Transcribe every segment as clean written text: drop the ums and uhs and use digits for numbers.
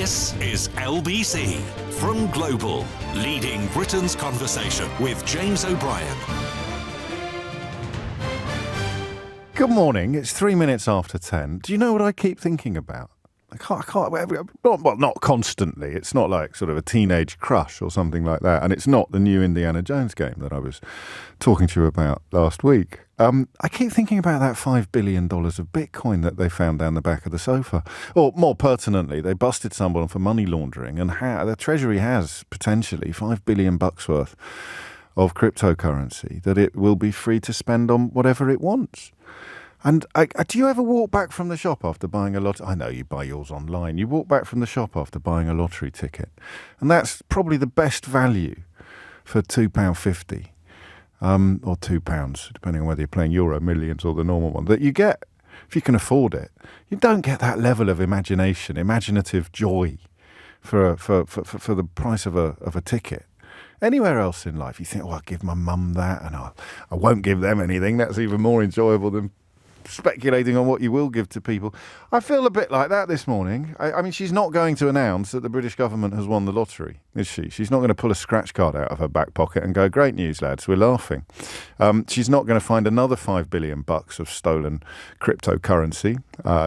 This is LBC from Global, leading Britain's conversation with James O'Brien. Good morning. It's 3 minutes after 10. Do you know what I keep thinking about? I can't, well, not constantly. It's not like sort of a teenage crush or something like that. And it's not the new Indiana Jones game that I was talking to you about last week. I keep thinking about that $5 billion of Bitcoin that they found down the back of the sofa. Or more pertinently, they busted someone for money laundering, and the Treasury has potentially $5 billion worth of cryptocurrency that it will be free to spend on whatever it wants. And do you ever walk back from the shop after buying a lottery? I know you buy yours online. You walk back from the shop after buying a lottery ticket. And that's probably the best value for £2.50 or £2, depending on whether you're playing Euro Millions or the normal one, that you get, if you can afford it. You don't get that level of imaginative joy for the price of a ticket. Anywhere else in life, you think, I'll give my mum that, and I won't give them anything. That's even more enjoyable than speculating on what you will give to people. I feel a bit like that this morning. I mean, she's not going to announce that the British government has won the lottery, is she? She's not going to pull a scratch card out of her back pocket and go, great news, lads, we're laughing. She's not going to find another $5 billion of stolen cryptocurrency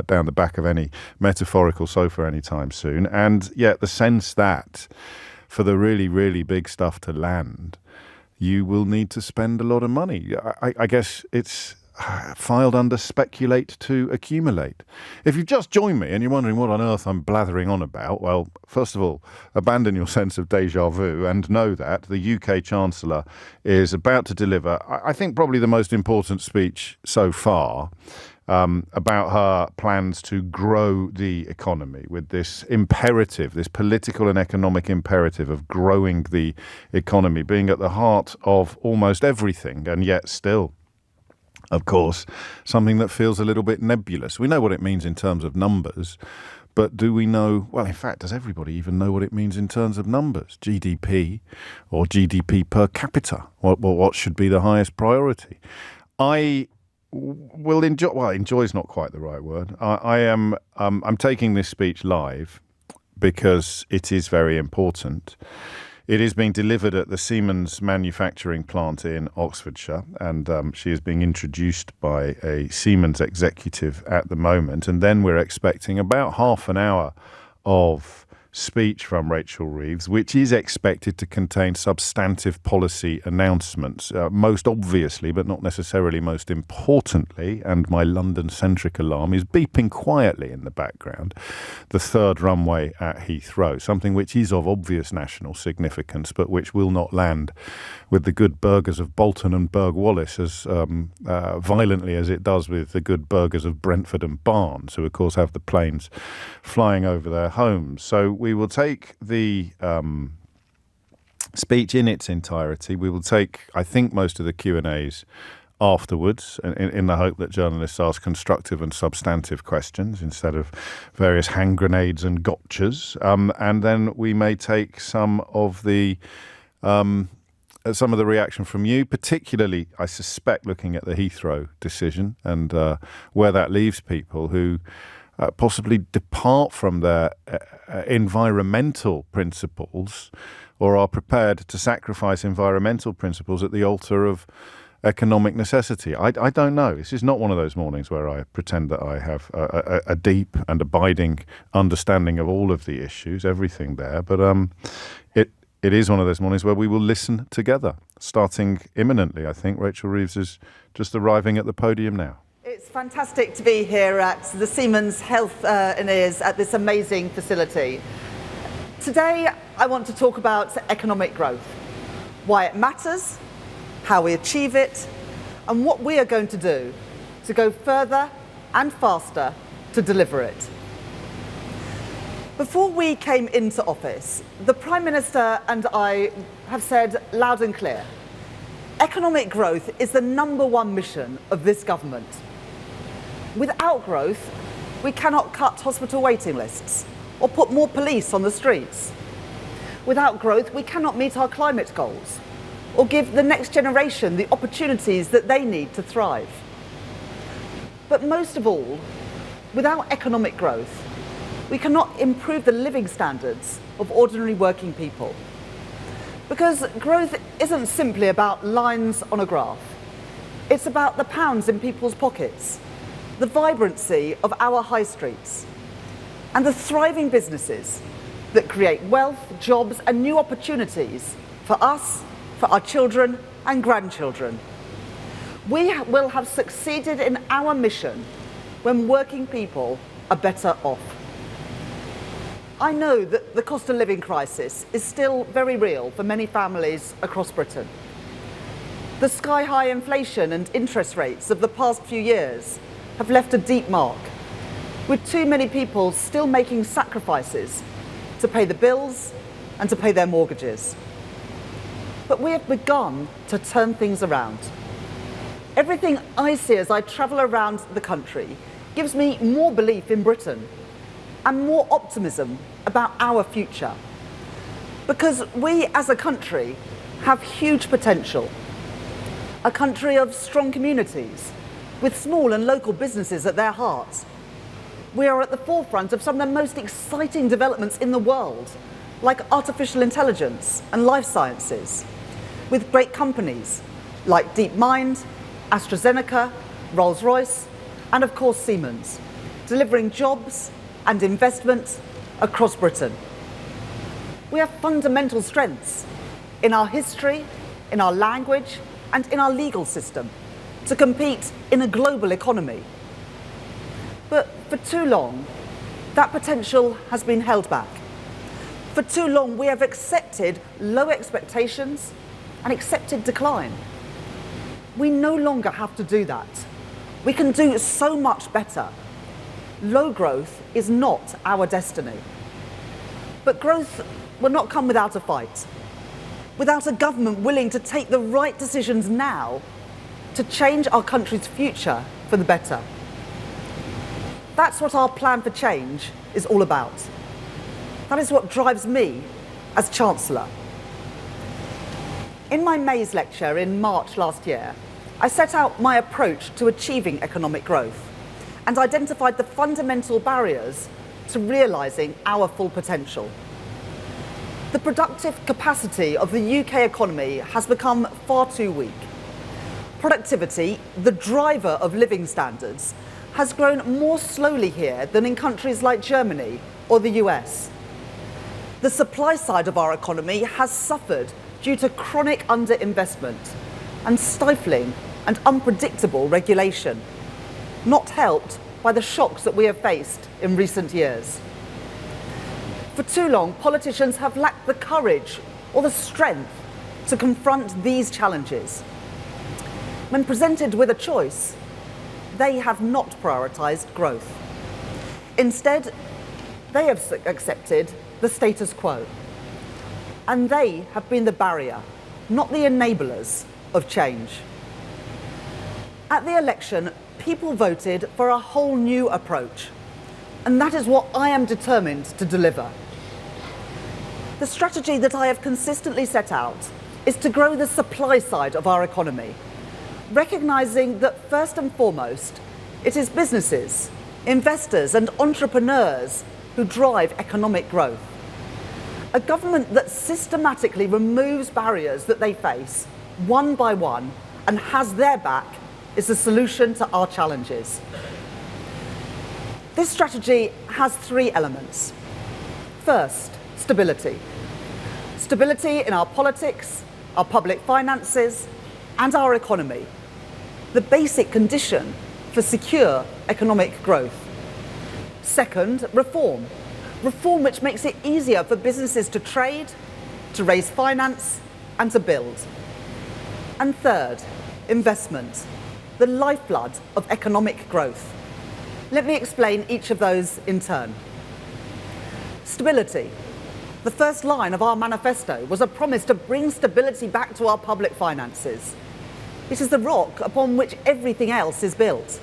down the back of any metaphorical sofa anytime soon. And yet the sense that for the really, really big stuff to land, you will need to spend a lot of money. I guess it's filed under speculate to accumulate. If you've just joined me and you're wondering what on earth I'm blathering on about, well, first of all, abandon your sense of déjà vu and know that the UK Chancellor is about to deliver, I think, probably the most important speech so far about her plans to grow the economy with this imperative, this political and economic imperative of growing the economy being at the heart of almost everything, and yet still, of course, something that feels a little bit nebulous. We know what it means in terms of numbers, but do we know, well, in fact, does everybody even know what it means in terms of numbers? GDP or GDP per capita? What should be the highest priority? I will enjoy, well, enjoy is not quite the right word. I'm taking this speech live because it is very important. It is being delivered at the Siemens manufacturing plant in Oxfordshire, and she is being introduced by a Siemens executive at the moment. And then we're expecting about half an hour of speech from Rachel Reeves, which is expected to contain substantive policy announcements, most obviously, but not necessarily most importantly, and my London-centric alarm is beeping quietly in the background, the third runway at Heathrow, something which is of obvious national significance, but which will not land with the good burgers of Bolton and Berg Wallace as violently as it does with the good burgers of Brentford and Barnes, who of course have the planes flying over their homes. So we will take the speech in its entirety. We will take, I think, most of the Q&As afterwards in the hope that journalists ask constructive and substantive questions instead of various hand grenades and gotchas. And then we may take some of the reaction from you, particularly, I suspect, looking at the Heathrow decision and where that leaves people who possibly depart from their environmental principles or are prepared to sacrifice environmental principles at the altar of economic necessity. I don't know. This is not one of those mornings where I pretend that I have a deep and abiding understanding of all of the issues, everything there. But it is one of those mornings where we will listen together, starting imminently. I think Rachel Reeves is just arriving at the podium now. It's fantastic to be here at the Siemens Health and Ears at this amazing facility. Today, I want to talk about economic growth, why it matters, how we achieve it, and what we are going to do to go further and faster to deliver it. Before we came into office, the Prime Minister and I have said loud and clear, economic growth is the #1 mission of this government. Without growth, we cannot cut hospital waiting lists or put more police on the streets. Without growth, we cannot meet our climate goals or give the next generation the opportunities that they need to thrive. But most of all, without economic growth, we cannot improve the living standards of ordinary working people. Because growth isn't simply about lines on a graph. It's about the pounds in people's pockets, the vibrancy of our high streets, and the thriving businesses that create wealth, jobs, and new opportunities for us, for our children and grandchildren. We will have succeeded in our mission when working people are better off. I know that the cost of living crisis is still very real for many families across Britain. The sky-high inflation and interest rates of the past few years have left a deep mark, with too many people still making sacrifices to pay the bills and to pay their mortgages. But we have begun to turn things around. Everything I see as I travel around the country gives me more belief in Britain and more optimism about our future. Because we as a country have huge potential. A country of strong communities, with small and local businesses at their heart. We are at the forefront of some of the most exciting developments in the world, like artificial intelligence and life sciences, with great companies like DeepMind, AstraZeneca, Rolls-Royce, and of course Siemens, delivering jobs and investment across Britain. We have fundamental strengths in our history, in our language, and in our legal system to compete in a global economy. But for too long, that potential has been held back. For too long, we have accepted low expectations and accepted decline. We no longer have to do that. We can do so much better. Low growth is not our destiny. But growth will not come without a fight, without a government willing to take the right decisions now to change our country's future for the better. That's what our plan for change is all about. That is what drives me as Chancellor. In my May's lecture in March last year, I set out my approach to achieving economic growth and identified the fundamental barriers to realising our full potential. The productive capacity of the UK economy has become far too weak. Productivity, the driver of living standards, has grown more slowly here than in countries like Germany or the US. The supply side of our economy has suffered due to chronic underinvestment and stifling and unpredictable regulation, not helped by the shocks that we have faced in recent years. For too long, politicians have lacked the courage or the strength to confront these challenges. When presented with a choice, they have not prioritised growth. Instead, they have accepted the status quo. And they have been the barrier, not the enablers, of change. At the election, people voted for a whole new approach. And that is what I am determined to deliver. The strategy that I have consistently set out is to grow the supply side of our economy, recognising that first and foremost, it is businesses, investors and entrepreneurs who drive economic growth. A government that systematically removes barriers that they face, one by one, and has their back is the solution to our challenges. This strategy has three elements. First, stability. Stability in our politics, our public finances, and our economy. The basic condition for secure economic growth. Second, reform. Reform which makes it easier for businesses to trade, to raise finance, and to build. And third, investment, the lifeblood of economic growth. Let me explain each of those in turn. Stability. The first line of our manifesto was a promise to bring stability back to our public finances. It is the rock upon which everything else is built.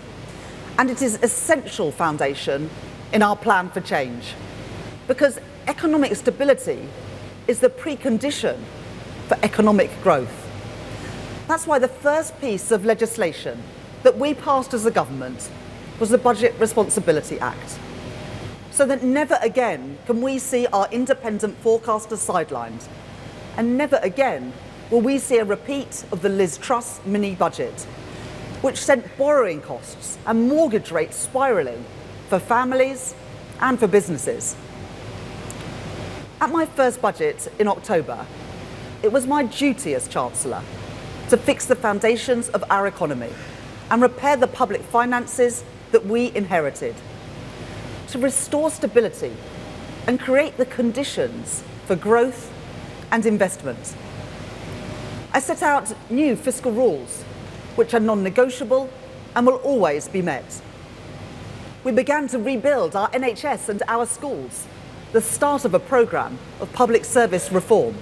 And it is an essential foundation in our plan for change. Because economic stability is the precondition for economic growth. That's why the first piece of legislation that we passed as a government was the Budget Responsibility Act. so that never again can we see our independent forecasters sidelined. And never again will we see a repeat of the Liz Truss mini-budget, which sent borrowing costs and mortgage rates spiralling for families and for businesses. At my first budget in October, it was my duty as Chancellor to fix the foundations of our economy and repair the public finances that we inherited, to restore stability and create the conditions for growth and investment. I set out new fiscal rules, which are non-negotiable and will always be met. We began to rebuild our NHS and our schools, the start of a programme of public service reform.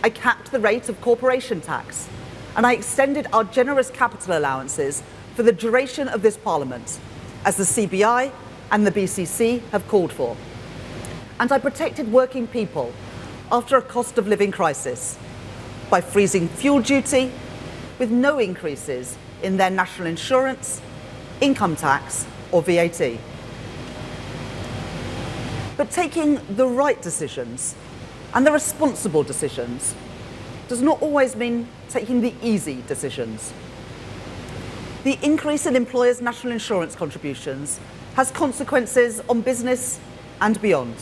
I capped the rate of corporation tax, and I extended our generous capital allowances for the duration of this Parliament, as the CBI and the BCC have called for. And I protected working people after a cost of living crisis by freezing fuel duty with no increases in their national insurance, income tax or VAT. But taking the right decisions and the responsible decisions does not always mean taking the easy decisions. The increase in employers' national insurance contributions has consequences on business and beyond.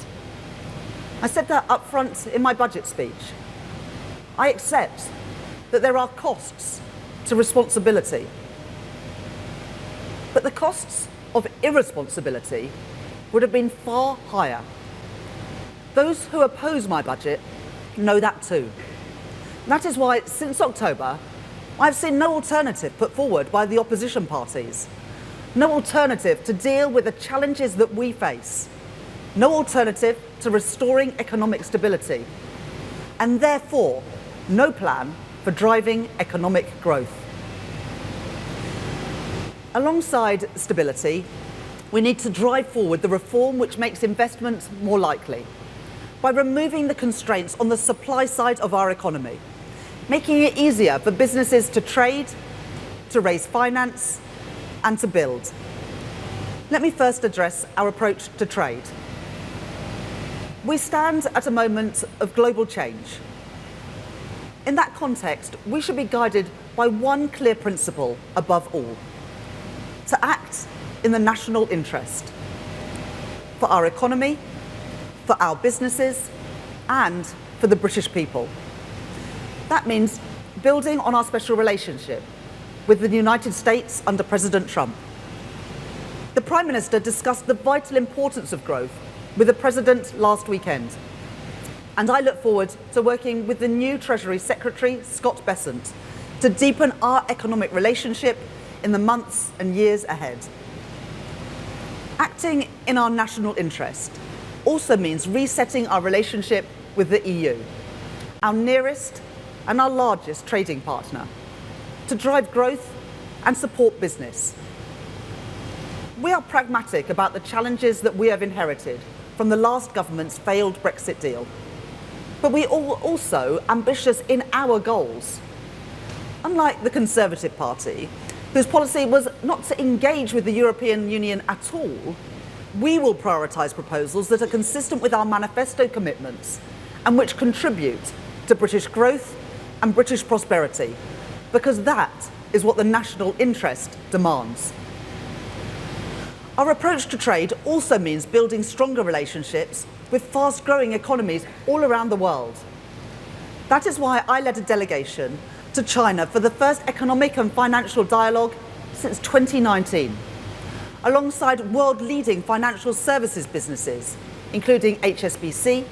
I said that up front in my budget speech. I accept that there are costs to responsibility. But the costs of irresponsibility would have been far higher. Those who oppose my budget know that too. That is why, since October, I've seen no alternative put forward by the opposition parties. No alternative to deal with the challenges that we face. No alternative to restoring economic stability. And therefore, no plan for driving economic growth. Alongside stability, we need to drive forward the reform which makes investment more likely by removing the constraints on the supply side of our economy, making it easier for businesses to trade, to raise finance, and to build. Let me first address our approach to trade. We stand at a moment of global change. In that context, we should be guided by one clear principle above all: to act in the national interest, for our economy, for our businesses, and for the British people. That means building on our special relationship with the United States under President Trump. The Prime Minister discussed the vital importance of growth with the President last weekend, and I look forward to working with the new Treasury Secretary, Scott Bessent, to deepen our economic relationship in the months and years ahead. Acting in our national interest also means resetting our relationship with the EU, our nearest and our largest trading partner, to drive growth and support business. We are pragmatic about the challenges that we have inherited from the last government's failed Brexit deal, but we are also ambitious in our goals. Unlike the Conservative Party, whose policy was not to engage with the European Union at all, we will prioritise proposals that are consistent with our manifesto commitments and which contribute to British growth and British prosperity, because that is what the national interest demands. Our approach to trade also means building stronger relationships with fast-growing economies all around the world. That is why I led a delegation to China for the first economic and financial dialogue since 2019, alongside world-leading financial services businesses, including HSBC,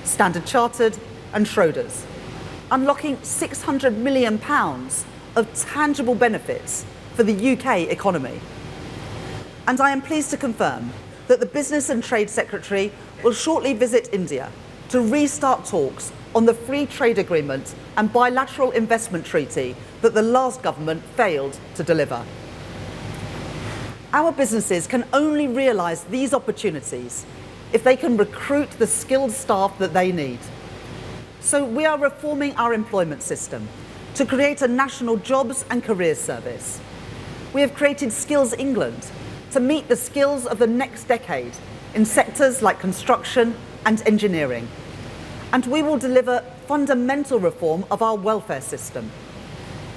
Standard Chartered and Schroders, unlocking £600 million of tangible benefits for the UK economy. And I am pleased to confirm that the Business and Trade Secretary will shortly visit India to restart talks on the free trade agreement and bilateral investment treaty that the last government failed to deliver. Our businesses can only realise these opportunities if they can recruit the skilled staff that they need. So we are reforming our employment system to create a national jobs and careers service. We have created Skills England to meet the skills of the next decade in sectors like construction and engineering. And we will deliver fundamental reform of our welfare system.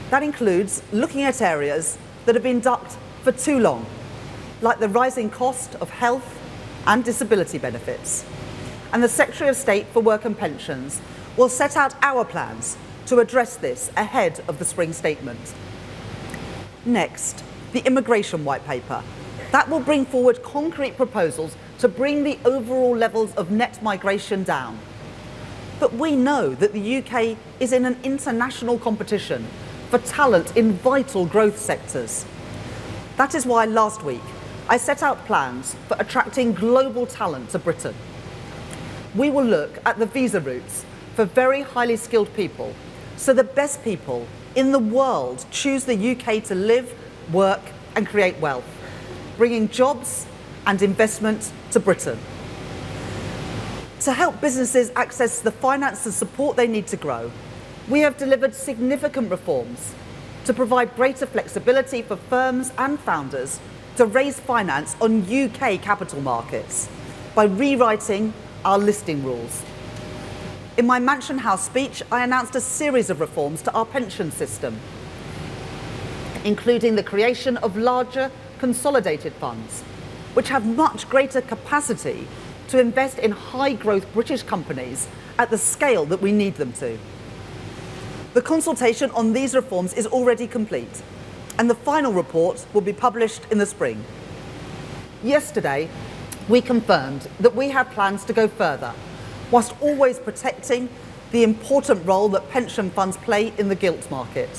That includes looking at areas that have been ducked for too long, like the rising cost of health and disability benefits. And the Secretary of State for Work and Pensions will set out our plans to address this ahead of the spring statement. Next, the immigration white paper. That will bring forward concrete proposals to bring the overall levels of net migration down. But we know that the UK is in an international competition for talent in vital growth sectors. That is why last week I set out plans for attracting global talent to Britain. We will look at the visa routes for very highly skilled people, so the best people in the world choose the UK to live, work and create wealth, bringing jobs and investment to Britain. To help businesses access the finance and support they need to grow, we have delivered significant reforms to provide greater flexibility for firms and founders to raise finance on UK capital markets by rewriting our listing rules. In my Mansion House speech, I announced a series of reforms to our pension system, including the creation of larger consolidated funds, which have much greater capacity to invest in high-growth British companies at the scale that we need them to. The consultation on these reforms is already complete, and the final report will be published in the spring. Yesterday, we confirmed that we have plans to go further, whilst always protecting the important role that pension funds play in the gilt market.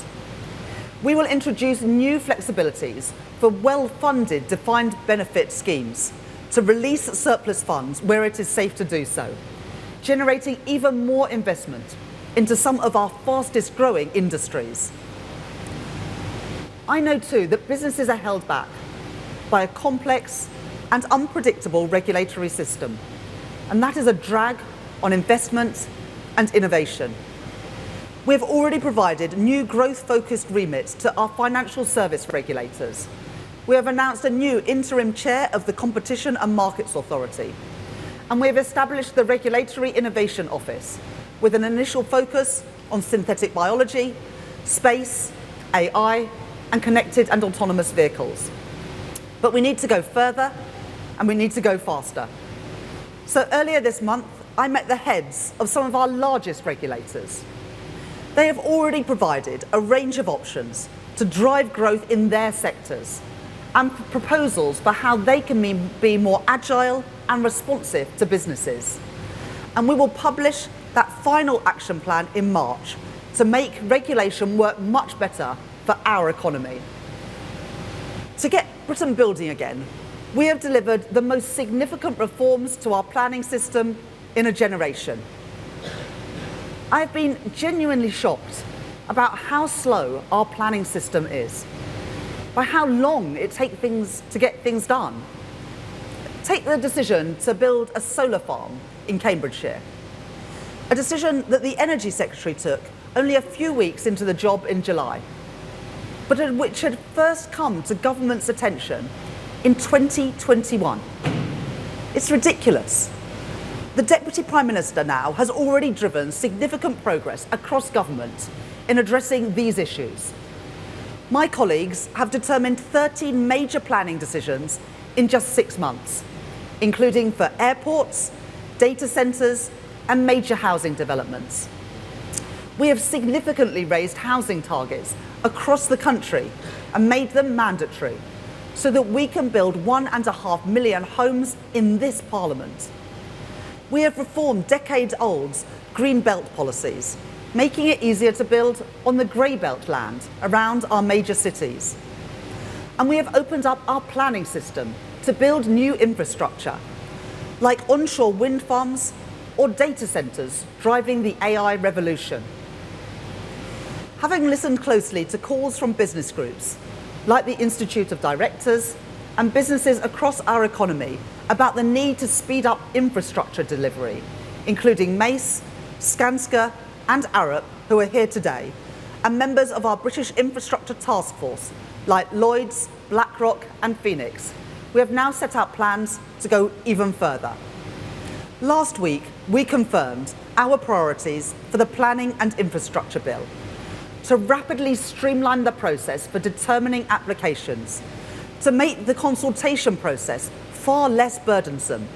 We will introduce new flexibilities for well-funded defined benefit schemes to release surplus funds where it is safe to do so, generating even more investment into some of our fastest growing industries. I know too that businesses are held back by a complex and unpredictable regulatory system, and that is a drag on investment and innovation. We have already provided new growth-focused remits to our financial service regulators. We have announced a new interim chair of the Competition and Markets Authority, and we have established the Regulatory Innovation Office with an initial focus on synthetic biology, space, AI, and connected and autonomous vehicles. But we need to go further, and we need to go faster. So earlier this month, I met the heads of some of our largest regulators. They have already provided a range of options to drive growth in their sectors and proposals for how they can be more agile and responsive to businesses. And we will publish that final action plan in March to make regulation work much better for our economy. To get Britain building again, we have delivered the most significant reforms to our planning system in a generation. I have been genuinely shocked about how slow our planning system is, by how long it takes to get things done. Take the decision to build a solar farm in Cambridgeshire, a decision that the Energy Secretary took only a few weeks into the job in July, but which had first come to government's attention in 2021. It's ridiculous. The Deputy Prime Minister now has already driven significant progress across government in addressing these issues. My colleagues have determined 13 major planning decisions in just 6 months, including for airports, data centres and major housing developments. We have significantly raised housing targets across the country and made them mandatory so that we can build 1.5 million homes in this Parliament. We have reformed decades-old green belt policies, making it easier to build on the grey belt land around our major cities. And we have opened up our planning system to build new infrastructure, like onshore wind farms or data centres driving the AI revolution. Having listened closely to calls from business groups, like the Institute of Directors and businesses across our economy about the need to speed up infrastructure delivery, including Mace, Skanska and Arup, who are here today, and members of our British Infrastructure Task Force, like Lloyds, BlackRock and Phoenix, we have now set out plans to go even further. Last week, we confirmed our priorities for the Planning and Infrastructure Bill to rapidly streamline the process for determining applications, to make the consultation process far less burdensome,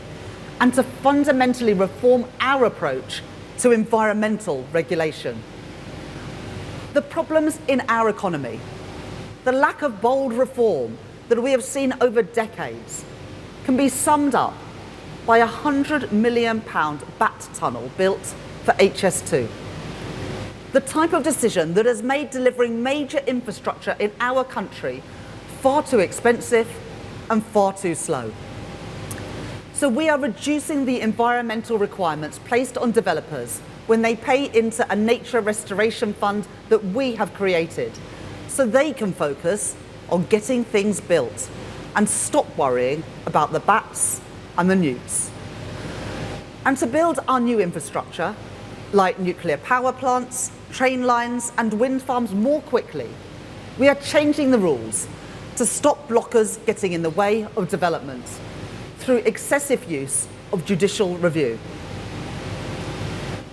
and to fundamentally reform our approach to environmental regulation. The problems in our economy, the lack of bold reform that we have seen over decades, can be summed up by a £100 million bat tunnel built for HS2. The type of decision that has made delivering major infrastructure in our country far too expensive and far too slow. So we are reducing the environmental requirements placed on developers when they pay into a nature restoration fund that we have created, so they can focus on getting things built and stop worrying about the bats and the newts. And to build our new infrastructure, like nuclear power plants, train lines and wind farms more quickly, we are changing the rules to stop blockers getting in the way of development through excessive use of judicial review.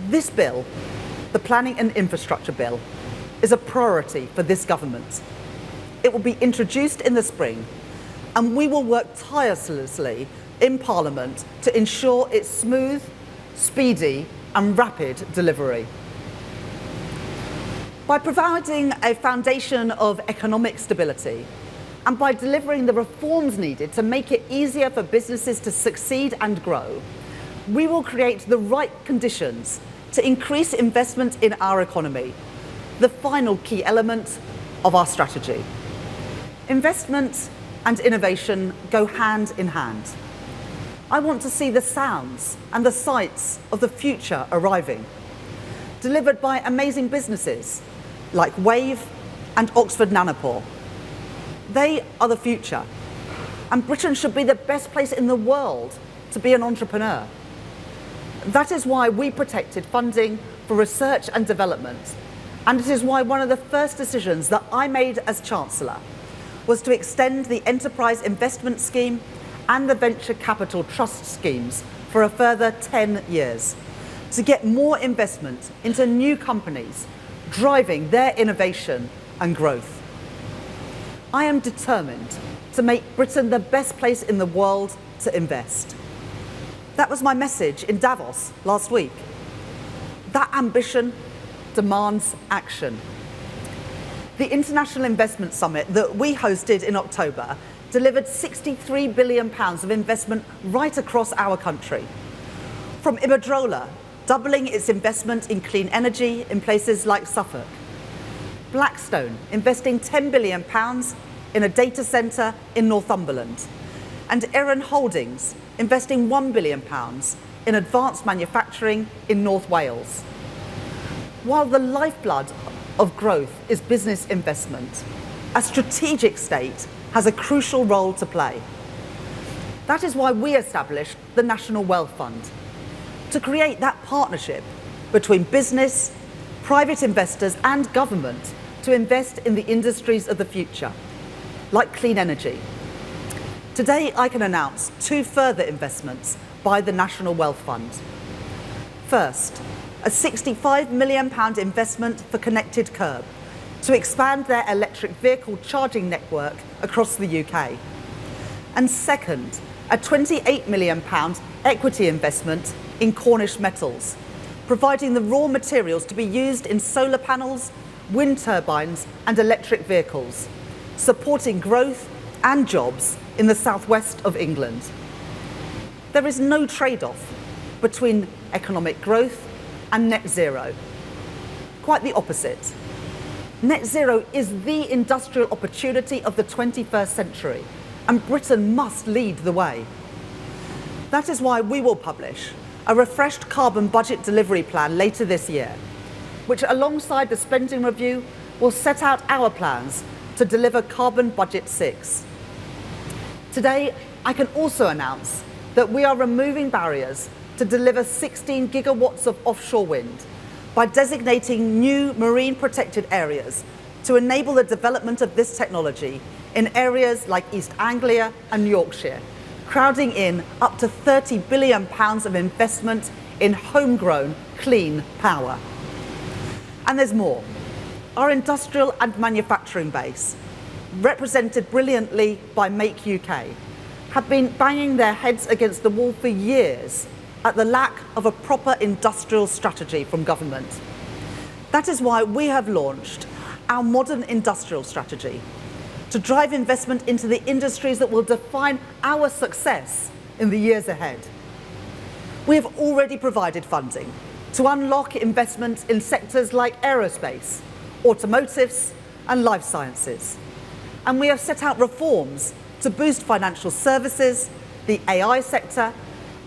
This bill, the Planning and Infrastructure Bill, is a priority for this government. It will be introduced in the spring, and we will work tirelessly in Parliament to ensure its smooth, speedy and rapid delivery. By providing a foundation of economic stability and by delivering the reforms needed to make it easier for businesses to succeed and grow, we will create the right conditions to increase investment in our economy, the final key element of our strategy. Investment and innovation go hand in hand. I want to see the sounds and the sights of the future arriving, delivered by amazing businesses like Wave and Oxford Nanopore. They are the future, and Britain should be the best place in the world to be an entrepreneur. That is why we protected funding for research and development, and it is why one of the first decisions that I made as Chancellor was to extend the Enterprise Investment Scheme and the Venture Capital Trust schemes for a further 10 years to get more investment into new companies, driving their innovation and growth. I am determined to make Britain the best place in the world to invest. That was my message in Davos last week. That ambition demands action. The International Investment Summit that we hosted in October delivered £63 billion of investment right across our country. From Iberdrola, doubling its investment in clean energy in places like Suffolk. Blackstone investing £10 billion in a data centre in Northumberland. And Erin Holdings investing £1 billion in advanced manufacturing in North Wales. While the lifeblood of growth is business investment, a strategic state has a crucial role to play. That is why we established the National Wealth Fund, to create that partnership between business, private investors and government to invest in the industries of the future, like clean energy. Today I can announce 2 further investments by the National Wealth Fund. First, a £65 million investment for Connected Curb to expand their electric vehicle charging network across the UK. And second, a £28 million equity investment in Cornish Metals, providing the raw materials to be used in solar panels, wind turbines and electric vehicles, supporting growth and jobs in the southwest of England. There is no trade-off between economic growth and net zero. Quite the opposite. Net zero is the industrial opportunity of the 21st century, and Britain must lead the way. That is why we will publish a refreshed carbon budget delivery plan later this year, which alongside the spending review will set out our plans to deliver Carbon Budget 6. Today, I can also announce that we are removing barriers to deliver 16 gigawatts of offshore wind by designating new marine protected areas to enable the development of this technology in areas like East Anglia and Yorkshire, crowding in up to £30 billion of investment in homegrown, clean power. And there's more. Our industrial and manufacturing base, represented brilliantly by Make UK, have been banging their heads against the wall for years at the lack of a proper industrial strategy from government. That is why we have launched our modern industrial strategy to drive investment into the industries that will define our success in the years ahead. We have already provided funding to unlock investment in sectors like aerospace, automotives, and life sciences. And we have set out reforms to boost financial services, the AI sector,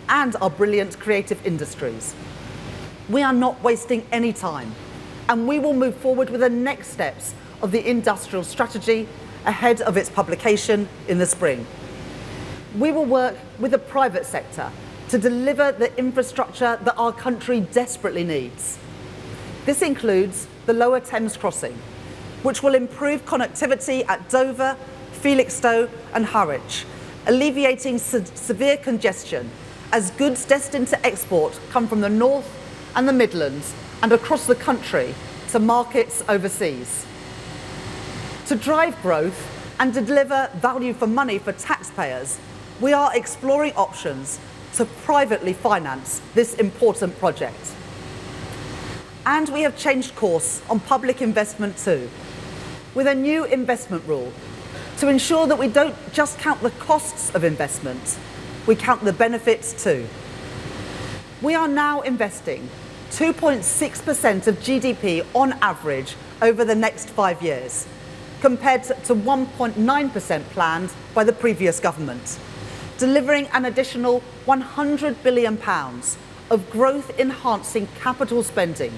and our brilliant creative industries. We are not wasting any time, and we will move forward with the next steps of the industrial strategy ahead of its publication in the spring. We will work with the private sector to deliver the infrastructure that our country desperately needs. This includes the Lower Thames Crossing, which will improve connectivity at Dover, Felixstowe and Harwich, alleviating severe congestion as goods destined to export come from the North and the Midlands and across the country to markets overseas. To drive growth and to deliver value for money for taxpayers, we are exploring options to privately finance this important project. And we have changed course on public investment too, with a new investment rule to ensure that we don't just count the costs of investment, we count the benefits too. We are now investing 2.6% of GDP on average over the next 5 years, compared to 1.9% planned by the previous government, delivering an additional £100 billion of growth-enhancing capital spending,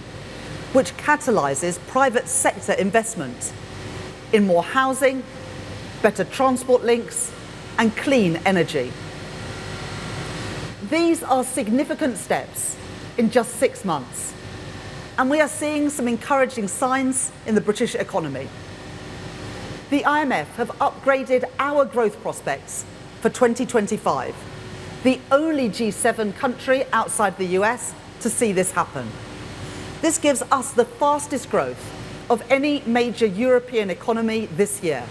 which catalyses private sector investment in more housing, better transport links, and clean energy. These are significant steps in just 6 months, and we are seeing some encouraging signs in the British economy. The IMF have upgraded our growth prospects for 2025, the only G7 country outside the US to see this happen. This gives us the fastest growth of any major European economy this year.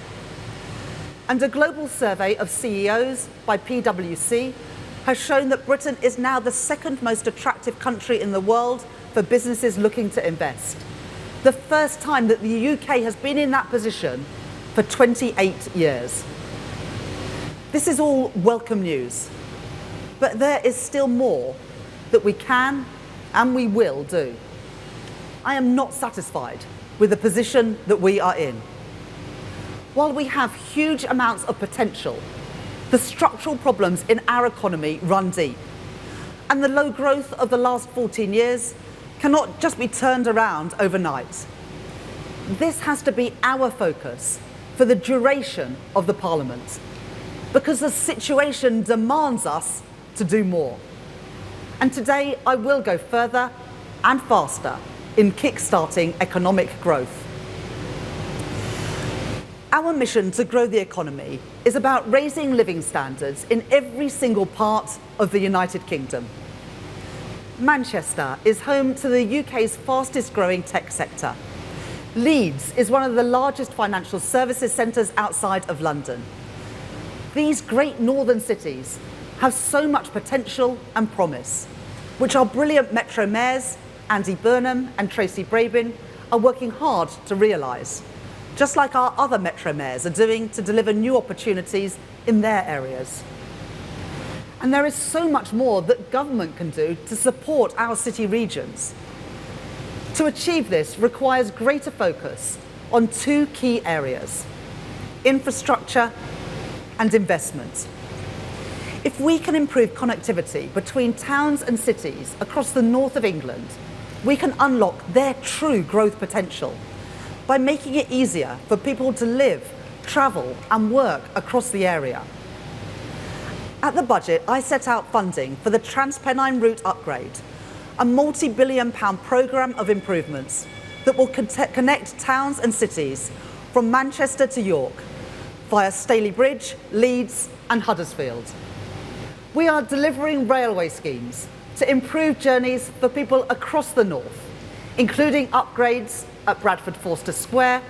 And a global survey of CEOs by PwC has shown that Britain is now the second most attractive country in the world for businesses looking to invest. The first time that the UK has been in that position for 28 years. This is all welcome news, but there is still more that we can and we will do. I am not satisfied with the position that we are in. While we have huge amounts of potential, the structural problems in our economy run deep, and the low growth of the last 14 years cannot just be turned around overnight. This has to be our focus for the duration of the Parliament, because the situation demands us to do more. And today I will go further and faster in kick-starting economic growth. Our mission to grow the economy is about raising living standards in every single part of the United Kingdom. Manchester is home to the UK's fastest growing tech sector. Leeds is one of the largest financial services centres outside of London. These great northern cities have so much potential and promise, which our brilliant Metro mayors, Andy Burnham and Tracy Brabin, are working hard to realise, just like our other Metro mayors are doing to deliver new opportunities in their areas. And there is so much more that government can do to support our city regions. To achieve this requires greater focus on 2 key areas: infrastructure and investment. If we can improve connectivity between towns and cities across the north of England, we can unlock their true growth potential by making it easier for people to live, travel and work across the area. At the budget, I set out funding for the Transpennine route upgrade, a multi-billion-pound programme of improvements that will connect towns and cities from Manchester to York via Staley Bridge, Leeds and Huddersfield. We are delivering railway schemes to improve journeys for people across the north, including upgrades at Bradford Forster Square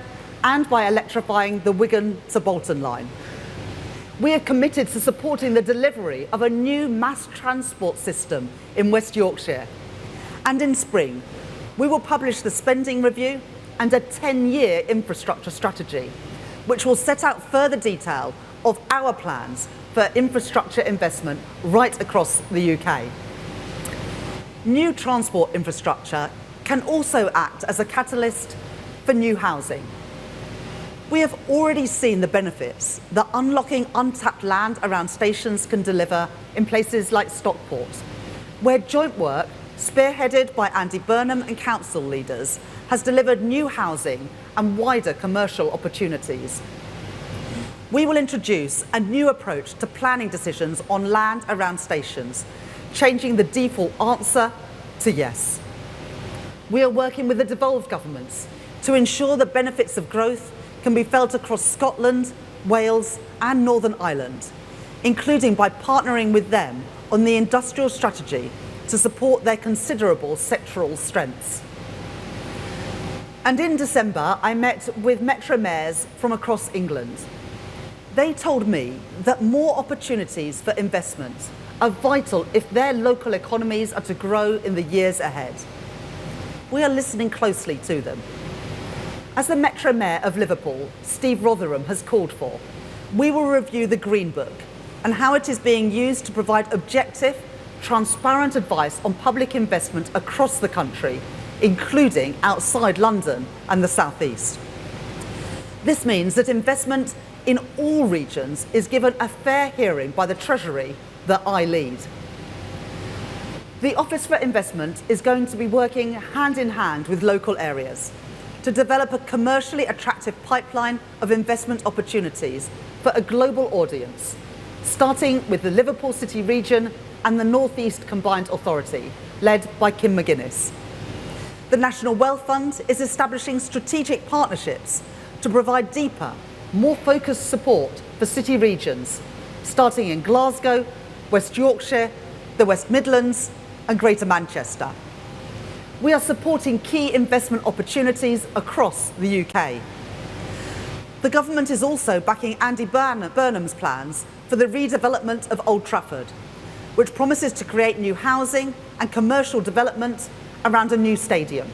and by electrifying the Wigan to Bolton line. We are committed to supporting the delivery of a new mass transport system in West Yorkshire. And in spring, we will publish the spending review and a 10-year infrastructure strategy, which will set out further detail of our plans for infrastructure investment right across the UK. New transport infrastructure can also act as a catalyst for new housing. We have already seen the benefits that unlocking untapped land around stations can deliver in places like Stockport, where joint work, spearheaded by Andy Burnham and council leaders, has delivered new housing and wider commercial opportunities. We will introduce a new approach to planning decisions on land around stations, changing the default answer to yes. We are working with the devolved governments to ensure the benefits of growth can be felt across Scotland, Wales and Northern Ireland, including by partnering with them on the industrial strategy to support their considerable sectoral strengths. And in December, I met with Metro mayors from across England. They told me that more opportunities for investment are vital if their local economies are to grow in the years ahead. We are listening closely to them. As the Metro Mayor of Liverpool, Steve Rotherham, has called for, we will review the Green Book and how it is being used to provide objective, transparent advice on public investment across the country, including outside London and the South East. This means that investment in all regions is given a fair hearing by the Treasury that I lead. The Office for Investment is going to be working hand in hand with local areas to develop a commercially attractive pipeline of investment opportunities for a global audience, starting with the Liverpool City region and the North East Combined Authority, led by Kim McGuinness. The National Wealth Fund is establishing strategic partnerships to provide deeper, more focused support for city regions, starting in Glasgow, West Yorkshire, the West Midlands and Greater Manchester. We are supporting key investment opportunities across the UK. The government is also backing Andy Burnham's plans for the redevelopment of Old Trafford, which promises to create new housing and commercial development around a new stadium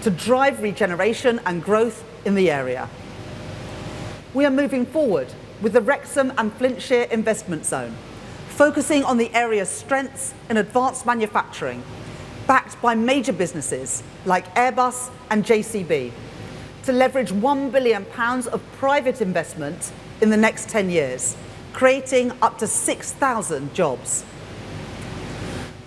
to drive regeneration and growth in the area. We are moving forward with the Wrexham and Flintshire Investment Zone, focusing on the area's strengths in advanced manufacturing, backed by major businesses like Airbus and JCB, to leverage £1 billion of private investment in the next 10 years, creating up to 6,000 jobs.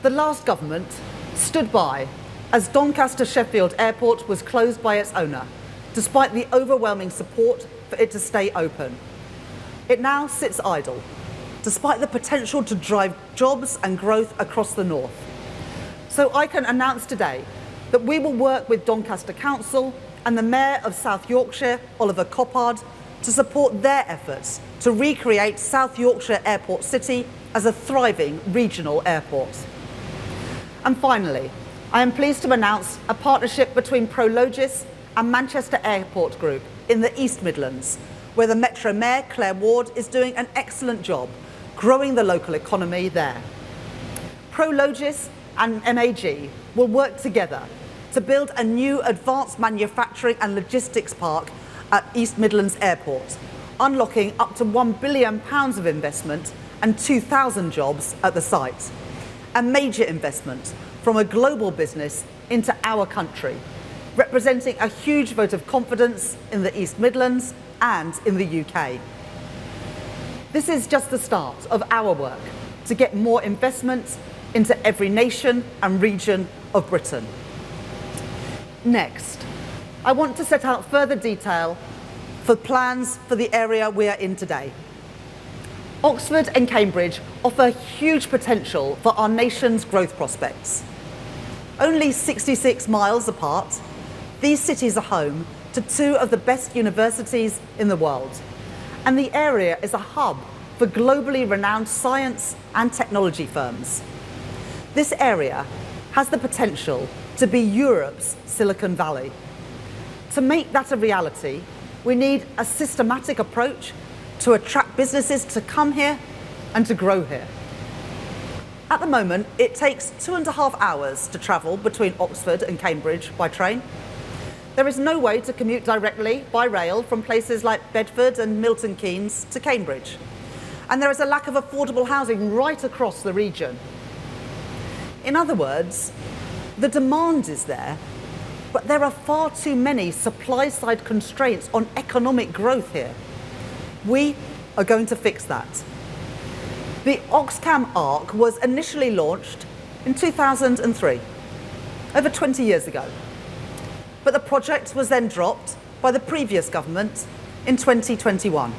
The last government stood by as Doncaster Sheffield Airport was closed by its owner, despite the overwhelming support for it to stay open. It now sits idle, despite the potential to drive jobs and growth across the north. So I can announce today that we will work with Doncaster Council and the Mayor of South Yorkshire, Oliver Coppard, to support their efforts to recreate South Yorkshire Airport City as a thriving regional airport. And finally, I am pleased to announce a partnership between Prologis and Manchester Airport Group in the East Midlands, where the Metro Mayor, Claire Ward, is doing an excellent job growing the local economy there. Prologis and MAG will work together to build a new advanced manufacturing and logistics park at East Midlands Airport, unlocking up to £1 billion of investment and 2,000 jobs at the site. A major investment from a global business into our country, representing a huge vote of confidence in the East Midlands and in the UK. This is just the start of our work to get more investment into every nation and region of Britain. Next, I want to set out further detail for plans for the area we are in today. Oxford and Cambridge offer huge potential for our nation's growth prospects. Only 66 miles apart, these cities are home to two of the best universities in the world, and the area is a hub for globally renowned science and technology firms. This area has the potential to be Europe's Silicon Valley. To make that a reality, we need a systematic approach to attract businesses to come here and to grow here. At the moment, it takes 2.5 hours to travel between Oxford and Cambridge by train. There is no way to commute directly by rail from places like Bedford and Milton Keynes to Cambridge. And there is a lack of affordable housing right across the region. In other words, the demand is there, but there are far too many supply-side constraints on economic growth here. We are going to fix that. The Oxcam Arc was initially launched in 2003, over 20 years ago. But the project was then dropped by the previous government in 2021.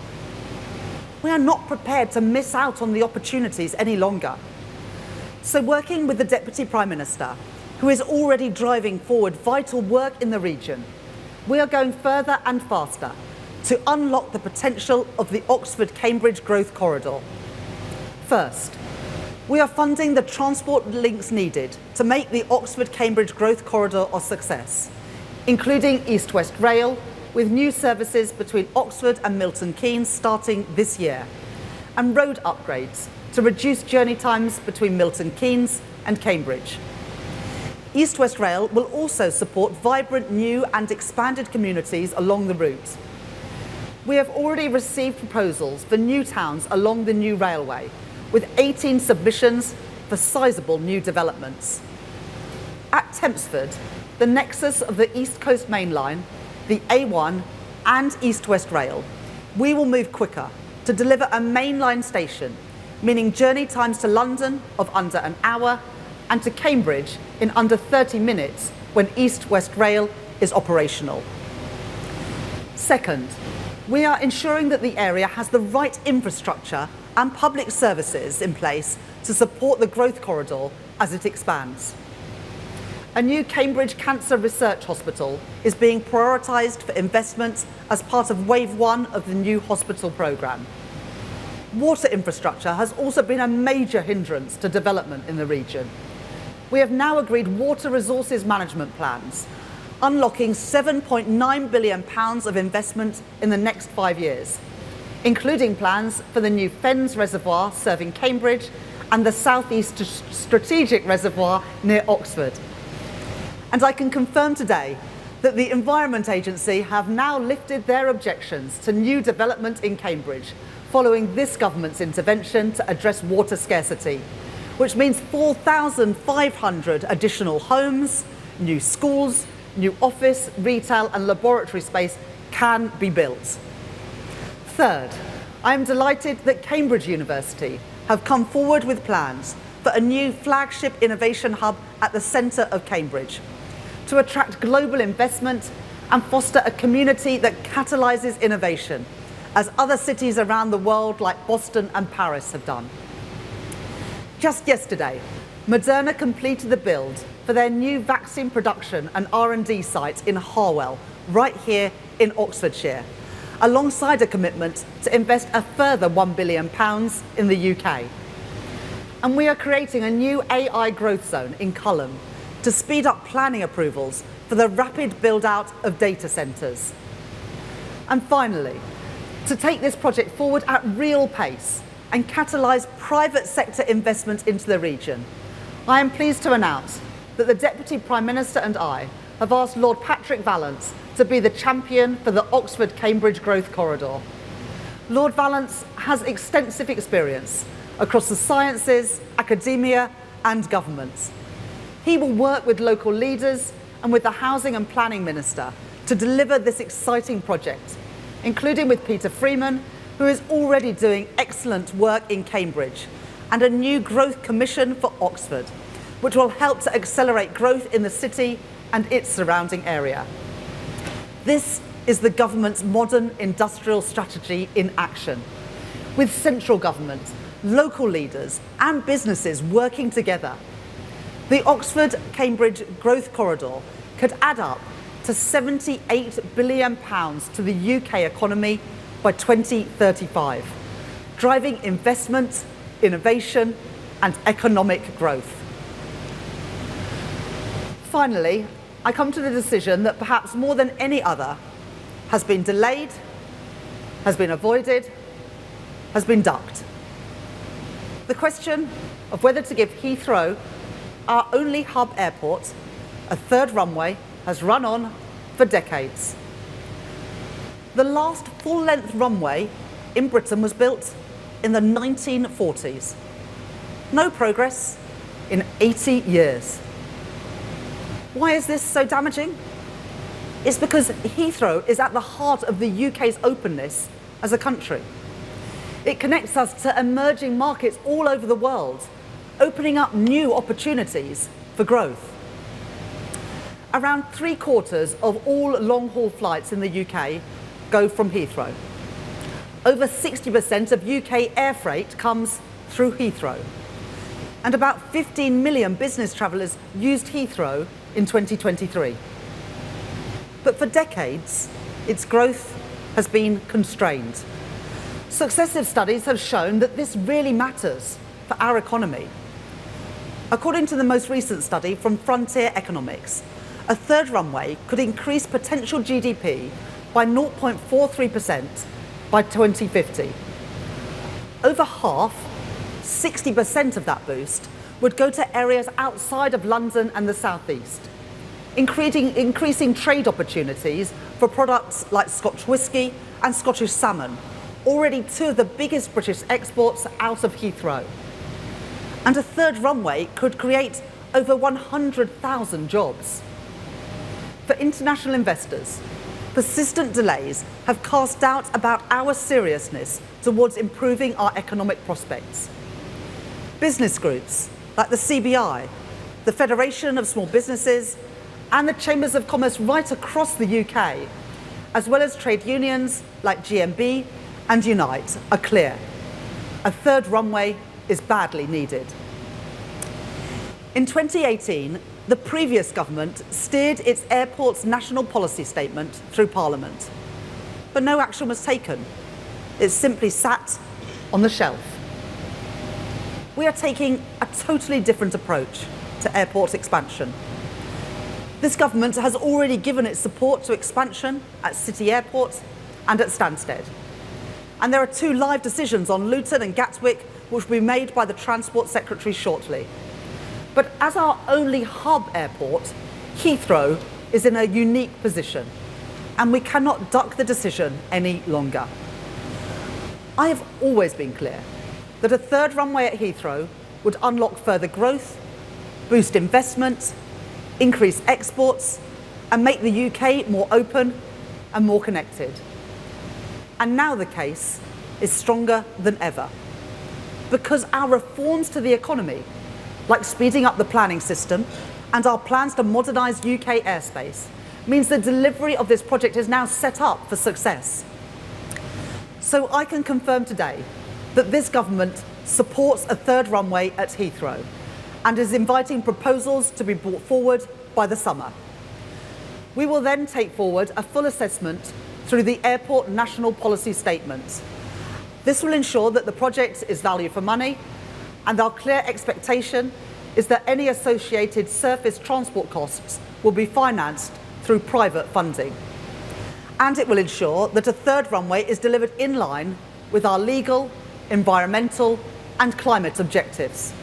We are not prepared to miss out on the opportunities any longer. So working with the Deputy Prime Minister, who is already driving forward vital work in the region, we are going further and faster to unlock the potential of the Oxford-Cambridge Growth Corridor. First, we are funding the transport links needed to make the Oxford-Cambridge Growth Corridor a success, including East-West Rail, with new services between Oxford and Milton Keynes starting this year, and road upgrades to reduce journey times between Milton Keynes and Cambridge. East-West Rail will also support vibrant new and expanded communities along the route. We have already received proposals for new towns along the new railway, with 18 submissions for sizable new developments. At Tempsford, the nexus of the East Coast Main Line, the A1 and East-West Rail, we will move quicker to deliver a mainline station, meaning journey times to London of under an hour and to Cambridge in under 30 minutes when East-West Rail is operational. Second, we are ensuring that the area has the right infrastructure and public services in place to support the growth corridor as it expands. A new Cambridge Cancer Research Hospital is being prioritised for investment as part of Wave 1 of the new hospital programme. Water infrastructure has also been a major hindrance to development in the region. We have now agreed water resources management plans, unlocking £7.9 billion of investment in the next 5 years, including plans for the new Fens Reservoir serving Cambridge and the South East Strategic Reservoir near Oxford. And I can confirm today that the Environment Agency have now lifted their objections to new development in Cambridge following this government's intervention to address water scarcity, which means 4,500 additional homes, new schools, new office, retail and laboratory space can be built. Third, I am delighted that Cambridge University have come forward with plans for a new flagship innovation hub at the centre of Cambridge to attract global investment and foster a community that catalyses innovation, as other cities around the world like Boston and Paris have done. Just yesterday, Moderna completed the build for their new vaccine production and R&D site in Harwell, right here in Oxfordshire, alongside a commitment to invest a further £1 billion in the UK. And we are creating a new AI growth zone in Culham to speed up planning approvals for the rapid build-out of data centres. And finally, to take this project forward at real pace and catalyse private sector investment into the region, I am pleased to announce that the Deputy Prime Minister and I have asked Lord Patrick Vallance to be the champion for the Oxford-Cambridge Growth Corridor. Lord Vallance has extensive experience across the sciences, academia and government. He will work with local leaders and with the Housing and Planning Minister to deliver this exciting project, including with Peter Freeman, who is already doing excellent work in Cambridge, and a new growth commission for Oxford, which will help to accelerate growth in the city and its surrounding area. This is the government's modern industrial strategy in action, with central government, local leaders and businesses working together. The Oxford-Cambridge Growth Corridor could add up to £78 billion to the UK economy by 2035, driving investment, innovation and economic growth. Finally, I come to the decision that perhaps more than any other has been delayed, has been avoided, has been ducked. The question of whether to give Heathrow, our only hub airport, a third runway has run on for decades. The last full-length runway in Britain was built in the 1940s. No progress in 80 years. Why is this so damaging? It's because Heathrow is at the heart of the UK's openness as a country. It connects us to emerging markets all over the world, opening up new opportunities for growth. Around 3/4 of all long-haul flights in the UK go from Heathrow. Over 60% of UK air freight comes through Heathrow. And about 15 million business travellers used Heathrow in 2023. But for decades, its growth has been constrained. Successive studies have shown that this really matters for our economy. According to the most recent study from Frontier Economics, a third runway could increase potential GDP by 0.43% by 2050. Over half, 60% of that boost, would go to areas outside of London and the South East, increasing trade opportunities for products like Scotch whisky and Scottish salmon, already two of the biggest British exports out of Heathrow. And a third runway could create over 100,000 jobs. For international investors, persistent delays have cast doubt about our seriousness towards improving our economic prospects. Business groups like the CBI, the Federation of Small Businesses, and the Chambers of Commerce right across the UK, as well as trade unions like GMB and Unite, are clear. A third runway is badly needed. In 2018, the previous government steered its airport's national policy statement through Parliament, but no action was taken. It simply sat on the shelf. We are taking a totally different approach to airport expansion. This government has already given its support to expansion at City Airport and at Stansted. And there are 2 live decisions on Luton and Gatwick which will be made by the Transport Secretary shortly. But as our only hub airport, Heathrow is in a unique position, and we cannot duck the decision any longer. I have always been clear that a third runway at Heathrow would unlock further growth, boost investment, increase exports, and make the UK more open and more connected. And now the case is stronger than ever, because our reforms to the economy, like speeding up the planning system and our plans to modernise UK airspace, means the delivery of this project is now set up for success. So I can confirm today that this government supports a third runway at Heathrow and is inviting proposals to be brought forward by the summer. We will then take forward a full assessment through the Airport National Policy Statement. This will ensure that the project is value for money, and our clear expectation is that any associated surface transport costs will be financed through private funding. And it will ensure that a third runway is delivered in line with our legal, environmental and climate objectives.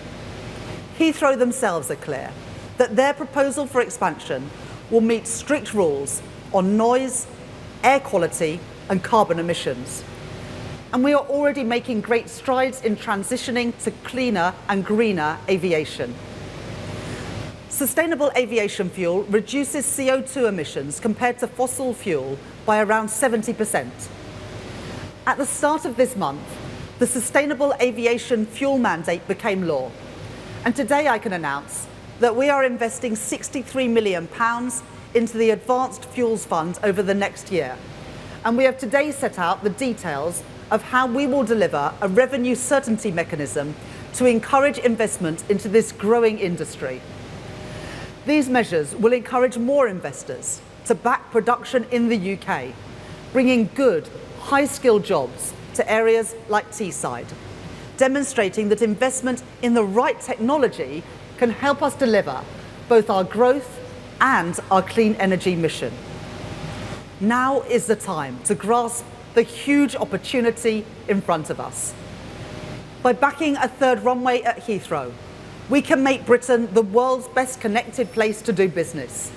Heathrow themselves are clear that their proposal for expansion will meet strict rules on noise, air quality and carbon emissions. And we are already making great strides in transitioning to cleaner and greener aviation. Sustainable aviation fuel reduces CO2 emissions compared to fossil fuel by around 70%. At the start of this month, the Sustainable Aviation Fuel Mandate became law. And today I can announce that we are investing £63 million into the Advanced Fuels Fund over the next year. And we have today set out the details of how we will deliver a revenue certainty mechanism to encourage investment into this growing industry. These measures will encourage more investors to back production in the UK, bringing good, high-skilled jobs to areas like Teesside, demonstrating that investment in the right technology can help us deliver both our growth and our clean energy mission. Now is the time to grasp the huge opportunity in front of us. By backing a third runway at Heathrow, we can make Britain the world's best connected place to do business.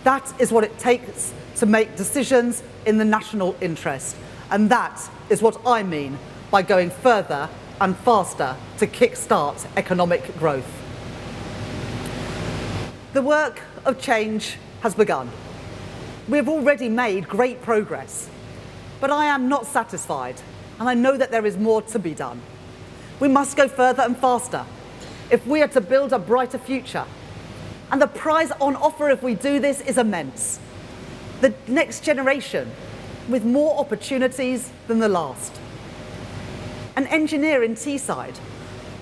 That is what it takes to make decisions in the national interest. And that is what I mean by going further and faster to kickstart economic growth. The work of change has begun. We have already made great progress, but I am not satisfied, and I know that there is more to be done. We must go further and faster if we are to build a brighter future. And the prize on offer if we do this is immense. The next generation with more opportunities than the last. An engineer in Teesside,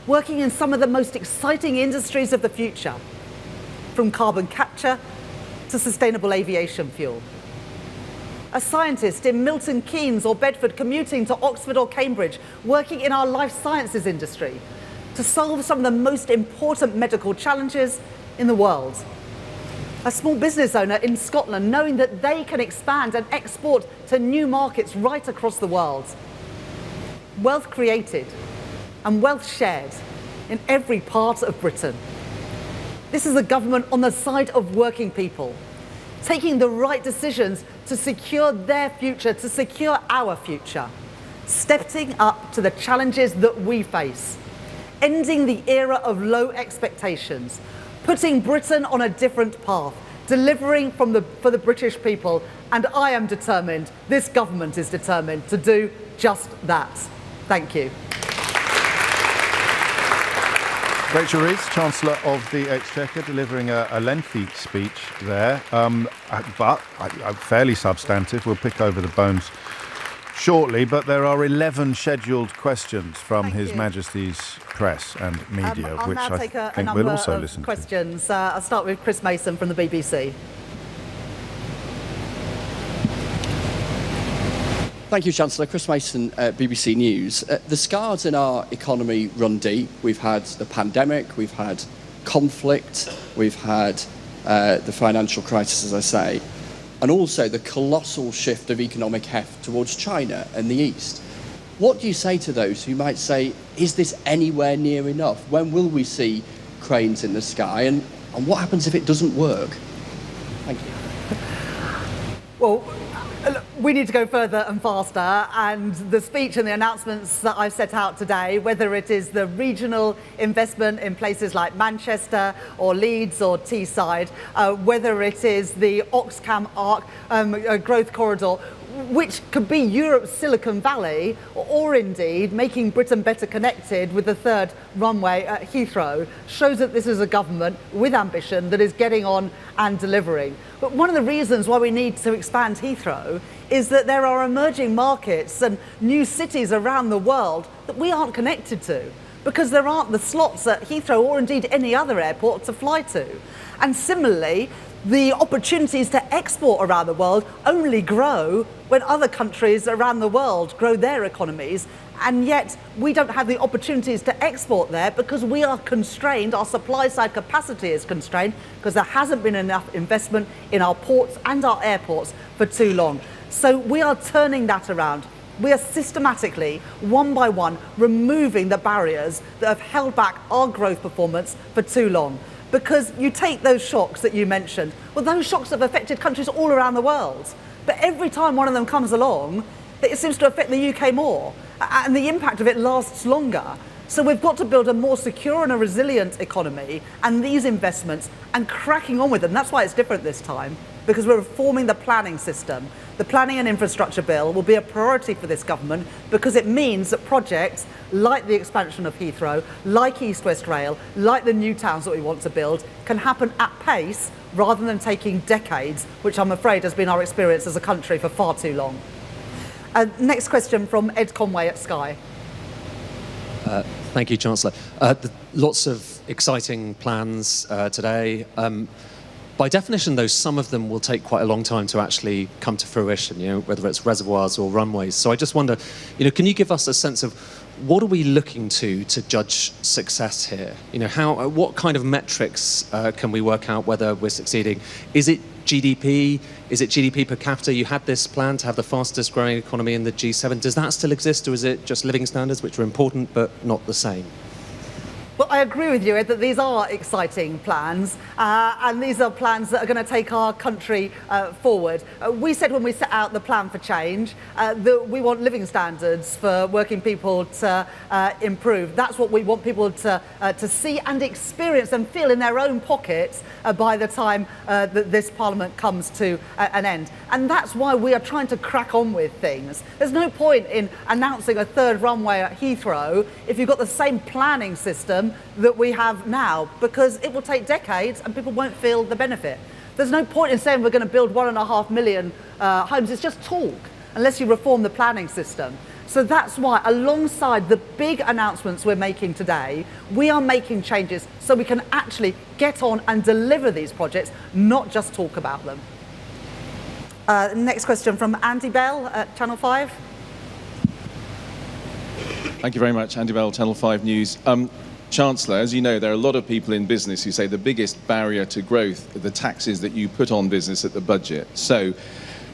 working in some of the most exciting industries of the future, from carbon capture to sustainable aviation fuel. A scientist in Milton Keynes or Bedford commuting to Oxford or Cambridge, working in our life sciences industry to solve some of the most important medical challenges in the world. A small business owner in Scotland knowing that they can expand and export to new markets right across the world. Wealth created and wealth shared in every part of Britain. This is a government on the side of working people, taking the right decisions to secure their future, to secure our future, stepping up to the challenges that we face, ending the era of low expectations, putting Britain on a different path, delivering for the British people, and I am determined, this government is determined to do just that. Thank you. Rachel Rees, Chancellor of the Exchequer, delivering a lengthy speech there, but fairly substantive. We'll pick over the bones shortly, but there are 11 scheduled questions from His Majesty's press and media, which I think we'll also listen to. Questions. I'll start with Chris Mason from the BBC. Thank you, Chancellor. Chris Mason, BBC News. The scars in our economy run deep. We've had the pandemic, we've had conflict, we've had the financial crisis, as I say, and also the colossal shift of economic heft towards China and the East. What do you say to those who might say, is this anywhere near enough? When will we see cranes in the sky? And what happens if it doesn't work? Thank you. Well, we need to go further and faster, and the speech and the announcements that I've set out today, whether it is the regional investment in places like Manchester or Leeds or Teesside, whether it is the Oxcam Arc growth corridor, which could be Europe's Silicon Valley, or indeed making Britain better connected with the third runway at Heathrow, shows that this is a government with ambition that is getting on and delivering. But one of the reasons why we need to expand Heathrow is that there are emerging markets and new cities around the world that we aren't connected to, because there aren't the slots at Heathrow or indeed any other airport to fly to. And similarly, the opportunities to export around the world only grow when other countries around the world grow their economies, and yet we don't have the opportunities to export there because we are constrained, our supply side capacity is constrained because there hasn't been enough investment in our ports and our airports for too long. So we are turning that around. We are systematically, one by one, removing the barriers that have held back our growth performance for too long. Because you take those shocks that you mentioned, well, those shocks have affected countries all around the world. But every time one of them comes along, it seems to affect the UK more, and the impact of it lasts longer. So we've got to build a more secure and a resilient economy, and these investments, and cracking on with them. That's why it's different this time, because we're reforming the planning system. The Planning and Infrastructure Bill will be a priority for this government because it means that projects like the expansion of Heathrow, like East West Rail, like the new towns that we want to build, can happen at pace rather than taking decades, which I'm afraid has been our experience as a country for far too long. Next question from Ed Conway at Sky. Thank you, Chancellor. Lots of exciting plans today. By definition, though, some of them will take quite a long time to actually come to fruition, whether it's reservoirs or runways. So I just wonder, can you give us a sense of what are we looking to judge success here? What kind of metrics can we work out whether we're succeeding? Is it GDP? Is it GDP per capita? You had this plan to have the fastest growing economy in the G7. Does that still exist, or is it just living standards, which are important but not the same? Well, I agree with you, Ed, that these are exciting plans, and these are plans that are going to take our country forward. We said when we set out the plan for change that we want living standards for working people to improve. That's what we want people to see and experience and feel in their own pockets by the time that this Parliament comes to an end. And that's why we are trying to crack on with things. There's no point in announcing a third runway at Heathrow if you've got the same planning system that we have now, because it will take decades and people won't feel the benefit. There's no point in saying we're going to build 1.5 million homes. It's just talk, unless you reform the planning system. So that's why, alongside the big announcements we're making today, we are making changes so we can actually get on and deliver these projects, not just talk about them. Next question from Andy Bell at Channel 5. Thank you very much. Andy Bell, Channel 5 News. Chancellor, as you know, there are a lot of people in business who say the biggest barrier to growth are the taxes that you put on business at the budget. So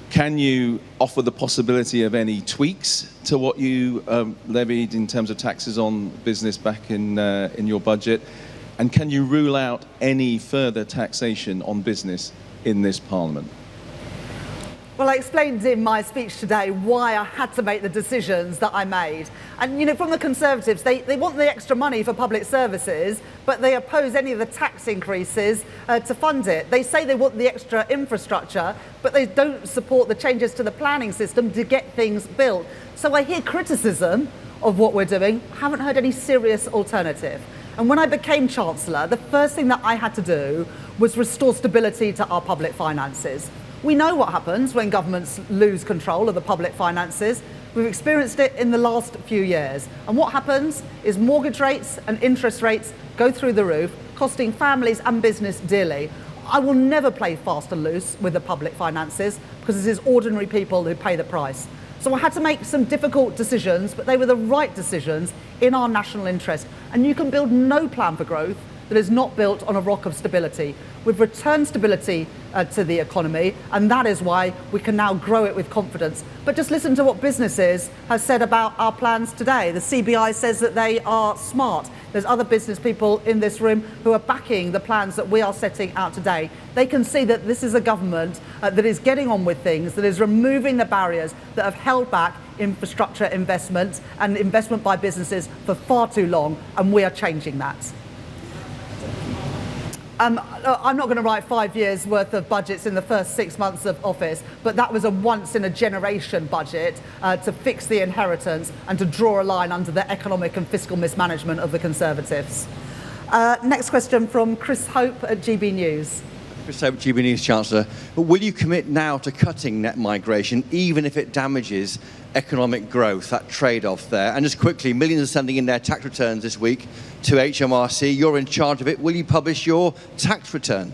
can you offer the possibility of any tweaks to what you levied in terms of taxes on business back in your budget? And can you rule out any further taxation on business in this Parliament? Well, I explained in my speech today why I had to make the decisions that I made. And, from the Conservatives, they want the extra money for public services, but they oppose any of the tax increases to fund it. They say they want the extra infrastructure, but they don't support the changes to the planning system to get things built. So I hear criticism of what we're doing, haven't heard any serious alternative. And when I became Chancellor, the first thing that I had to do was restore stability to our public finances. We know what happens when governments lose control of the public finances. We've experienced it in the last few years. And what happens is mortgage rates and interest rates go through the roof, costing families and business dearly. I will never play fast and loose with the public finances, because it is ordinary people who pay the price. So I had to make some difficult decisions, but they were the right decisions in our national interest. And you can build no plan for growth that is not built on a rock of stability. We've returned stability to the economy, and that is why we can now grow it with confidence. But just listen to what businesses have said about our plans today. The CBI says that they are smart. There's other business people in this room who are backing the plans that we are setting out today. They can see that this is a government that is getting on with things, that is removing the barriers that have held back infrastructure investment and investment by businesses for far too long, and we are changing that. I'm not going to write 5 years' worth of budgets in the first 6 months of office, but that was a once-in-a-generation budget to fix the inheritance and to draw a line under the economic and fiscal mismanagement of the Conservatives. Next question from Chris Hope at GB News. Chris Hope, GB News, Chancellor. But will you commit now to cutting net migration, even if it damages economic growth, that trade-off there? And just quickly, millions are sending in their tax returns this week to HMRC. You're in charge of it. Will you publish your tax return?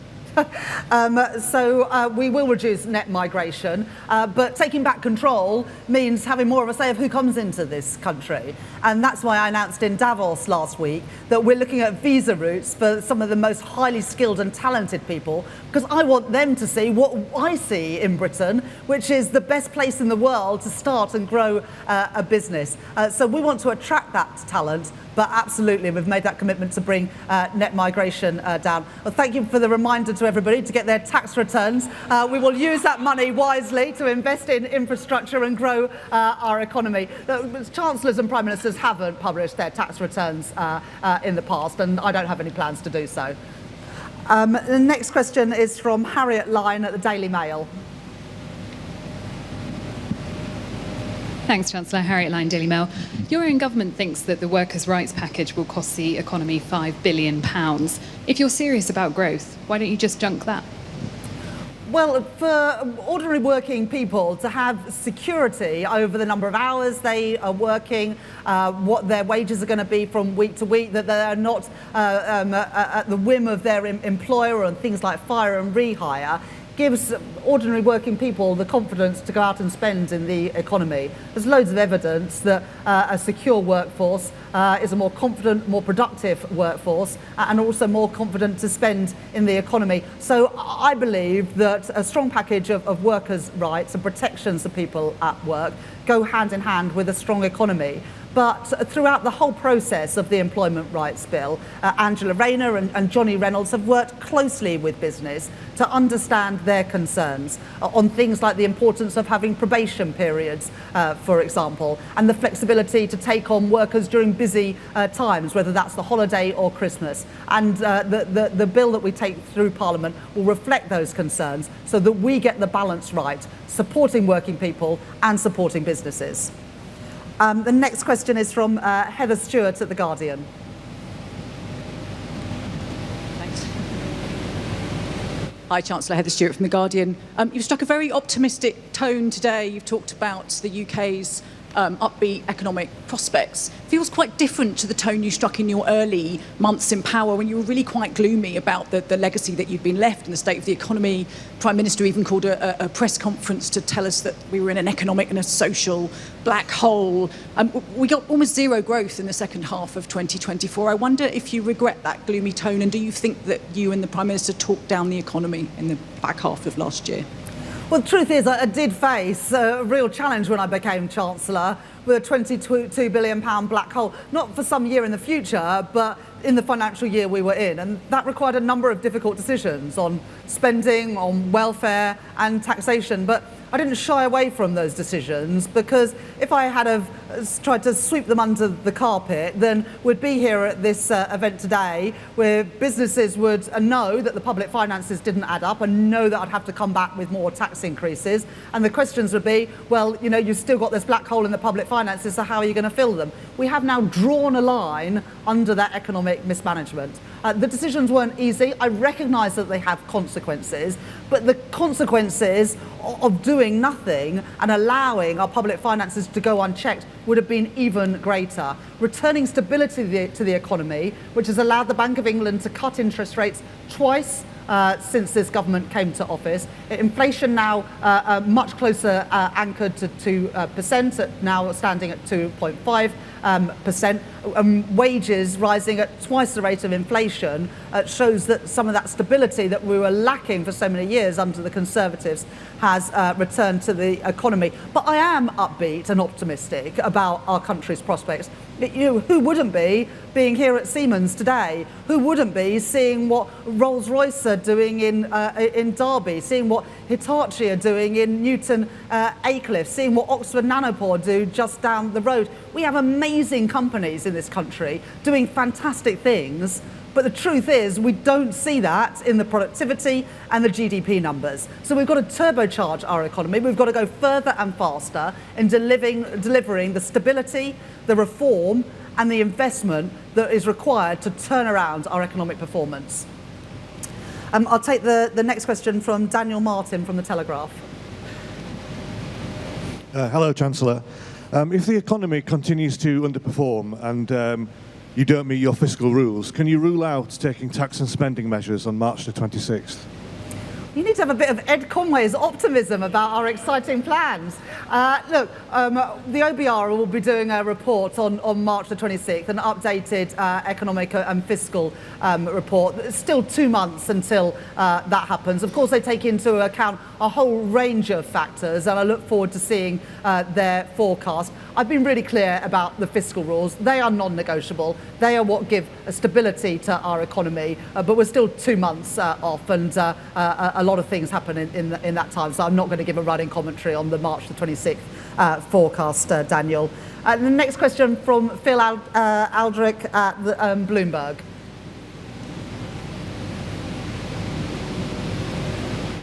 So we will reduce net migration, but taking back control means having more of a say of who comes into this country. And that's why I announced in Davos last week that we're looking at visa routes for some of the most highly skilled and talented people, because I want them to see what I see in Britain, which is the best place in the world to start and grow a business. So we want to attract that talent. But absolutely, we've made that commitment to bring net migration down. Well, thank you for the reminder to everybody to get their tax returns. We will use that money wisely to invest in infrastructure and grow our economy. Chancellors and Prime Ministers haven't published their tax returns in the past, and I don't have any plans to do so. The next question is from Harriet Lyne at the Daily Mail. Thanks, Chancellor. Harriet Lyne, Daily Mail. Your own government thinks that the workers' rights package will cost the economy £5 billion. If you're serious about growth, why don't you just junk that? Well, for ordinary working people to have security over the number of hours they are working, what their wages are going to be from week to week, that they're not at the whim of their employer on things like fire and rehire, gives ordinary working people the confidence to go out and spend in the economy. There's loads of evidence that a secure workforce is a more confident, more productive workforce, and also more confident to spend in the economy. So I believe that a strong package of workers' rights and protections of people at work go hand in hand with a strong economy. But throughout the whole process of the Employment Rights Bill, Angela Rayner and Johnny Reynolds have worked closely with business to understand their concerns on things like the importance of having probation periods, for example, and the flexibility to take on workers during busy times, whether that's the holiday or Christmas. And the bill that we take through Parliament will reflect those concerns so that we get the balance right, supporting working people and supporting businesses. The next question is from Heather Stewart at The Guardian. Thanks. Hi, Chancellor. Heather Stewart from The Guardian. You've struck a very optimistic tone today. You've talked about the UK's upbeat economic prospects. Feels quite different to the tone you struck in your early months in power when you were really quite gloomy about the legacy that you'd been left and the state of the economy. Prime Minister even called a press conference to tell us that we were in an economic and a social black hole. We got almost zero growth in the second half of 2024. I wonder if you regret that gloomy tone, and do you think that you and the Prime Minister talked down the economy in the back half of last year? Well, the truth is, I did face a real challenge when I became Chancellor with a £22 billion black hole, not for some year in the future, but in the financial year we were in. And that required a number of difficult decisions on spending, on welfare and taxation. But I didn't shy away from those decisions, because if I had have tried to sweep them under the carpet, then we'd be here at this event today where businesses would know that the public finances didn't add up and know that I'd have to come back with more tax increases. And the questions would be, well, you know, you've still got this black hole in the public finances, so how are you going to fill them? We have now drawn a line under that economic mismanagement. The decisions weren't easy. I recognise that they have consequences, but the consequences of doing nothing and allowing our public finances to go unchecked would have been even greater. Returning stability to the economy, which has allowed the Bank of England to cut interest rates twice since this government came to office. Inflation now much closer anchored to 2%, now standing at 2.5%. Wages rising at twice the rate of inflation shows that some of that stability that we were lacking for so many years under the Conservatives has returned to the economy. But I am upbeat and optimistic about our country's prospects. You know, who wouldn't be being here at Siemens today? Who wouldn't be seeing what Rolls-Royce are doing in Derby, seeing what Hitachi are doing in Newton Aycliffe, seeing what Oxford Nanopore do just down the road? We have amazing companies in this country doing fantastic things, but the truth is we don't see that in the productivity and the GDP numbers. So we've got to turbocharge our economy. We've got to go further and faster in delivering the stability, the reform and the investment that is required to turn around our economic performance. I'll take the next question from Daniel Martin from The Telegraph. Hello, Chancellor. If the economy continues to underperform and you don't meet your fiscal rules, can you rule out taking tax and spending measures on March the 26th? You need to have a bit of Ed Conway's optimism about our exciting plans. Look, the OBR will be doing a report on March the 26th, an updated economic and fiscal report. It's still 2 months until that happens. Of course, they take into account a whole range of factors, and I look forward to seeing their forecast. I've been really clear about the fiscal rules. They are non-negotiable. They are what give stability to our economy, but we're still 2 months off, and a lot of things happen in that time, so I'm not going to give a running commentary on the March the 26th forecast, Daniel. The next question from Phil Aldrich at Bloomberg.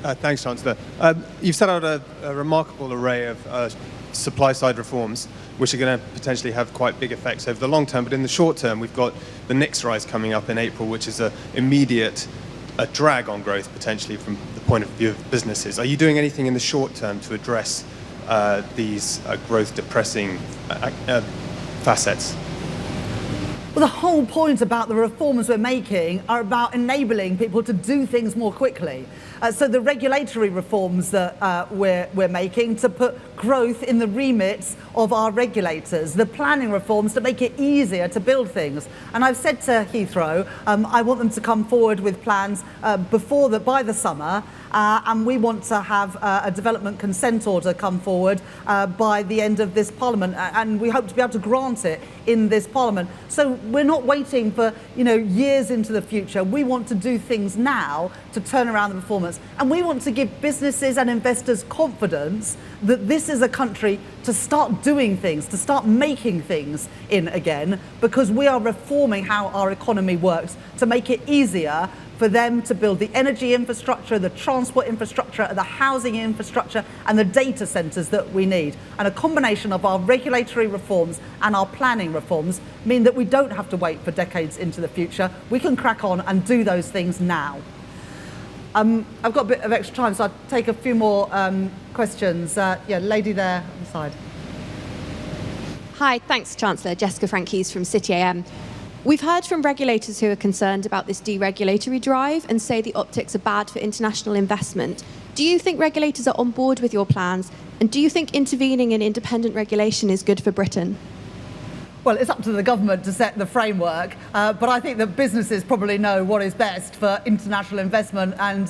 Thanks, Chancellor. You've set out a remarkable array of supply-side reforms, which are going to potentially have quite big effects over the long term. But in the short term, we've got the NICS rise coming up in April, which is an immediate a drag on growth potentially from the point of view of businesses. Are you doing anything in the short term to address these growth depressing facets? Well, the whole point about the reforms we're making are about enabling people to do things more quickly. So the regulatory reforms that we're making to put growth in the remit of our regulators, the planning reforms to make it easier to build things. And I've said to Heathrow, I want them to come forward with plans by the summer, and we want to have a development consent order come forward by the end of this Parliament, and we hope to be able to grant it in this Parliament. So we're not waiting for years into the future. We want to do things now to turn around the performance. And we want to give businesses and investors confidence that this is a country to start doing things, to start making things in again, because we are reforming how our economy works to make it easier for them to build the energy infrastructure, the transport infrastructure, the housing infrastructure, and the data centres that we need. And a combination of our regulatory reforms and our planning reforms mean that we don't have to wait for decades into the future. We can crack on and do those things now. I've got a bit of extra time, so I'll take a few more questions. Lady there on the side. Hi, thanks, Chancellor. Jessica Frank-Hughes from City AM. We've heard from regulators who are concerned about this deregulatory drive and say the optics are bad for international investment. Do you think regulators are on board with your plans? And do you think intervening in independent regulation is good for Britain? Well, it's up to the government to set the framework, but I think that businesses probably know what is best for international investment and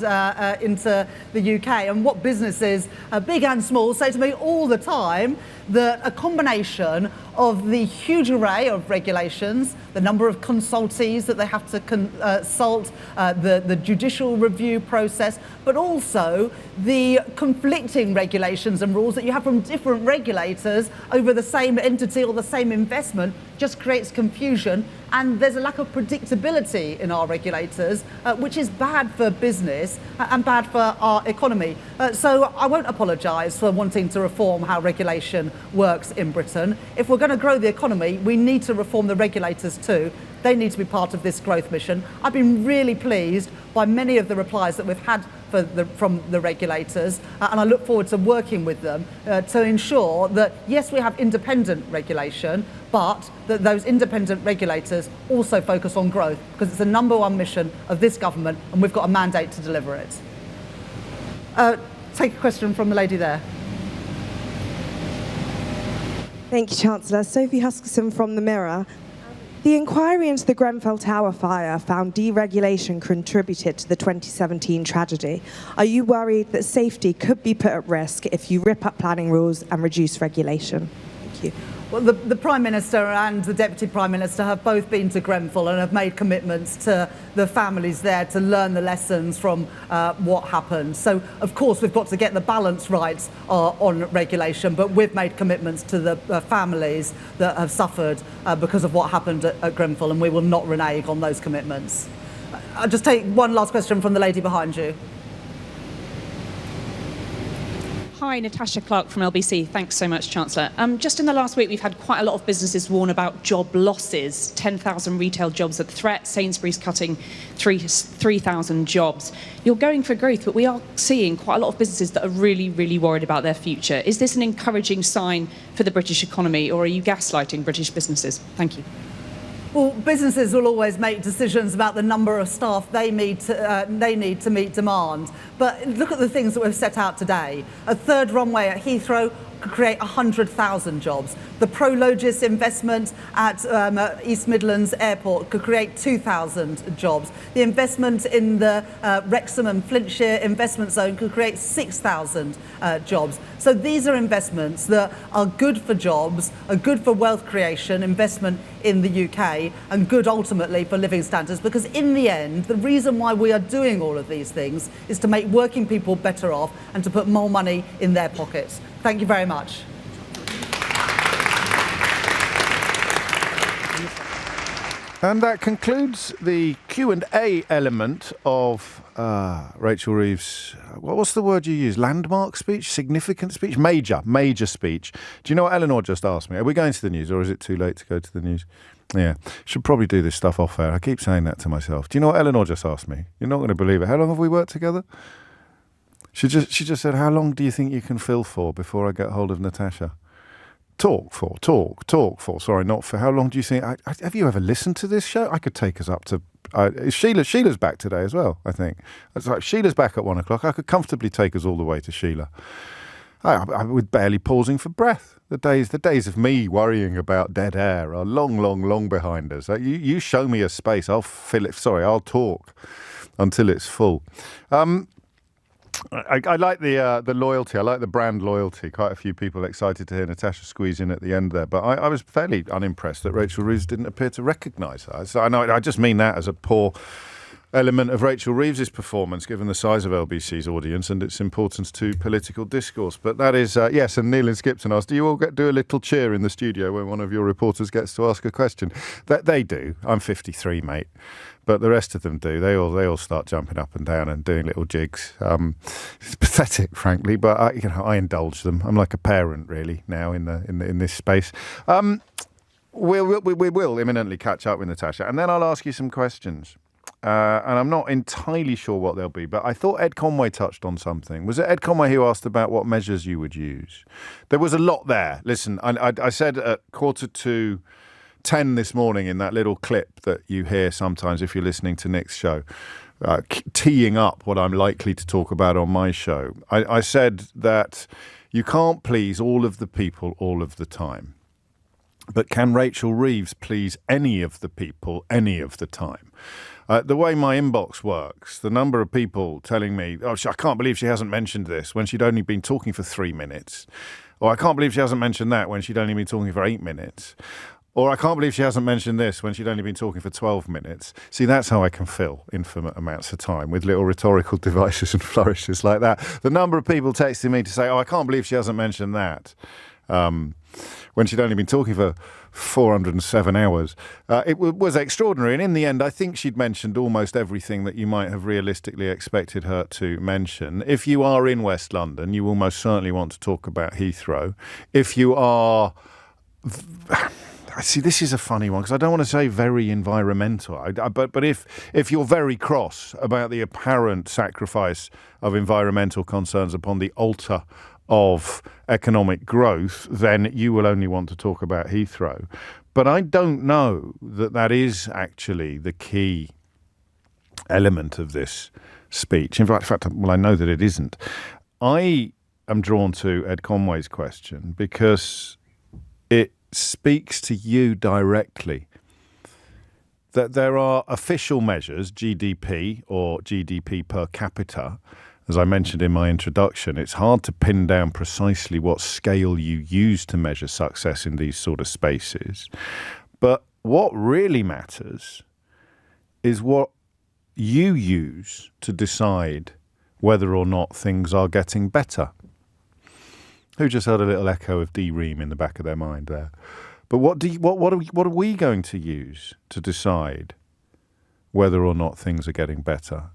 into the UK. And what businesses, big and small, say to me all the time that a combination of the huge array of regulations, the number of consultees that they have to consult, the judicial review process, but also the conflicting regulations and rules that you have from different regulators over the same entity or the same investment just creates confusion, and there's a lack of predictability in our regulators, which is bad for business and bad for our economy. So I won't apologise for wanting to reform how regulation works in Britain. If we're going to grow the economy, we need to reform the regulators too. They need to be part of this growth mission. I've been really pleased by many of the replies that we've had from the regulators, and I look forward to working with them to ensure that, yes, we have independent regulation, but that those independent regulators also focus on growth, because it's the number one mission of this government, and we've got a mandate to deliver it. Take a question from the lady there. Thank you, Chancellor. Sophie Huskerson from The Mirror. The inquiry into the Grenfell Tower fire found deregulation contributed to the 2017 tragedy. Are you worried that safety could be put at risk if you rip up planning rules and reduce regulation? Thank you. Well, the Prime Minister and the Deputy Prime Minister have both been to Grenfell and have made commitments to the families there to learn the lessons from what happened. So, of course, we've got to get the balance right on regulation, but we've made commitments to the families that have suffered because of what happened at Grenfell, and we will not renege on those commitments. I'll just take one last question from the lady behind you. Hi, Natasha Clark from LBC. Thanks so much, Chancellor. Just in the last week, we've had quite a lot of businesses warn about job losses. 10,000 retail jobs at threat. Sainsbury's cutting 3,000 jobs. You're going for growth, but we are seeing quite a lot of businesses that are really, really worried about their future. Is this an encouraging sign for the British economy, or are you gaslighting British businesses? Thank you. Well, businesses will always make decisions about the number of staff they need to meet demand. But look at the things that we've set out today. A third runway at Heathrow could create 100,000 jobs. The Prologis investment at East Midlands Airport could create 2,000 jobs. The investment in the Wrexham and Flintshire investment zone could create 6,000 jobs. So these are investments that are good for jobs, are good for wealth creation, investment in the UK, and good ultimately for living standards, because in the end, the reason why we are doing all of these things is to make working people better off and to put more money in their pockets. Thank you very much. And that concludes the Q&A element of Rachel Reeves', what's the word you use? Landmark speech? Significant speech? Major speech. Do you know what Eleanor just asked me? Are we going to the news, or is it too late to go to the news? Yeah, should probably do this stuff off air. I keep saying that to myself. Do you know what Eleanor just asked me? You're not going to believe it. How long have we worked together? She just said, how long do you think you can fill for before I get hold of Natasha? Talk for. Sorry, not for. How long do you think? Have you ever listened to this show? I could take us up to. Sheila's back today as well, I think. It's like Sheila's back at 1 o'clock. I could comfortably take us all the way to Sheila. I with barely pausing for breath. The days of me worrying about dead air are long behind us. You show me a space, I'll fill it. Sorry, I'll talk until it's full. I like the loyalty. I like the brand loyalty. Quite a few people excited to hear Natasha squeeze in at the end there. But I was fairly unimpressed that Rachel Reeves didn't appear to recognise her. So I just mean that as a poor element of Rachel Reeves' performance, given the size of LBC's audience and its importance to political discourse. But that is, yes, and Neil and Skipton asked, do you all do a little cheer in the studio when one of your reporters gets to ask a question? That they do. I'm 53, mate. But the rest of them do. They all start jumping up and down and doing little jigs. It's pathetic, frankly, but I indulge them. I'm like a parent, really, now in this space. We will imminently catch up with Natasha, and then I'll ask you some questions. And I'm not entirely sure what they'll be, but I thought Ed Conway touched on something. Was it Ed Conway who asked about what measures you would use? There was a lot there. Listen, I said at 9:45 this morning in that little clip that you hear sometimes if you're listening to Nick's show, teeing up what I'm likely to talk about on my show. I said that you can't please all of the people all of the time. But can Rachel Reeves please any of the people any of the time? The way my inbox works, the number of people telling me, I can't believe she hasn't mentioned this when she'd only been talking for 3 minutes. Or I can't believe she hasn't mentioned that when she'd only been talking for 8 minutes. Or I can't believe she hasn't mentioned this when she'd only been talking for 12 minutes. See, that's how I can fill infinite amounts of time, with little rhetorical devices and flourishes like that. The number of people texting me to say, I can't believe she hasn't mentioned that, when she'd only been talking for 407 hours. It was extraordinary. And in the end, I think she'd mentioned almost everything that you might have realistically expected her to mention. If you are in West London, you will most certainly want to talk about Heathrow. If you are... See, this is a funny one because I don't want to say very environmental, but if you're very cross about the apparent sacrifice of environmental concerns upon the altar of economic growth, then you will only want to talk about Heathrow. But I don't know that is actually the key element of this speech. In fact, I know that it isn't. I am drawn to Ed Conway's question because it speaks to you directly that there are official measures, GDP or GDP per capita. As I mentioned in my introduction, it's hard to pin down precisely what scale you use to measure success in these sort of spaces. But what really matters is what you use to decide whether or not things are getting better. Who just heard a little echo of D. Ream in the back of their mind there? But what are we going to use to decide whether or not things are getting better?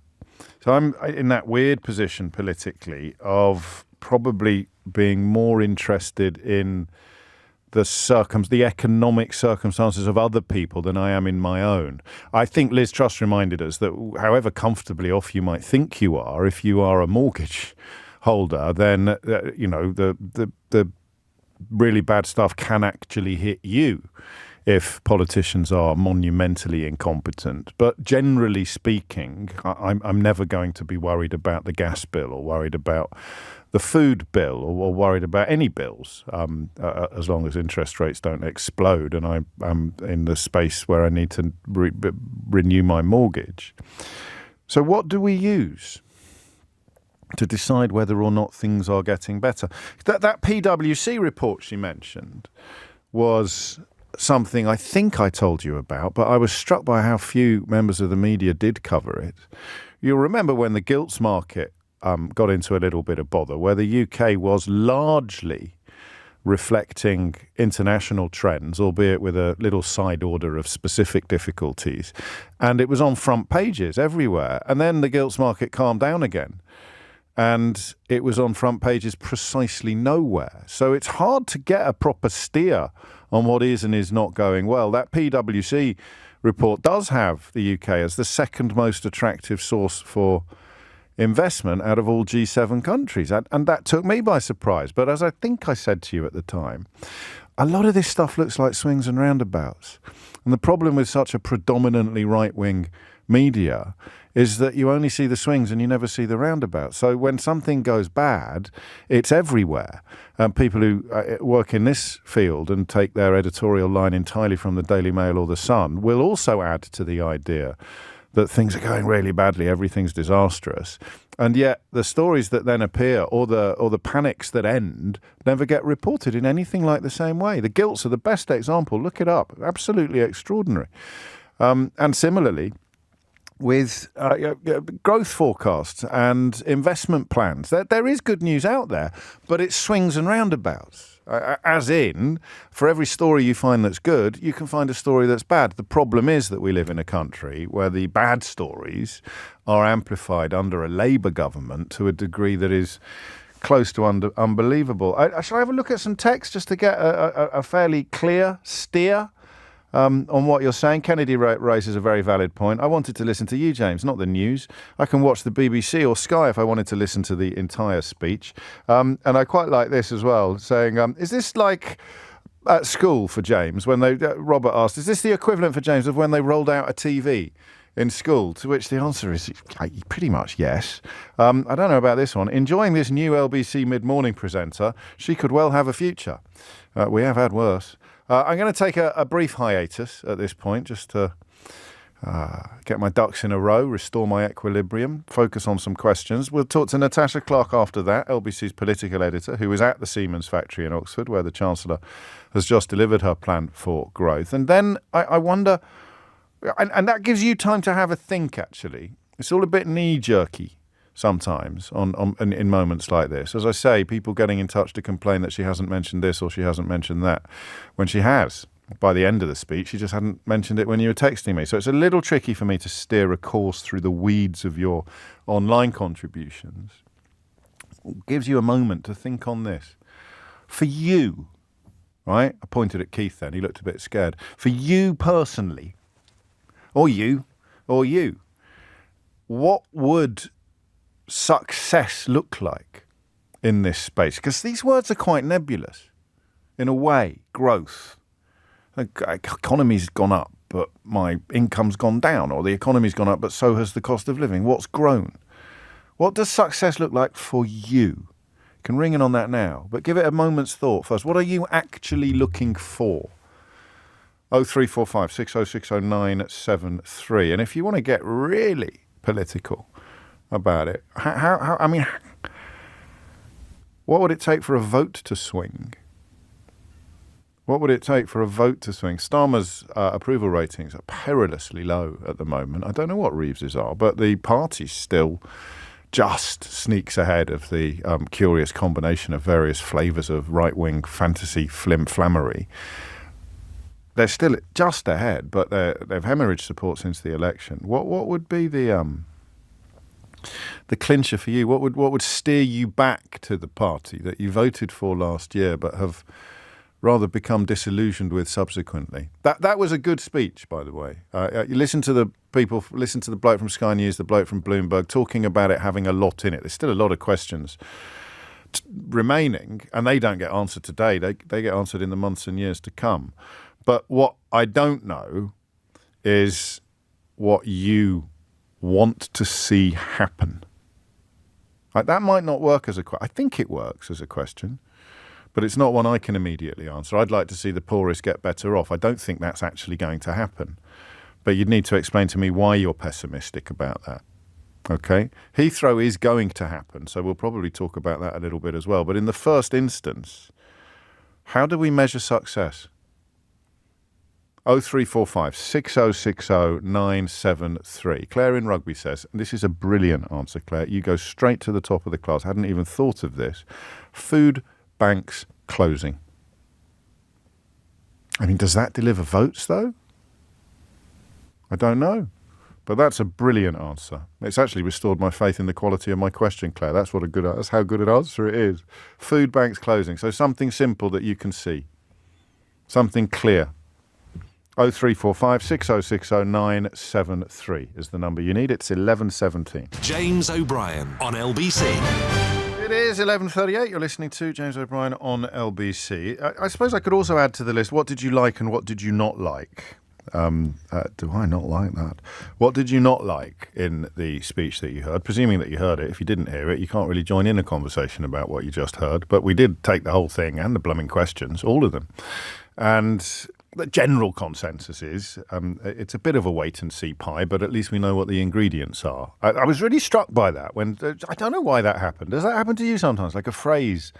So I'm in that weird position politically of probably being more interested in the economic circumstances of other people than I am in my own. I think Liz Truss reminded us that however comfortably off you might think you are, if you are a mortgage holder, then the really bad stuff can actually hit you if politicians are monumentally incompetent. But generally speaking, I'm never going to be worried about the gas bill or worried about the food bill or worried about any bills, as long as interest rates don't explode and I'm in the space where I need to renew my mortgage. So what do we use to decide whether or not things are getting better? That PwC report she mentioned was something I think I told you about, but I was struck by how few members of the media did cover it. You'll remember when the gilts market got into a little bit of bother, where the UK was largely reflecting international trends, albeit with a little side order of specific difficulties. And it was on front pages everywhere. And then the gilts market calmed down again. And it was on front pages precisely nowhere. So it's hard to get a proper steer on what is and is not going well. That PwC report does have the UK as the second most attractive source for investment out of all G7 countries. And that took me by surprise. But as I think I said to you at the time, a lot of this stuff looks like swings and roundabouts. And the problem with such a predominantly right-wing media is that you only see the swings and you never see the roundabouts. So when something goes bad, it's everywhere. People who work in this field and take their editorial line entirely from the Daily Mail or the Sun will also add to the idea that things are going really badly, everything's disastrous. And yet the stories that then appear or the panics that end never get reported in anything like the same way. The gilts are the best example. Look it up. Absolutely extraordinary. And similarly, with growth forecasts and investment plans, there is good news out there, but it swings and roundabouts. As in, for every story you find that's good, you can find a story that's bad. The problem is that we live in a country where the bad stories are amplified under a Labour government to a degree that is close to unbelievable. Shall I have a look at some text just to get a fairly clear steer on what you're saying? Kennedy raises a very valid point. I wanted to listen to you, James, not the news. I can watch the BBC or Sky if I wanted to listen to the entire speech. And I quite like this as well, saying, is this like at school for James when Robert asked, is this the equivalent for James of when they rolled out a TV in school? To which the answer is pretty much yes. I don't know about this one. Enjoying this new LBC mid-morning presenter. She could well have a future. We have had worse. I'm going to take a brief hiatus at this point just to get my ducks in a row, restore my equilibrium, focus on some questions. We'll talk to Natasha Clark after that, LBC's political editor, who is at the Siemens factory in Oxford, where the Chancellor has just delivered her plan for growth. And then I wonder, and that gives you time to have a think, actually. It's all a bit knee-jerky sometimes in moments like this. As I say, people getting in touch to complain that she hasn't mentioned this or she hasn't mentioned that, when she has. By the end of the speech, she just hadn't mentioned it when you were texting me. So it's a little tricky for me to steer a course through the weeds of your online contributions. It gives you a moment to think on this. For you, right? I pointed at Keith then. He looked a bit scared. For you personally, or you, what would success look like in this space? Because these words are quite nebulous in a way. Growth, the economy's gone up but my income's gone down, or the economy's gone up but so has the cost of living. What's grown? What does success look like for you? You can ring in on that now, but give it a moment's thought first. What are you actually looking for? 0345 6060 973. And if you want to get really political about it, I mean, what would it take for a vote to swing? What would it take for a vote to swing? Starmer's approval ratings are perilously low at the moment. I don't know what Reeves's are, but the party still just sneaks ahead of the curious combination of various flavours of right-wing fantasy flim-flammery. They're still just ahead, but they've hemorrhaged support since the election. What would be the clincher for you? What would steer you back to the party that you voted for last year but have rather become disillusioned with subsequently? That was a good speech, by the way. You listen to the people, listen to the bloke from Sky News, the bloke from Bloomberg, talking about it having a lot in it. There's still a lot of questions remaining, and they don't get answered today. They get answered in the months and years to come. But what I don't know is what you want to see happen. Like, that might not work as a question. I think it works as a question, but it's not one I can immediately answer. I'd like to see the poorest get better off. I don't think that's actually going to happen. But you'd need to explain to me why you're pessimistic about that. Okay? Heathrow is going to happen, so we'll probably talk about that a little bit as well. But in the first instance, how do we measure success? 0345 6060 973. Claire in Rugby says, and this is a brilliant answer, Claire. You go straight to the top of the class. I hadn't even thought of this. Food banks closing. I mean, does that deliver votes, though? I don't know. But that's a brilliant answer. It's actually restored my faith in the quality of my question, Claire. That's how good an answer it is. Food banks closing. So something simple that you can see. Something clear. 0345 6060 973 is the number you need. It's 11:17. James O'Brien on LBC. It is 11:38. You're listening to James O'Brien on LBC. I suppose I could also add to the list, what did you like and what did you not like? Do I not like that? What did you not like in the speech that you heard? Presuming that you heard it. If you didn't hear it, you can't really join in a conversation about what you just heard. But we did take the whole thing and the blooming questions, all of them. And the general consensus is it's a bit of a wait-and-see pie, but at least we know what the ingredients are. I was really struck by that. When I don't know why that happened. Does that happen to you sometimes? Like a phrase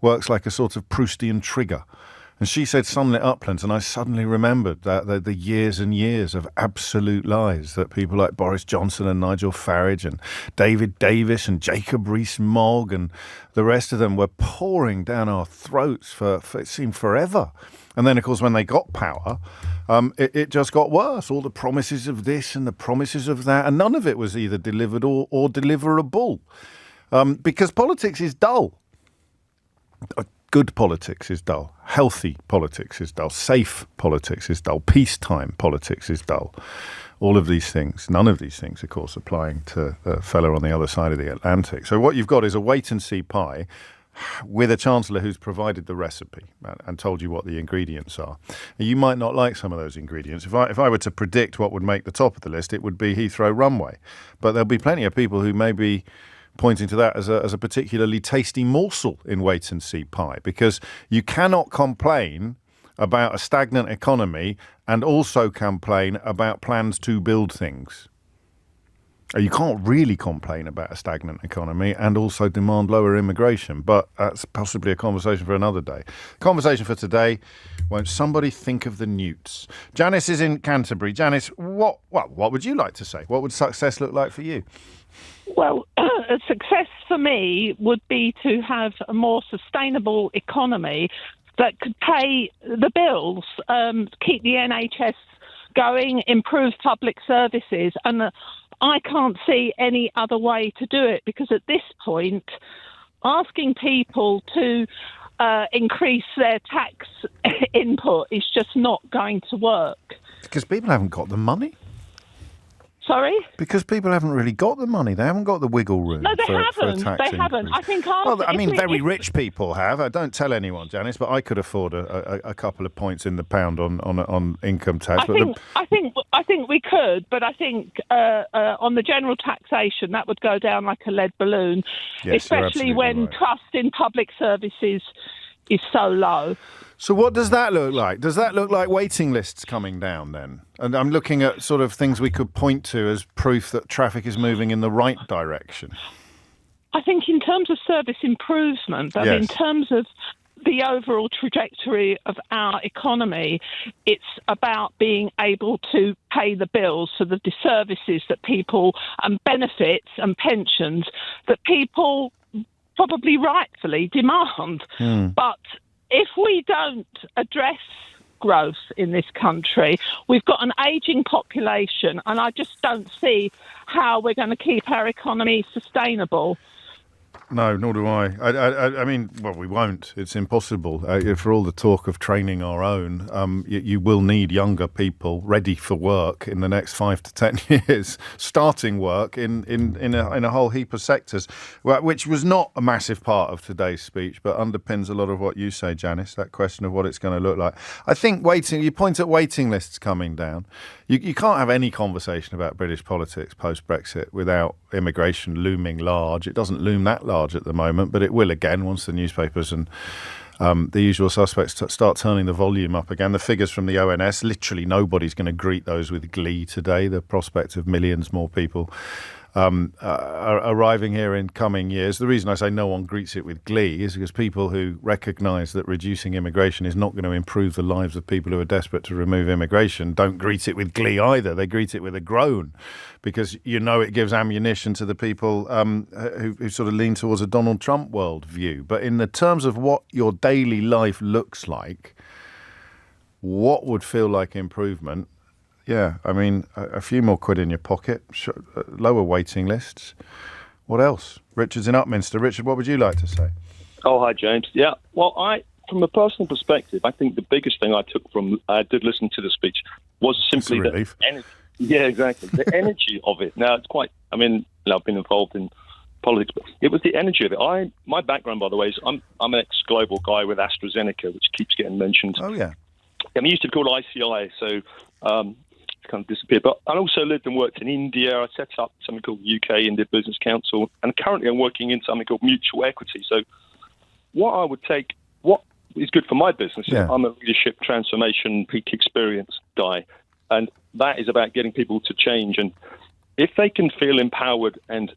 works like a sort of Proustian trigger. And she said sunlit uplands, and I suddenly remembered that the years and years of absolute lies that people like Boris Johnson and Nigel Farage and David Davis and Jacob Rees-Mogg and the rest of them were pouring down our throats for it seemed forever. And then, of course, when they got power, it just got worse. All the promises of this and the promises of that, and none of it was either delivered or deliverable. Because politics is dull. Good politics is dull. Healthy politics is dull. Safe politics is dull. Peacetime politics is dull. All of these things, none of these things, of course, applying to the fellow on the other side of the Atlantic. So what you've got is a wait-and-see pie with a Chancellor who's provided the recipe and told you what the ingredients are. You might not like some of those ingredients. If I were to predict what would make the top of the list, it would be Heathrow runway. But there'll be plenty of people who may be pointing to that as a particularly tasty morsel in wait-and-see pie, because you cannot complain about a stagnant economy and also complain about plans to build things. You can't really complain about a stagnant economy and also demand lower immigration, but that's possibly a conversation for another day. Conversation for today, won't somebody think of the newts? Janice is in Canterbury. Janice, what would you like to say? What would success look like for you? Well, a success for me would be to have a more sustainable economy that could pay the bills, keep the NHS going, improve public services. And I can't see any other way to do it, because at this point, asking people to increase their tax input is just not going to work. Because people haven't got the money. Sorry? Because people haven't really got the money. They haven't got the wiggle room for a tax increase. They haven't. I think very rich people have. Don't tell anyone, Janice, but I could afford a couple of points in the pound on income tax. I think we could, but I think on the general taxation that would go down like a lead balloon, yes, especially when trust in public services is so low. So what does that look like? Does that look like waiting lists coming down then? And I'm looking at sort of things we could point to as proof that traffic is moving in the right direction. I think in terms of service improvement, yes. In terms of the overall trajectory of our economy, it's about being able to pay the bills for the services that people, and benefits and pensions that people probably rightfully demand. But if we don't address growth in this country, we've got an ageing population, and I just don't see how we're going to keep our economy sustainable. No, nor do I. I mean, well, we won't. It's impossible. For all the talk of training our own, you will need younger people ready for work in the next 5 to 10 years, starting work in a whole heap of sectors, which was not a massive part of today's speech, but underpins a lot of what you say, Janice, that question of what it's going to look like. I think you point at waiting lists coming down. You can't have any conversation about British politics post-Brexit without immigration looming large. It doesn't loom that large at the moment, but it will again once the newspapers and the usual suspects start turning the volume up again. The figures from the ONS, literally nobody's going to greet those with glee today. The prospect of millions more people arriving here in coming years. The reason I say no one greets it with glee is because people who recognise that reducing immigration is not going to improve the lives of people who are desperate to remove immigration don't greet it with glee either. They greet it with a groan, because it gives ammunition to the people who sort of lean towards a Donald Trump world view. But in the terms of what your daily life looks like, what would feel like improvement? Yeah, I mean, a few more quid in your pocket, lower waiting lists. What else? Richard's in Upminster. Richard, what would you like to say? Oh, hi, James. Yeah, well, from a personal perspective, I think the biggest thing I took from, I did listen to the speech, was simply the energy. Yeah, exactly. The energy of it. Now, it's quite, I mean, I've been involved in politics, but it was the energy of it. My background, by the way, is I'm an ex-global guy with AstraZeneca, which keeps getting mentioned. Oh, yeah. I mean, it used to be called ICI, so it's kind of disappeared. But I also lived and worked in India. I set up something called UK India Business Council, and currently I'm working in something called mutual equity. So what is good for my business. Yeah. I'm a leadership transformation peak experience guy, and that is about getting people to change. And if they can feel empowered and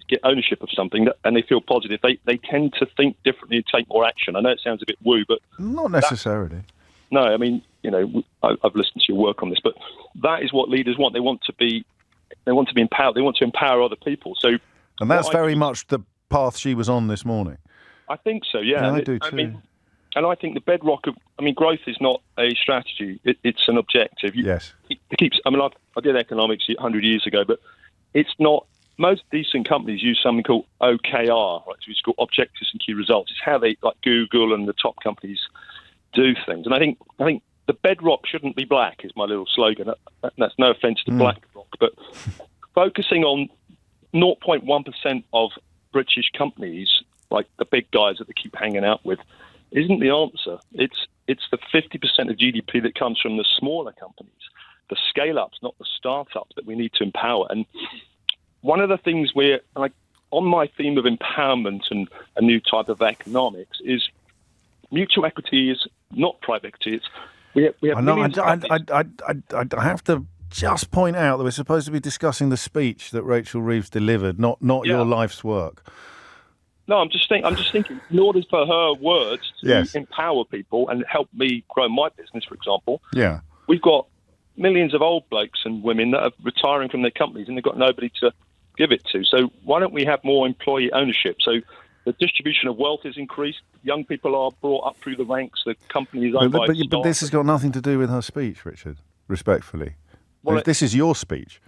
get ownership of something and they feel positive, they tend to think differently and take more action. I know it sounds a bit woo, but not necessarily. No, I mean, I've listened to your work on this, but that is what leaders want. They want to be empowered. They want to empower other people. So, and that's very much the path she was on this morning. I think so, yeah. I do too. I mean, and I think the bedrock of, growth is not a strategy. It's an objective. Yes. It keeps, I did economics 100 years ago, but it's not, most decent companies use something called OKR, right? It's called objectives and key results. It's how they, like Google and the top companies, do things. And I think the bedrock shouldn't be black is my little slogan. That's no offence to BlackRock, but focusing on 0.1% of British companies, like the big guys that they keep hanging out with, isn't the answer. It's the 50% of GDP that comes from the smaller companies, the scale-ups, not the startups, that we need to empower. And one of the things we're, like, on my theme of empowerment and a new type of economics, is mutual equity is not private equity. It's we have. I know. I have to just point out that we're supposed to be discussing the speech that Rachel Reeves delivered, not your life's work. No, I'm just thinking. In order for her words to empower people and help me grow my business, for example, we've got millions of old blokes and women that are retiring from their companies and they've got nobody to give it to. So why don't we have more employee ownership? So the distribution of wealth is increased. Young people are brought up through the ranks. The company is owned by staff. But this has got nothing to do with her speech, Richard, respectfully. Well, this is your speech.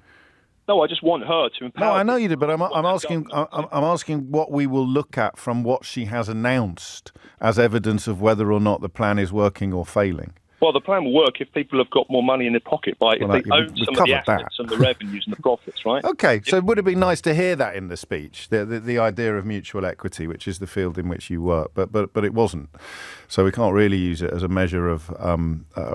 No, I just want her to empower. No, I know you did, but I'm asking what we will look at from what she has announced as evidence of whether or not the plan is working or failing. Well, the plan will work if people have got more money in their pocket if they own some of the assets and the revenues and the profits, right? Okay, so would it be nice to hear that in the speech, the idea of mutual equity, which is the field in which you work, but it wasn't. So we can't really use it as a measure of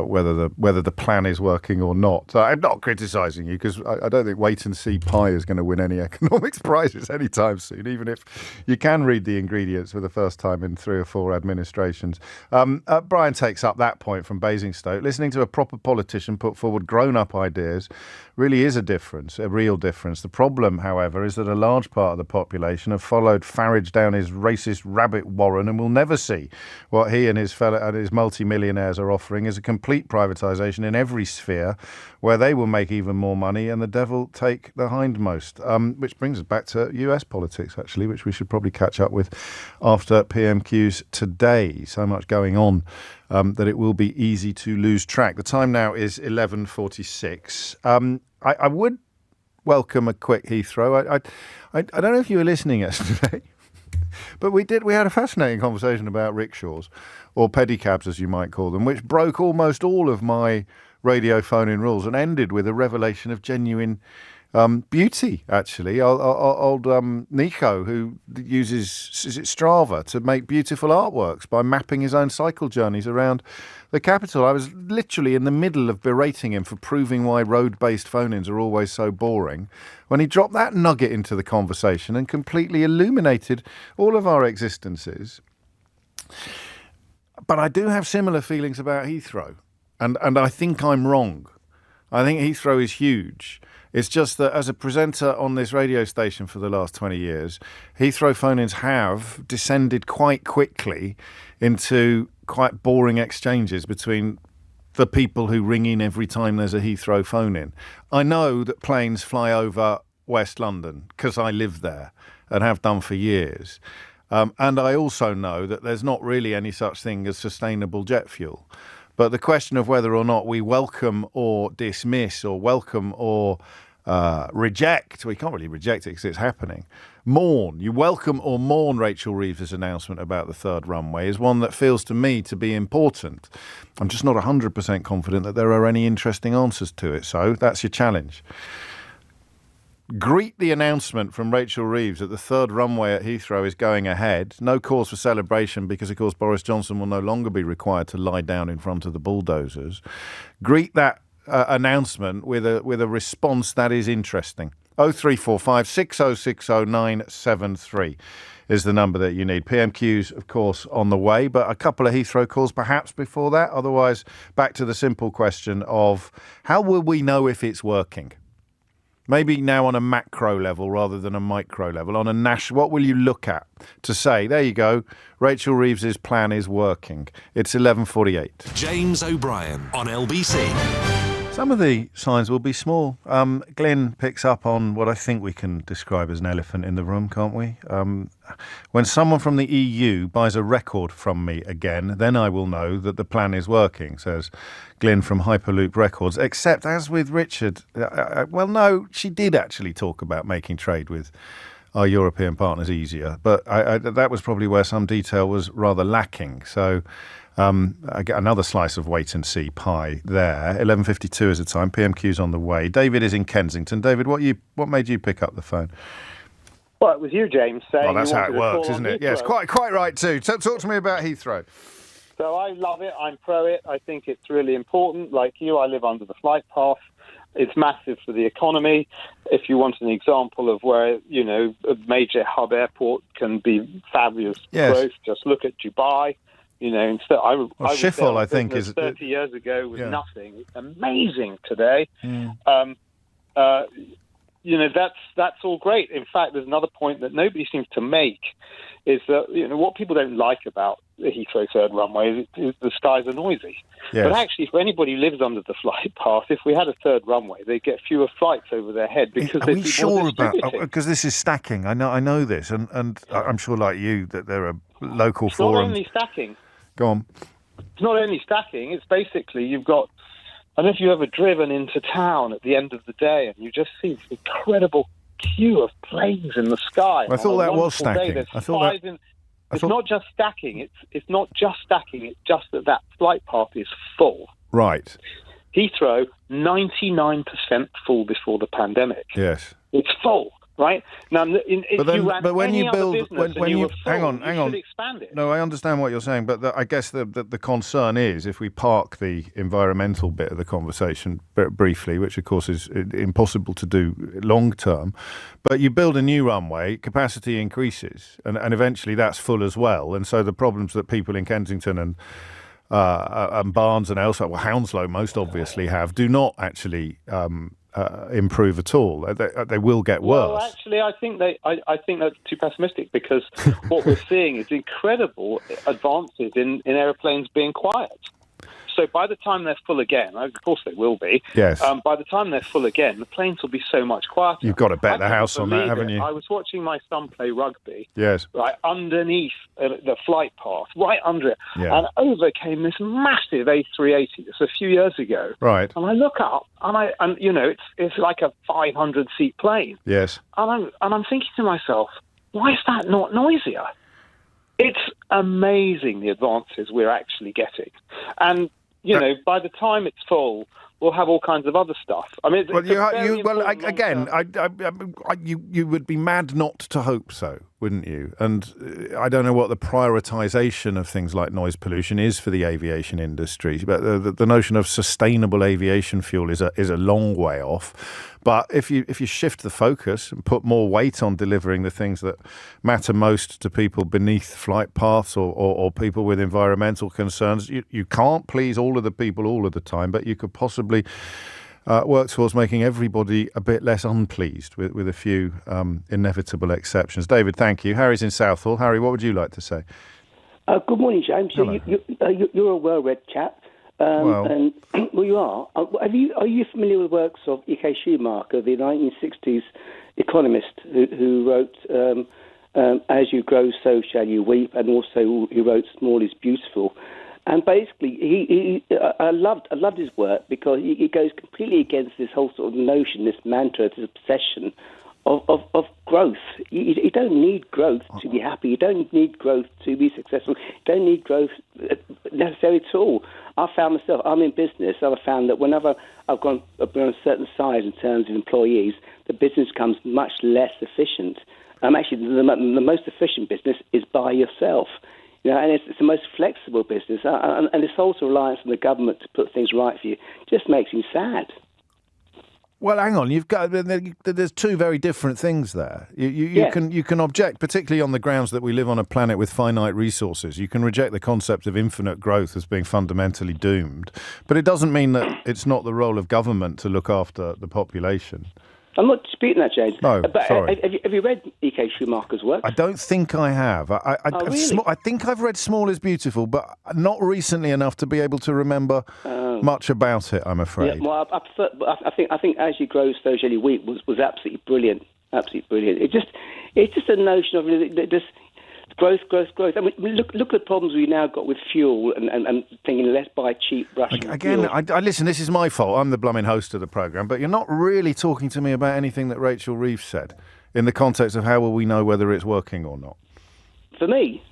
whether the plan is working or not. So I'm not criticising you because I don't think wait and see pie is going to win any economics prizes anytime soon, even if you can read the ingredients for the first time in 3 or 4 administrations. Brian takes up that point from Basingstoke. Listening to a proper politician put forward grown-up ideas really is a real difference. The problem, however, is that a large part of the population have followed Farage down his racist rabbit warren and will never see what he and his multi-millionaires are offering is a complete privatisation in every sphere where they will make even more money and the devil take the hindmost. Which brings us back to US politics, actually, which we should probably catch up with after PMQs today. So much going on that it will be easy to lose track. The time now is 11:46. I would welcome a quick Heathrow. I don't know if you were listening yesterday, but we had a fascinating conversation about rickshaws, or pedicabs as you might call them, which broke almost all of my radio phone-in rules and ended with a revelation of genuine beauty, actually. Old Nico, who uses Strava to make beautiful artworks by mapping his own cycle journeys around the capital. I was literally in the middle of berating him for proving why road-based phone-ins are always so boring when he dropped that nugget into the conversation and completely illuminated all of our existences. But I do have similar feelings about Heathrow, and I think I'm wrong. I think Heathrow is huge. It's just that as a presenter on this radio station for the last 20 years, Heathrow phone-ins have descended quite quickly into quite boring exchanges between the people who ring in every time there's a Heathrow phone-in. I know that planes fly over West London because I live there and have done for years. And I also know that there's not really any such thing as sustainable jet fuel. But the question of whether or not we welcome or dismiss or welcome or reject, we can't really reject it because it's happening. Mourn, you welcome or mourn Rachel Reeves' announcement about the third runway is one that feels to me to be important. I'm just not 100% confident that there are any interesting answers to it. So that's your challenge. Greet the announcement from Rachel Reeves that the third runway at Heathrow is going ahead. No cause for celebration because, of course, Boris Johnson will no longer be required to lie down in front of the bulldozers. Greet that announcement with a response that is interesting. 0345 6060 973 is the number that you need. PMQs, of course, on the way, but a couple of Heathrow calls perhaps before that. Otherwise, back to the simple question of how will we know if it's working? Maybe now on a macro level rather than a micro level. On a national, what will you look at to say, there you go, Rachel Reeves' plan is working? It's 11:48. James O'Brien on LBC. Some of the signs will be small. Glyn picks up on what I think we can describe as an elephant in the room, can't we? When someone from the EU buys a record from me again, then I will know that the plan is working, says Glyn from Hyperloop Records. Except, as with Richard, well, no, she did actually talk about making trade with our European partners easier. But that was probably where some detail was rather lacking. So I get another slice of wait-and-see pie there. 11:52 is the time. PMQ's on the way. David is in Kensington. David, what made you pick up the phone? Well, it was you, James, saying well, that's you how it wanted to works, call isn't on it? Yes, Heathrow. quite right too. Talk to me about Heathrow. So I love it. I'm pro it. I think it's really important. Like you, I live under the flight path. It's massive for the economy. If you want an example of where, you know, a major hub airport can be fabulous growth, just look at Dubai. You know, instead, I was Schiphol, there I think, is 30 years ago was nothing. It's amazing today. You know, that's all great. In fact, there's another point that nobody seems to make is that, you know, what people don't like about the Heathrow third runway is the skies are noisy. Yes. But actually, for anybody who lives under the flight path, if we had a third runway, they'd get fewer flights over their head because are they'd we be sure more about? distributed. Because this is stacking. I know this, and I'm sure, like you, that there are local It's not forums. only stacking. Go on. It's not only stacking. It's basically you've got. I don't know if you've ever driven into town at the end of the day, and you just see this incredible queue of planes in the sky. I thought that was stacking. It's not just stacking. It's not just stacking. It's just that flight path is full. Right. Heathrow, 99% full before the pandemic. Yes. It's full. Right now, but when you build, when you hang on, should expand it. No, I understand what you're saying, but I guess the concern is if we park the environmental bit of the conversation briefly, which of course is impossible to do long term, but you build a new runway, capacity increases, and eventually that's full as well, and so the problems that people in Kensington and Barnes and elsewhere, well, Hounslow most obviously have, do not actually improve at all. They will get worse. Well, actually, I think that's too pessimistic because what we're seeing is incredible advances in aeroplanes being quiet. So by the time they're full again, of course they will be. Yes. By the time they're full again, the planes will be so much quieter. You've got to bet the house on that, haven't you? I was watching my son play rugby. Yes. Right underneath the flight path, right under it, Yeah. and over came this massive A380. It's a few years ago. Right. And I look up, and you know, it's like a 500-seat plane. Yes. And I'm thinking to myself, why is that not noisier? It's amazing the advances we're actually getting, and you know, by the time it's full, we'll have all kinds of other stuff. I mean, you would be mad not to hope so, wouldn't you? And I don't know what the prioritisation of things like noise pollution is for the aviation industry, but the notion of sustainable aviation fuel is a long way off. But if you shift the focus and put more weight on delivering the things that matter most to people beneath flight paths or people with environmental concerns, you can't please all of the people all of the time, but you could possibly work towards making everybody a bit less unpleased with a few inevitable exceptions. David, thank you. Harry's in Southall. Harry, what would you like to say? Good morning, James. Hello. You're a well-read chap. And you are. Are you familiar with the works of E.K. Schumacher, the 1960s economist who wrote "As you grow, so shall you weep," and also who wrote "Small is beautiful"? And basically, I loved his work because he goes completely against this whole sort of notion, this mantra, this obsession of growth. You don't need growth to be happy. You don't need growth to be successful. You don't need growth necessarily at all. I found myself, I'm in business, I've found that whenever I've been on a certain size in terms of employees, the business becomes much less efficient. Actually, the most efficient business is by yourself. And it's the most flexible business. And this whole reliance on the government to put things right for you just makes me sad. Well, hang on. There's two very different things there. You can object, particularly on the grounds that we live on a planet with finite resources. You can reject the concept of infinite growth as being fundamentally doomed, but it doesn't mean that it's not the role of government to look after the population. I'm not disputing that, James. No, but sorry. Have you read E.K. Schumacher's work? I don't think I have. Really? I think I've read Small is Beautiful, but not recently enough to be able to remember much about it, I'm afraid. Yeah, well, I think As You Grow, So Shall You Weep was absolutely brilliant. Absolutely brilliant. It's just a notion of just growth. I mean, look at the problems we now got with fuel and thinking let's buy cheap Russian Again, fuel. I listen, this is my fault. I'm the blooming host of the programme, but you're not really talking to me about anything that Rachel Reeves said in the context of how will we know whether it's working or not. For me?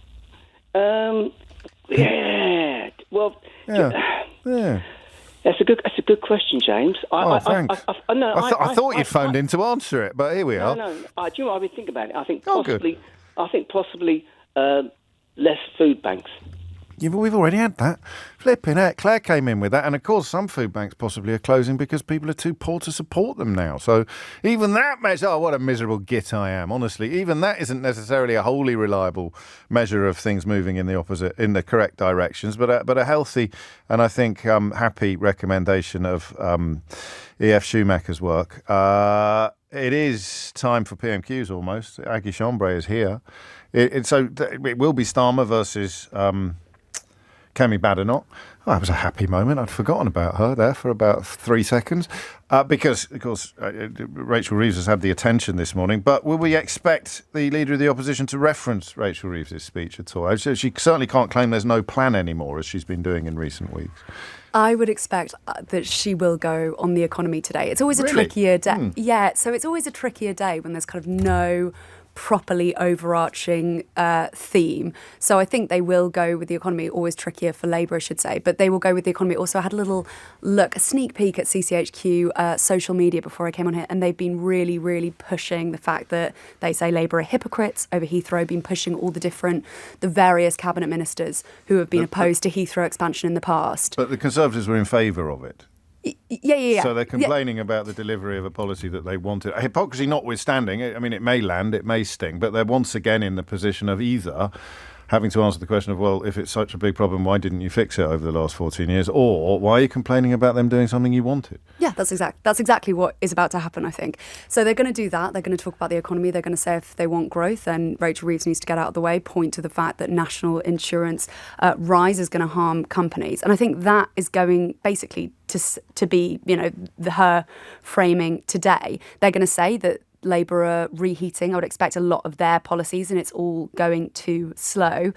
Yeah. Well, yeah. That's a good question, James. Thanks. I thought you phoned in to answer it, but here we are. No. Do you know what I've been thinking about it? I think good. possibly less food banks. Yeah, but we've already had that. Flipping heck, Claire came in with that, and of course some food banks possibly are closing because people are too poor to support them now. So even that measure, what a miserable git I am, honestly. Even that isn't necessarily a wholly reliable measure of things moving in the correct directions, but a healthy and I think happy recommendation of E.F. Schumacher's work. It is time for PMQs almost. Aggie Chambray is here. It will be Starmer versus Kemi Badenoch. Oh, that was a happy moment. I'd forgotten about her there for about 3 seconds because, of course, Rachel Reeves has had the attention this morning. But will we expect the Leader of the Opposition to reference Rachel Reeves' speech at all? She certainly can't claim there's no plan anymore, as she's been doing in recent weeks. I would expect that she will go on the economy today. It's always a trickier day. Yeah, so it's always a trickier day when there's kind of no properly overarching theme. So I think they will go with the economy. Always trickier for Labour, I should say, but they will go with the economy. Also, I had a little look, a sneak peek at CCHQ social media before I came on here, and they've been really, really pushing the fact that they say Labour are hypocrites over Heathrow, been pushing the various cabinet ministers who have been opposed to Heathrow expansion in the past. But the Conservatives were in favour of it. Yeah. So they're complaining about the delivery of a policy that they wanted. Hypocrisy notwithstanding, I mean, it may land, it may sting, but they're once again in the position of either having to answer the question of, well, if it's such a big problem, why didn't you fix it over the last 14 years? Or why are you complaining about them doing something you wanted? Yeah, that's exactly what is about to happen, I think. So they're going to do that. They're going to talk about the economy. They're going to say if they want growth, then Rachel Reeves needs to get out of the way, point to the fact that national insurance rise is going to harm companies. And I think that is going basically to be, her framing today. They're going to say that Labour are reheating. I would expect a lot of their policies, and it's all going too slow.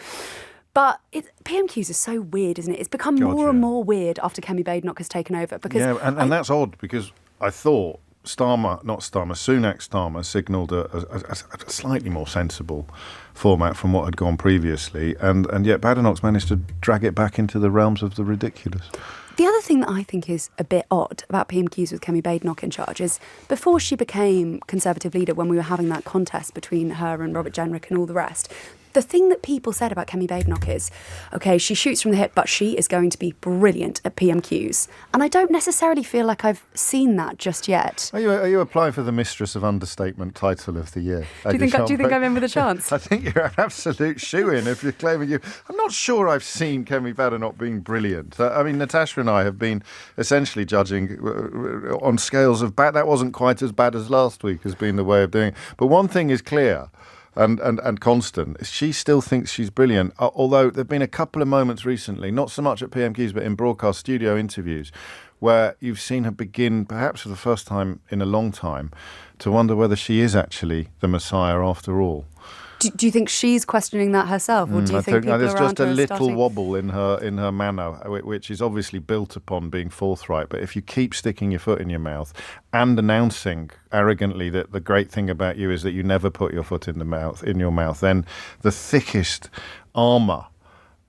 But PMQs is so weird, isn't it? It's become more and more weird after Kemi Badenoch has taken over. Because and that's odd because I thought Sunak's Starmer signalled a slightly more sensible format from what had gone previously, and yet Badenoch's managed to drag it back into the realms of the ridiculous. The other thing that I think is a bit odd about PMQs with Kemi Badenoch in charge is before she became Conservative leader, when we were having that contest between her and Robert Jenrick and all the rest, the thing that people said about Kemi Badenoch is, okay, she shoots from the hip, but she is going to be brilliant at PMQs. And I don't necessarily feel like I've seen that just yet. Are you applying for the Mistress of Understatement title of the year? Do you think I'm in with a chance? I think you're an absolute shoo-in if you're claiming you. I'm not sure I've seen Kemi Badenoch being brilliant. I mean, Natasha and I have been essentially judging on scales of bad. That wasn't quite as bad as last week has been the way of doing it. But one thing is clear. And constant. She still thinks she's brilliant, although there have been a couple of moments recently, not so much at PMQs, but in broadcast studio interviews, where you've seen her begin, perhaps for the first time in a long time, to wonder whether she is actually the Messiah after all. Do you think she's questioning that herself, or do you think people there's around just a her are little starting... wobble in her manner, which is obviously built upon being forthright. But if you keep sticking your foot in your mouth and announcing arrogantly that the great thing about you is that you never put your foot in your mouth, then the thickest armour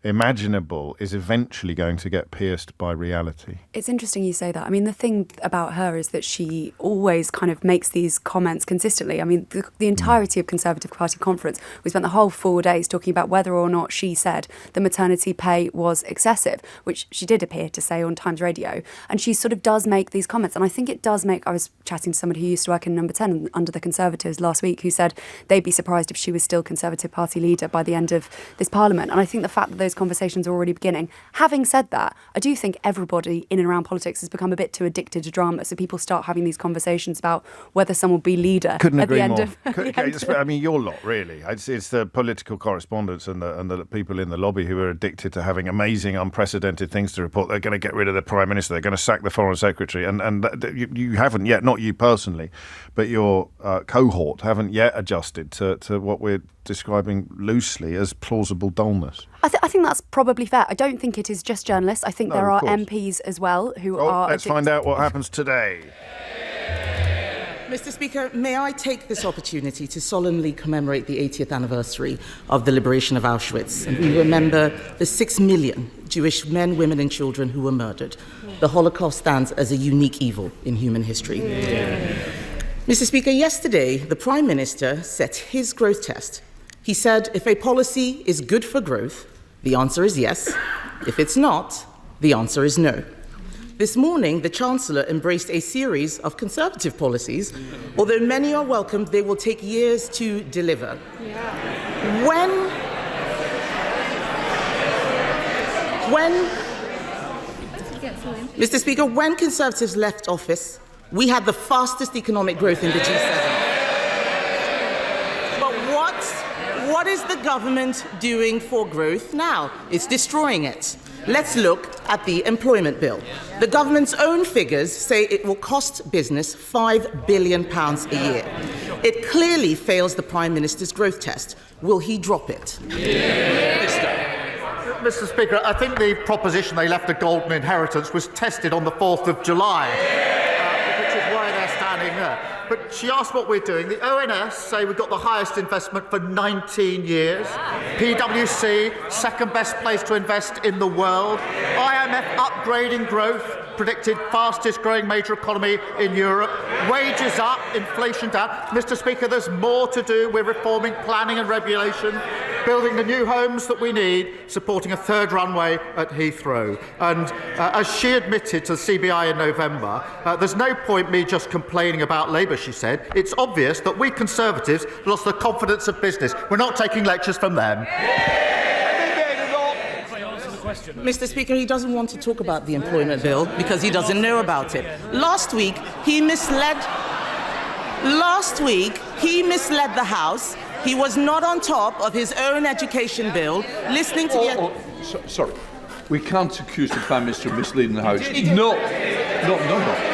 imaginable is eventually going to get pierced by reality. It's interesting you say that. I mean, the thing about her is that she always kind of makes these comments consistently. I mean, the entirety of Conservative Party conference, we spent the whole 4 days talking about whether or not she said the maternity pay was excessive, which she did appear to say on Times Radio. And she sort of does make these comments. And I think it does make... I was chatting to somebody who used to work in Number 10 under the Conservatives last week, who said they'd be surprised if she was still Conservative Party leader by the end of this Parliament. And I think the fact that those conversations are already beginning. Having said that, I do think everybody in and around politics has become a bit too addicted to drama, so people start having these conversations about whether someone will be leader Couldn't at agree the end more. of... I mean, your lot, really. It's the political correspondents and the people in the lobby who are addicted to having amazing, unprecedented things to report. They're going to get rid of the Prime Minister. They're going to sack the Foreign Secretary. And you haven't yet, not you personally, but your cohort haven't yet adjusted to what we're describing loosely as plausible dullness. I think that's probably fair. I don't think it is just journalists. I think there are MPs as well who are... Let's find out what happens today. Mr. Speaker, may I take this opportunity to solemnly commemorate the 80th anniversary of the liberation of Auschwitz. And we remember the 6 million Jewish men, women and children who were murdered. The Holocaust stands as a unique evil in human history. Mr. Speaker, yesterday the Prime Minister set his growth test. He said, if a policy is good for growth, the answer is yes. If it's not, the answer is no. This morning, the Chancellor embraced a series of Conservative policies. Although many are welcomed, they will take years to deliver. Mr. Speaker, when Conservatives left office, we had the fastest economic growth in the G7. What is the government doing for growth now? It's destroying it. Let's look at the employment bill. The government's own figures say it will cost business £5 billion a year. It clearly fails the Prime Minister's growth test. Will he drop it? Mr. Speaker, I think the proposition they left a golden inheritance was tested on the 4th of July, which is why they're standing there. But she asked what we're doing. The ONS say we've got the highest investment for 19 years. PwC, second best place to invest in the world. IMF upgrading growth, predicted fastest growing major economy in Europe. Wages up, inflation down. Mr. Speaker, there's more to do. We're reforming planning and regulation, building the new homes that we need, supporting a third runway at Heathrow. And as she admitted to the CBI in November, there's no point me just complaining about Labour, she said. It's obvious that we Conservatives lost the confidence of business. We're not taking lectures from them. Mr. Speaker, he doesn't want to talk about the employment bill because he doesn't know about it. Last week, he misled the House. He was not on top of his own education bill, listening to Sorry. We can't accuse the Prime Minister of misleading the House. No.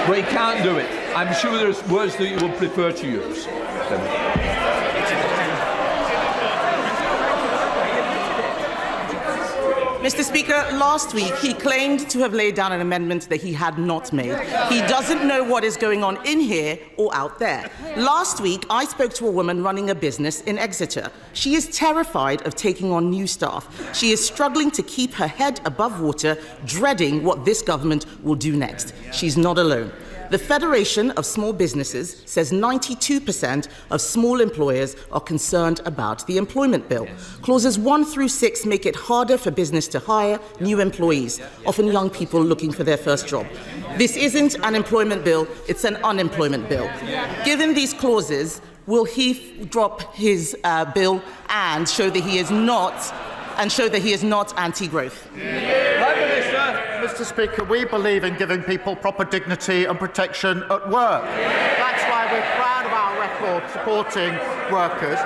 But he can't do it. I'm sure there's words that you would prefer to use. Mr. Speaker, last week he claimed to have laid down an amendment that he had not made. He doesn't know what is going on in here or out there. Last week, I spoke to a woman running a business in Exeter. She is terrified of taking on new staff. She is struggling to keep her head above water, dreading what this government will do next. She's not alone. The Federation of Small Businesses says 92% of small employers are concerned about the employment bill. Clauses 1 through 6 make it harder for business to hire new employees, often young people looking for their first job. This isn't an employment bill, it's an unemployment bill. Given these clauses, will he drop his bill and show that he is not anti-growth? Mr. Speaker, we believe in giving people proper dignity and protection at work. That's why we're proud of our record supporting workers.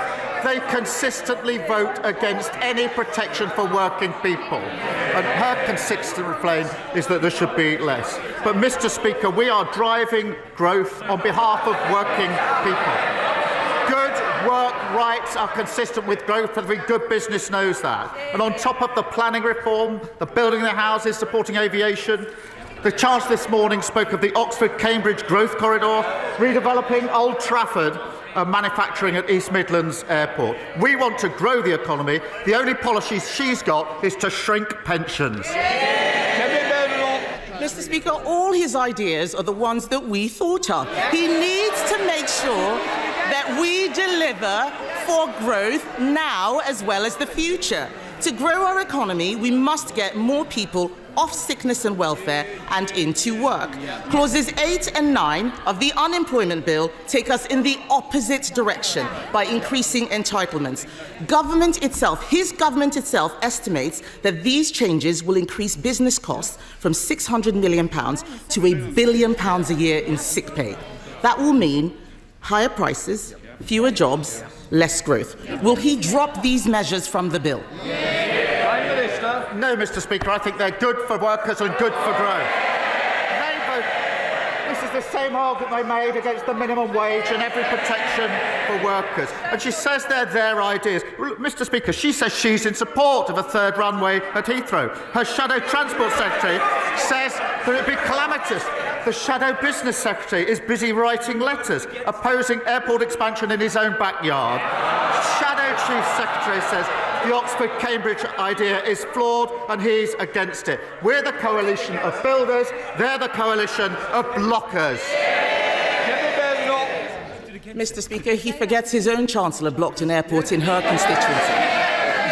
They consistently vote against any protection for working people. And her consistent refrain is that there should be less. But, Mr. Speaker, we are driving growth on behalf of working people. Good Work rights are consistent with growth. Every good business knows that. And on top of the planning reform, the building the houses, supporting aviation, the Chancellor this morning spoke of the Oxford-Cambridge growth corridor, redeveloping Old Trafford, manufacturing at East Midlands Airport. We want to grow the economy. The only policy she's got is to shrink pensions. Mr. Speaker, all his ideas are the ones that we thought of. He needs to make sure that we deliver for growth now as well as the future. To grow our economy, we must get more people off sickness and welfare and into work. Clauses 8 and 9 of the unemployment bill take us in the opposite direction by increasing entitlements. His government itself estimates that these changes will increase business costs from £600 million to £1 billion a year in sick pay. That will mean higher prices, fewer jobs, less growth. Will he drop these measures from the bill? No, Mr. Speaker, I think they're good for workers and good for growth. This is the same argument they made against the minimum wage and every protection for workers. And she says they're their ideas. Mr. Speaker, she says she's in support of a third runway at Heathrow. Her shadow transport secretary says that it'd be calamitous. The shadow business secretary is busy writing letters opposing airport expansion in his own backyard. Shadow chief secretary says the Oxford-Cambridge idea is flawed and he's against it. We're the coalition of builders, they're the coalition of blockers. Mr. Speaker, he forgets his own Chancellor blocked an airport in her constituency.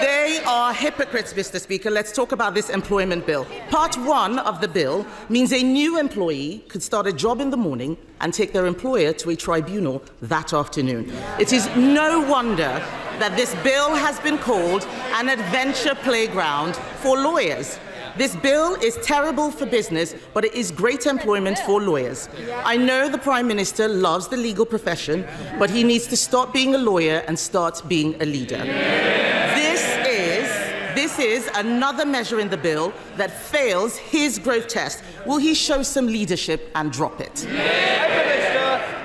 They are hypocrites, Mr. Speaker. Let's talk about this employment bill. Part 1 of the bill means a new employee could start a job in the morning and take their employer to a tribunal that afternoon. It is no wonder that this bill has been called an adventure playground for lawyers. This bill is terrible for business, but it is great employment for lawyers. I know the Prime Minister loves the legal profession, but he needs to stop being a lawyer and start being a leader. This is another measure in the bill that fails his growth test. Will he show some leadership and drop it?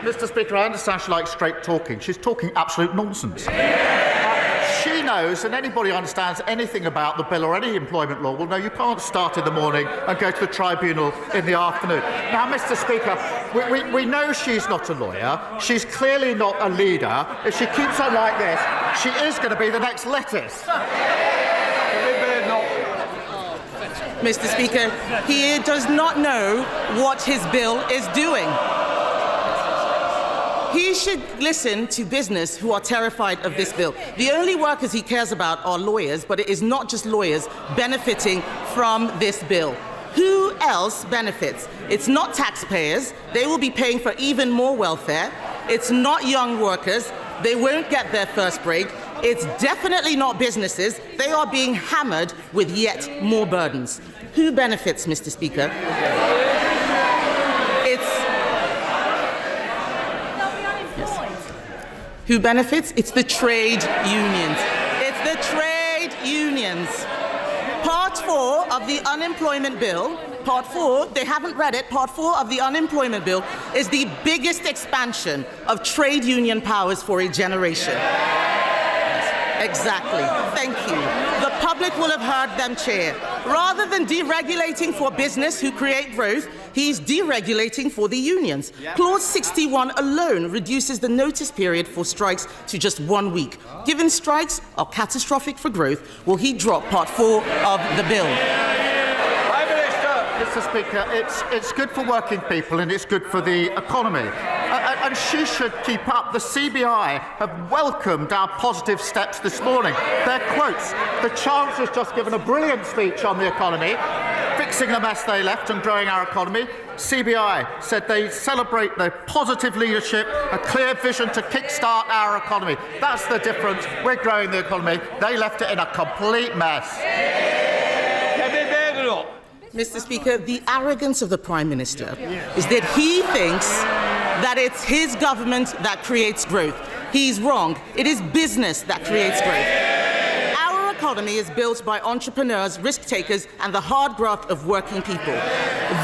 Mr. Speaker, I understand she likes straight talking. She's talking absolute nonsense. She knows, and anybody who understands anything about the bill or any employment law will know you can't start in the morning and go to the tribunal in the afternoon. Now, Mr. Speaker, we know she's not a lawyer. She's clearly not a leader. If she keeps on like this, she is going to be the next lettuce. Mr. Speaker, he does not know what his bill is doing. He should listen to business who are terrified of this bill. The only workers he cares about are lawyers, but it is not just lawyers benefiting from this bill. Who else benefits? It's not taxpayers. They will be paying for even more welfare. It's not young workers. They won't get their first break. It's definitely not businesses. They are being hammered with yet more burdens. Who benefits, Mr. Speaker? Who benefits? It's the trade unions. It's the trade unions. Part 4 of the unemployment bill, Part 4, they haven't read it, Part 4 of the unemployment bill is the biggest expansion of trade union powers for a generation. Exactly. Thank you. The public will have heard them cheer. Rather than deregulating for business who create growth, he's deregulating for the unions. Clause 61 alone reduces the notice period for strikes to just 1 week. Given strikes are catastrophic for growth, will he drop Part 4 of the bill? Mr. Speaker, it's good for working people and it's good for the economy. And she should keep up. The CBI have welcomed our positive steps this morning. Their quotes. The Chancellor's just given a brilliant speech on the economy, fixing the mess they left and growing our economy. CBI said they celebrate their positive leadership, a clear vision to kickstart our economy. That's the difference. We're growing the economy. They left it in a complete mess. Mr. Speaker, the arrogance of the Prime Minister is that he thinks that it's his government that creates growth. He's wrong. It is business that creates growth. Our economy is built by entrepreneurs, risk takers, and the hard graft of working people.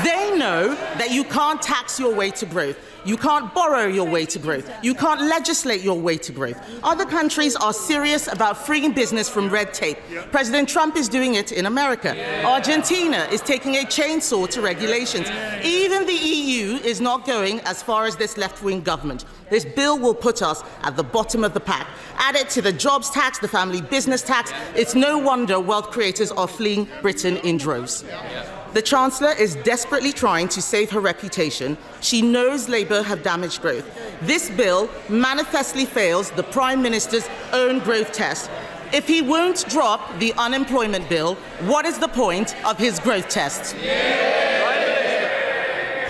They know that you can't tax your way to growth. You can't borrow your way to growth. You can't legislate your way to growth. Other countries are serious about freeing business from red tape. President Trump is doing it in America. Argentina is taking a chainsaw to regulations. Even the EU is not going as far as this left-wing government. This bill will put us at the bottom of the pack. Add it to the jobs tax, the family business tax. It's no wonder wealth creators are fleeing Britain in droves. The Chancellor is desperately trying to save her reputation. She knows Labour have damaged growth. This bill manifestly fails the Prime Minister's own growth test. If he won't drop the unemployment bill, what is the point of his growth test?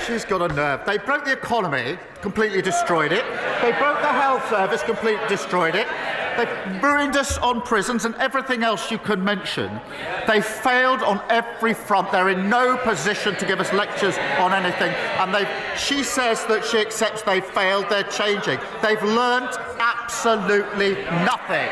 She's got a nerve. They broke the economy, completely destroyed it. They broke the health service, completely destroyed it. They've ruined us on prisons and everything else you can mention. They failed on every front. They're in no position to give us lectures on anything. And she says that she accepts they failed. They're changing. They've learnt absolutely nothing.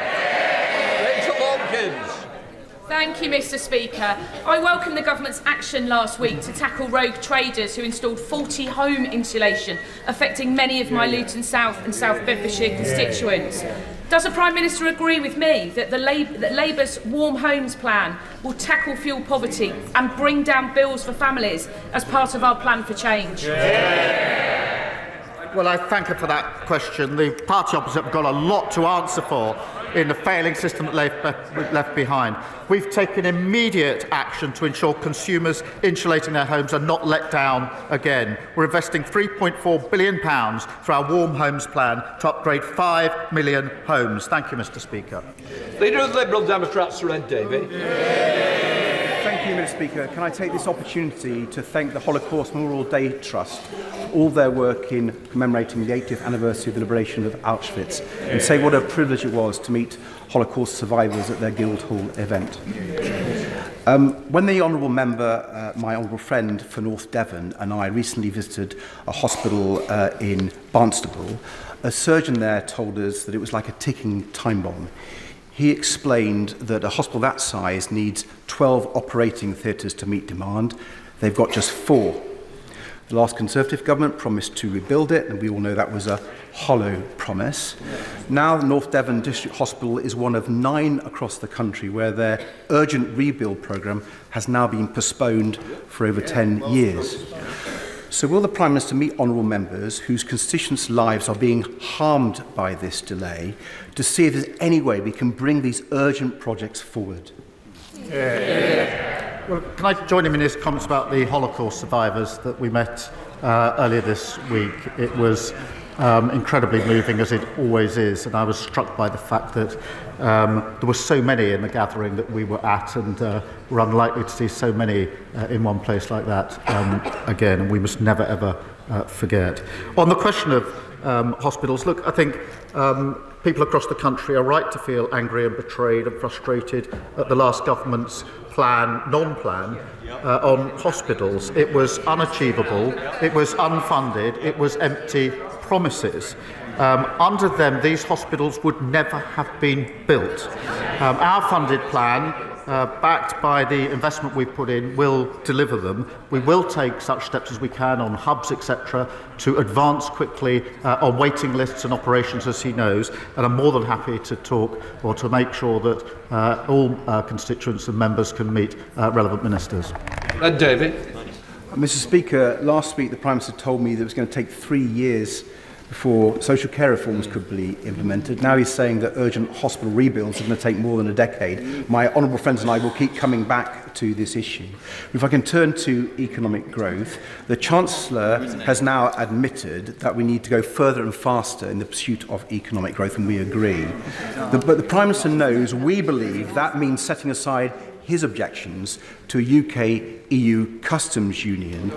Thank you, Mr. Speaker. I welcome the government's action last week to tackle rogue traders who installed faulty home insulation, affecting many of my Luton South and South Bedfordshire constituents. Does the Prime Minister agree with me that Labour's Warm Homes plan will tackle fuel poverty and bring down bills for families as part of our plan for change? Well, I thank her for that question. The party opposite have got a lot to answer for in the failing system that they've left behind. We've taken immediate action to ensure consumers insulating their homes are not let down again. We're investing £3.4 billion through our Warm Homes plan to upgrade 5 million homes. Thank you, Mr. Speaker. Leader of the Liberal Democrats, Sir Ed Davey. Thank you, Mr. Speaker. Can I take this opportunity to thank the Holocaust Memorial Day Trust for all their work in commemorating the 80th anniversary of the liberation of Auschwitz and say what a privilege it was to meet Holocaust survivors at their Guildhall event. When the honourable member, my honourable friend for North Devon, and I recently visited a hospital in Barnstaple, a surgeon there told us that it was like a ticking time bomb. He explained that a hospital that size needs 12 operating theatres to meet demand. They've got just 4. The last Conservative government promised to rebuild it, and we all know that was a hollow promise. Now the North Devon District Hospital is one of 9 across the country where their urgent rebuild programme has now been postponed for over 10 years. So will the Prime Minister meet honourable members whose constituents' lives are being harmed by this delay to see if there's any way we can bring these urgent projects forward? Well, can I join him in his comments about the Holocaust survivors that we met earlier this week? It was incredibly moving, as it always is, and I was struck by the fact that there were so many in the gathering that we were at, and we're unlikely to see so many in one place like that again, and we must never ever forget. On the question of hospitals, look, I think people across the country are right to feel angry and betrayed and frustrated at the last government's non-plan on hospitals. It was unachievable, it was unfunded, it was empty promises. Under them, these hospitals would never have been built. Our funded plan, backed by the investment we've put in, will deliver them. We will take such steps as we can on hubs, etc., to advance quickly on waiting lists and operations, as he knows, and I'm more than happy to talk or to make sure that all constituents and members can meet relevant ministers. David. Mr. Speaker, last week the Prime Minister told me that it was going to take 3 years before social care reforms could be implemented. Now he's saying that urgent hospital rebuilds are going to take more than a decade. My honourable friends and I will keep coming back to this issue. If I can turn to economic growth, the Chancellor has now admitted that we need to go further and faster in the pursuit of economic growth, and we agree. But the Prime Minister knows we believe that means setting aside his objections to a UK-EU customs union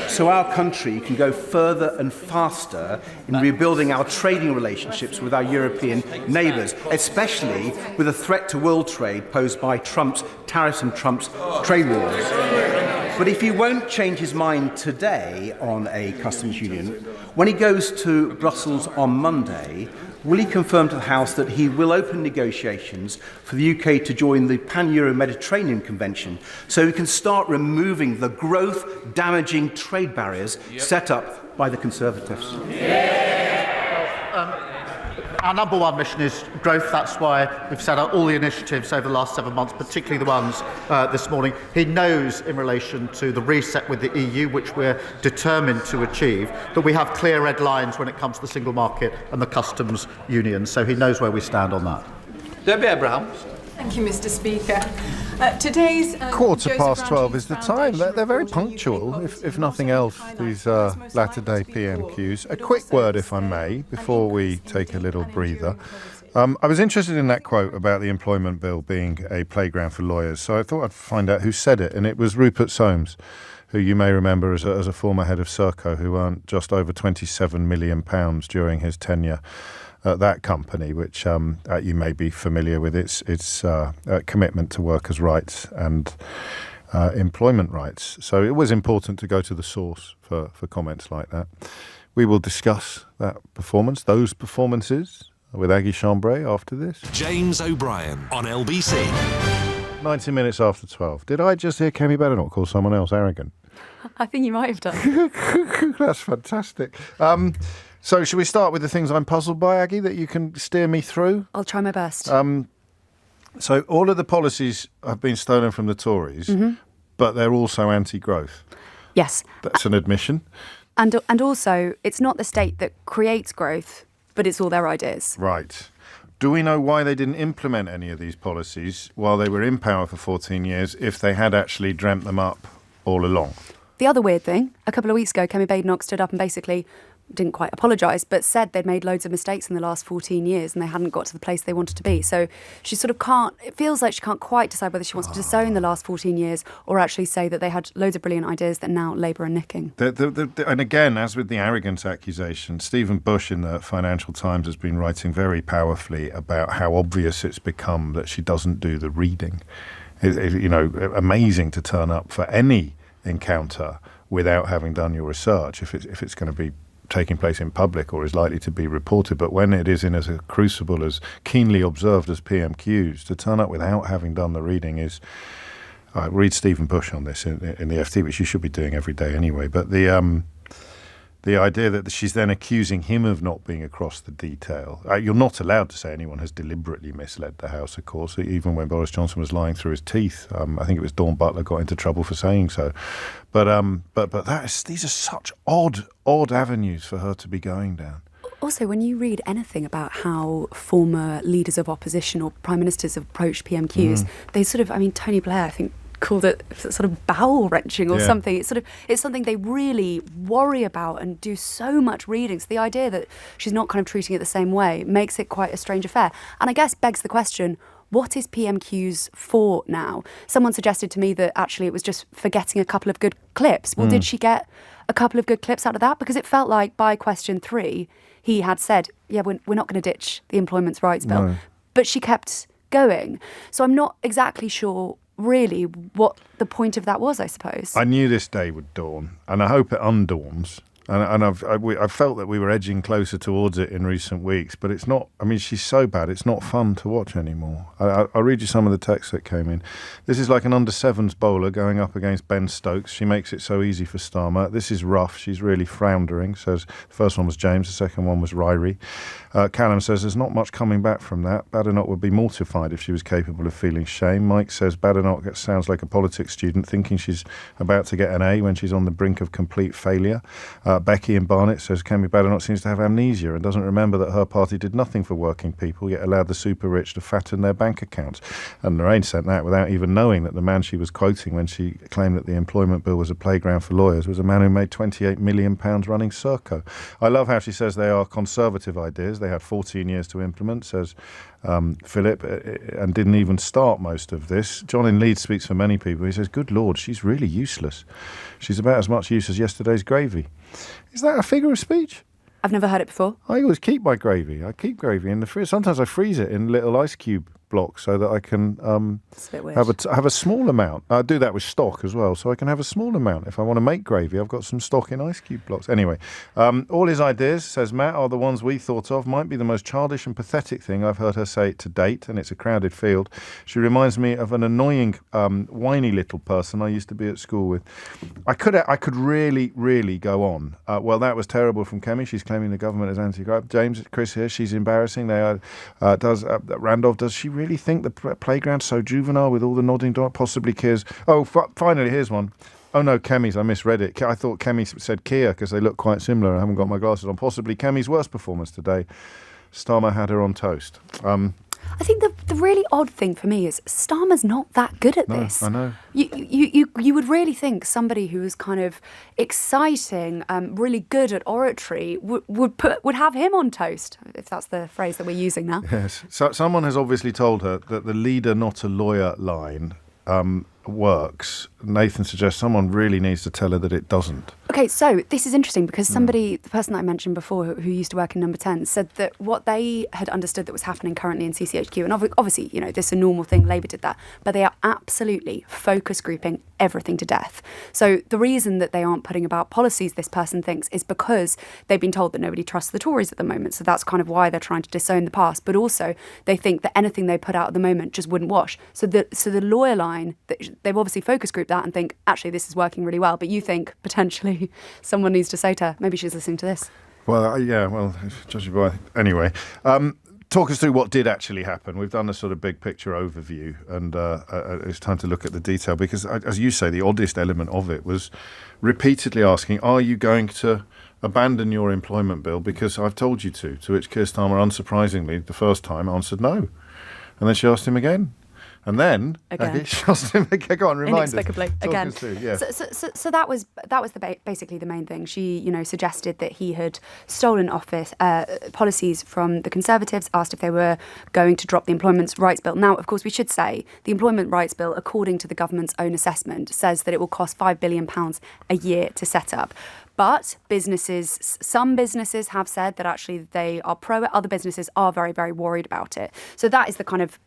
so our country can go further and faster in rebuilding our trading relationships with our European neighbours, especially with a threat to world trade posed by Trump's tariffs and Trump's trade wars. But if he won't change his mind today on a customs union, when he goes to Brussels on Monday, will he confirm to the House that he will open negotiations for the UK to join the Pan-Euro-Mediterranean Convention so we can start removing the growth-damaging trade barriers set up by the Conservatives? Our number one mission is growth. That's why we've set out all the initiatives over the last 7 months, particularly the ones this morning. He knows in relation to the reset with the EU, which we're determined to achieve, that we have clear red lines when it comes to the single market and the customs union. So he knows where we stand on that. Debbie Abraham. Thank you, Mr. Speaker. Today's 12:15 is the time. They're very punctual, if nothing else, these latter-day PMQs. A quick word, if I may, before we take a little breather. I was interested in that quote about the employment bill being a playground for lawyers, so I thought I'd find out who said it, and it was Rupert Soames, who you may remember as a former head of Serco, who earned just over £27 million during his tenure at that company, which you may be familiar with. Its commitment to workers' rights and employment rights. So it was important to go to the source for comments like that. We will discuss those performances, with Aggie Chambray after this. James O'Brien on LBC. 90 minutes after 12. Did I just hear Kemi Badenoch call someone else arrogant? I think you might have done. That's fantastic. So should we start with the things I'm puzzled by, Aggie, that you can steer me through? I'll try my best. So all of the policies have been stolen from the Tories, but they're also anti-growth. Yes. That's an admission. And also, it's not the state that creates growth, but it's all their ideas. Right. Do we know why they didn't implement any of these policies while they were in power for 14 years if they had actually dreamt them up all along? The other weird thing, a couple of weeks ago, Kemi Badenoch stood up and basically didn't quite apologise, but said they'd made loads of mistakes in the last 14 years and they hadn't got to the place they wanted to be. So she sort of can't, it feels like she can't quite decide whether she wants to disown the last 14 years or actually say that they had loads of brilliant ideas that now Labour are nicking. And again, as with the arrogance accusation, Stephen Bush in the Financial Times has been writing very powerfully about how obvious it's become that she doesn't do the reading. Amazing to turn up for any encounter without having done your research if it's going to be taking place in public or is likely to be reported, but when it is in as a crucible as keenly observed as PMQs, to turn up without having done the reading is... read Stephen Bush on this in the FT, which you should be doing every day anyway, but the idea that she's then accusing him of not being across the detail. You're not allowed to say anyone has deliberately misled the House, of course, even when Boris Johnson was lying through his teeth. I think it was Dawn Butler got into trouble for saying so. But these are such odd avenues for her to be going down. Also, when you read anything about how former leaders of opposition or prime ministers have approached PMQs, they sort of, Tony Blair, I think, called it sort of bowel-wrenching or something. It's something they really worry about and do so much reading. So the idea that she's not kind of treating it the same way makes it quite a strange affair. And I guess begs the question, what is PMQs for now? Someone suggested to me that actually it was just for getting a couple of good clips. Well, did she get a couple of good clips out of that? Because it felt like by question 3, he had said, yeah, we're not going to ditch the Employment Rights Bill. No. But she kept going. So I'm not exactly sure really what the point of that was, I suppose. I knew this day would dawn, and I hope it undawns. And I've felt that we were edging closer towards it in recent weeks, but it's not. She's so bad, it's not fun to watch anymore. I'll read you some of the text that came in. This is like an under-sevens bowler going up against Ben Stokes. She makes it so easy for Starmer. This is rough. She's really floundering. Says the first one was James, the second one was Ryrie. Callum says there's not much coming back from that. Badenoch would be mortified if she was capable of feeling shame. Mike says Badenoch sounds like a politics student thinking she's about to get an A when she's on the brink of complete failure. Becky in Barnet says Kemi Badenoch seems to have amnesia and doesn't remember that her party did nothing for working people, yet allowed the super rich to fatten their bank accounts. And Lorraine sent that without even knowing that the man she was quoting when she claimed that the employment bill was a playground for lawyers was a man who made £28 million running Serco. I love how she says they are conservative ideas. They had 14 years to implement, says Philip, and didn't even start most of this. John in Leeds speaks for many people. He says, good Lord, she's really useless. She's about as much use as yesterday's gravy. Is that a figure of speech? I've never heard it before. I always keep my gravy. I keep gravy in the fridge. Sometimes I freeze it in little ice cube blocks so that I can It's a bit weird. have a small amount. I do that with stock as well, so I can have a small amount. If I want to make gravy, I've got some stock in ice cube blocks. Anyway, all his ideas, says Matt, are the ones we thought of. Might be the most childish and pathetic thing I've heard her say to date, and it's a crowded field. She reminds me of an annoying, whiny little person I used to be at school with. I could really, really go on. Well, that was terrible from Kemi. She's claiming the government is anti-grab. James, Chris here, she's embarrassing. Randolph, does she really think the playground's so juvenile with all the nodding dog? Possibly Keir's. Oh, finally, here's one. Oh no, Kemi's. I misread it. I thought Kemi said Keir because they look quite similar. I haven't got my glasses on. Possibly Kemi's worst performance today. Starmer had her on toast. I think the really odd thing for me is Starmer's not that good at this. I know. You would really think somebody who was kind of exciting, really good at oratory would have him on toast, if that's the phrase that we're using now. Yes. So someone has obviously told her that the leader, not a lawyer line works. Nathan suggests someone really needs to tell her that it doesn't. Okay, so this is interesting because the person that I mentioned before who used to work in Number 10 said that what they had understood that was happening currently in CCHQ, and obviously, this is a normal thing, Labour did that, but they are absolutely focus grouping everything to death. So the reason that they aren't putting about policies, this person thinks, is because they've been told that nobody trusts the Tories at the moment. So that's kind of why they're trying to disown the past. But also they think that anything they put out at the moment just wouldn't wash. So the lawyer line, they've obviously focus grouped that and think, actually, this is working really well. But you think potentially someone needs to say to her, maybe she's listening to this. Well, judging by... Anyway, talk us through what did actually happen. We've done a sort of big picture overview, and it's time to look at the detail, because, as you say, the oddest element of it was repeatedly asking, are you going to abandon your employment bill because I've told you to which Keir Starmer, unsurprisingly, the first time answered no. And then she asked him again. And then she asked him again. Go on, remind inexplicably us. again. Yeah. So that was basically the main thing. She suggested that he had stolen office policies from the Conservatives, asked if they were going to drop the Employment Rights Bill. Now, of course, we should say the Employment Rights Bill, according to the government's own assessment, says that it will cost £5 billion a year to set up. But some businesses have said that actually they are pro it. Other businesses are very, very worried about it. So that is the kind of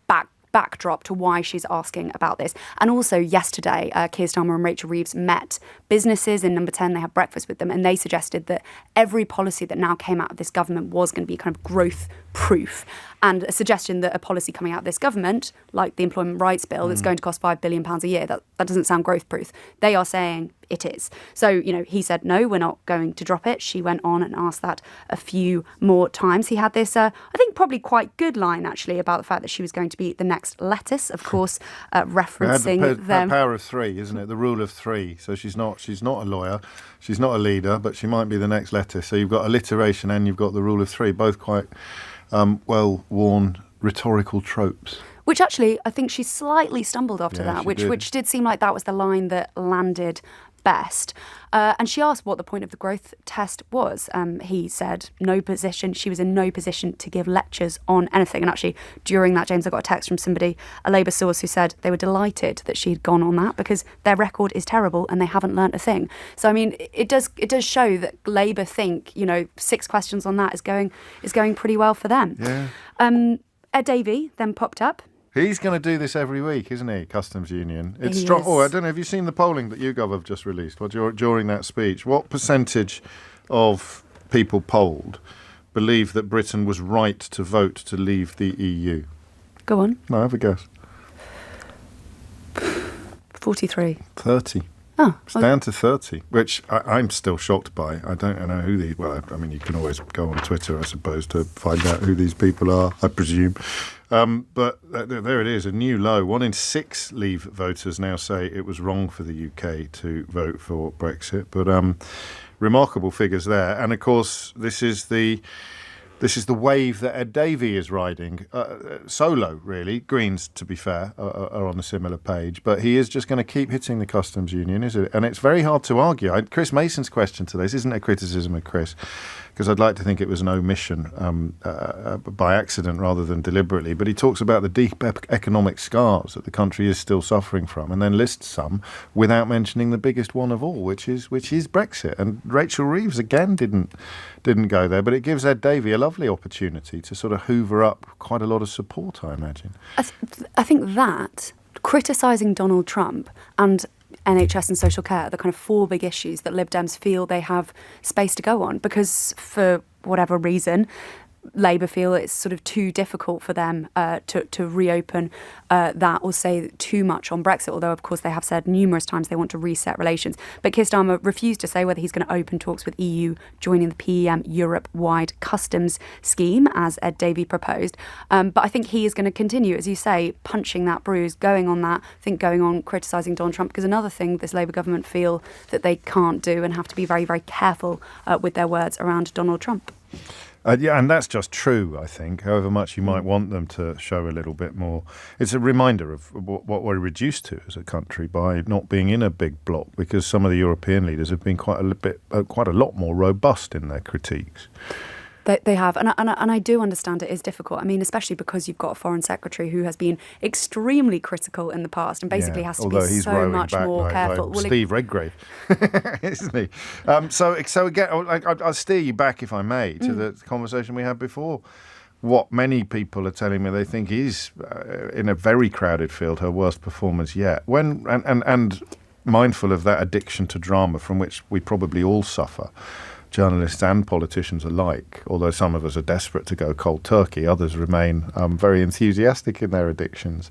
backdrop to why she's asking about this. And also yesterday, Keir Starmer and Rachel Reeves met businesses in Number 10. They had breakfast with them, and they suggested that every policy that now came out of this government was going to be kind of growth proof. And a suggestion that a policy coming out of this government, like the Employment Rights Bill, that's going to cost £5 billion a year, that doesn't sound growth proof. They are saying it is. So, he said, no, we're not going to drop it. She went on and asked that a few more times. He had this, I think, probably quite good line, actually, about the fact that she was going to be the next lettuce, of course, referencing them. The power of three, isn't it? The rule of three. So she's not a lawyer, she's not a leader, but she might be the next lettuce. So you've got alliteration and you've got the rule of three, both quite well-worn rhetorical tropes. Which actually, I think she slightly stumbled after that, which did seem like that was the line that landed best. And she asked what the point of the growth test was. He said she was in no position to give lectures on anything. And actually, during that, James, I got a text from somebody, a Labour source, who said they were delighted that she'd gone on that because their record is terrible and they haven't learnt a thing. So, I mean, it does show that Labour think, 6 questions on that is going pretty well for them. Yeah. Ed Davey then popped up. He's going to do this every week, isn't he? Customs Union. It's strong. Oh, I don't know. Have you seen the polling that YouGov have just released? During that speech, what percentage of people polled believe that Britain was right to vote to leave the EU? Go on. No, have a guess. 43. 30. Oh, it's down to 30, which I'm still shocked by. I don't know who these... Well, I mean, you can always go on Twitter, I suppose, to find out who these people are, I presume. But there it is, a new low. 1 in 6 Leave voters now say it was wrong for the UK to vote for Brexit. But remarkable figures there. And, of course, this is the wave that Ed Davey is riding. Solo, really. Greens, to be fair, are on a similar page. But he is just going to keep hitting the customs union, is it? And it's very hard to argue. Chris Mason's question to this isn't a criticism of Chris. because I'd like to think it was an omission by accident rather than deliberately. But he talks about the deep economic scars that the country is still suffering from, and then lists some without mentioning the biggest one of all, which is Brexit. And Rachel Reeves again didn't go there, but it gives Ed Davey a lovely opportunity to sort of hoover up quite a lot of support, I imagine. I think that criticising Donald Trump and NHS and social care are the kind of four big issues that Lib Dems feel they have space to go on, because for whatever reason, Labour feel it's sort of too difficult for them to reopen that or say too much on Brexit, although of course they have said numerous times they want to reset relations. But Keir Starmer refused to say whether he's going to open talks with EU joining the PEM Europe-wide customs scheme, as Ed Davey proposed. But I think he is going to continue, as you say, punching that bruise, going on criticising Donald Trump, because another thing this Labour government feel that they can't do and have to be very, very careful with their words around Donald Trump. Yeah, and that's just true, I think, however much you might want them to show a little bit more. It's a reminder of what we're reduced to as a country by not being in a big bloc, because some of the European leaders have been quite a lot more robust in their critiques. They have, and I do understand it is difficult. I mean, especially because you've got a foreign secretary who has been extremely critical in the past and basically has to be so much more careful. Like Steve Redgrave, isn't he? So again, I'll steer you back, if I may, to the conversation we had before. What many people are telling me they think is, in a very crowded field, her worst performance yet. And mindful of that addiction to drama from which we probably all suffer, journalists and politicians alike, although some of us are desperate to go cold turkey, others remain very enthusiastic in their addictions.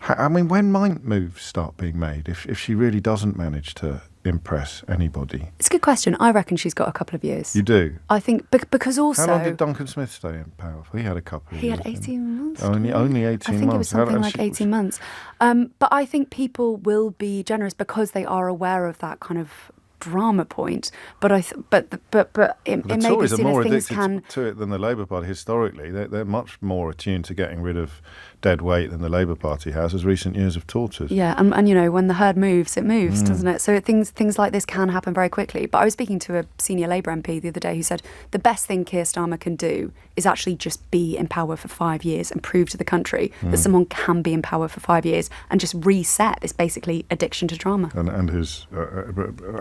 I mean, when might moves start being made if she really doesn't manage to impress anybody? It's a good question. I reckon she's got a couple of years. You do? I think because also... How long did Duncan Smith stay in power? He had a couple of years. He had 18 months. Only 18 months. I think it was something like 18 months. But I think people will be generous because they are aware of that kind of drama point, but it may be seen as things can to it than the Labour Party historically. They're much more attuned to getting rid of dead weight than the Labour Party has, as recent years have taught us. Yeah, and you know, when the herd moves, it moves, doesn't it? So things like this can happen very quickly. But I was speaking to a senior Labour MP the other day who said the best thing Keir Starmer can do is actually just be in power for 5 years and prove to the country that someone can be in power for 5 years and just reset this basically addiction to drama. And his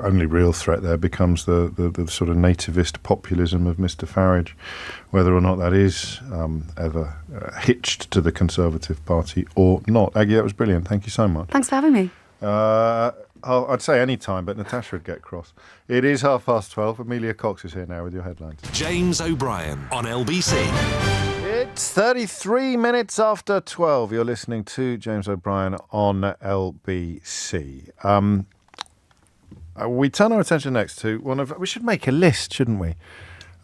only real threat there becomes the sort of nativist populism of Mr Farage, whether or not that is ever hitched to the Conservative Party or not. Aggie, that was brilliant. Thank you so much. Thanks for having me. I'd say any time, but Natasha would get cross. It is 12:30. Amelia Cox is here now with your headlines. James O'Brien on LBC. It's 33 minutes after 12. You're listening to James O'Brien on LBC. We turn our attention next to we should make a list, shouldn't we,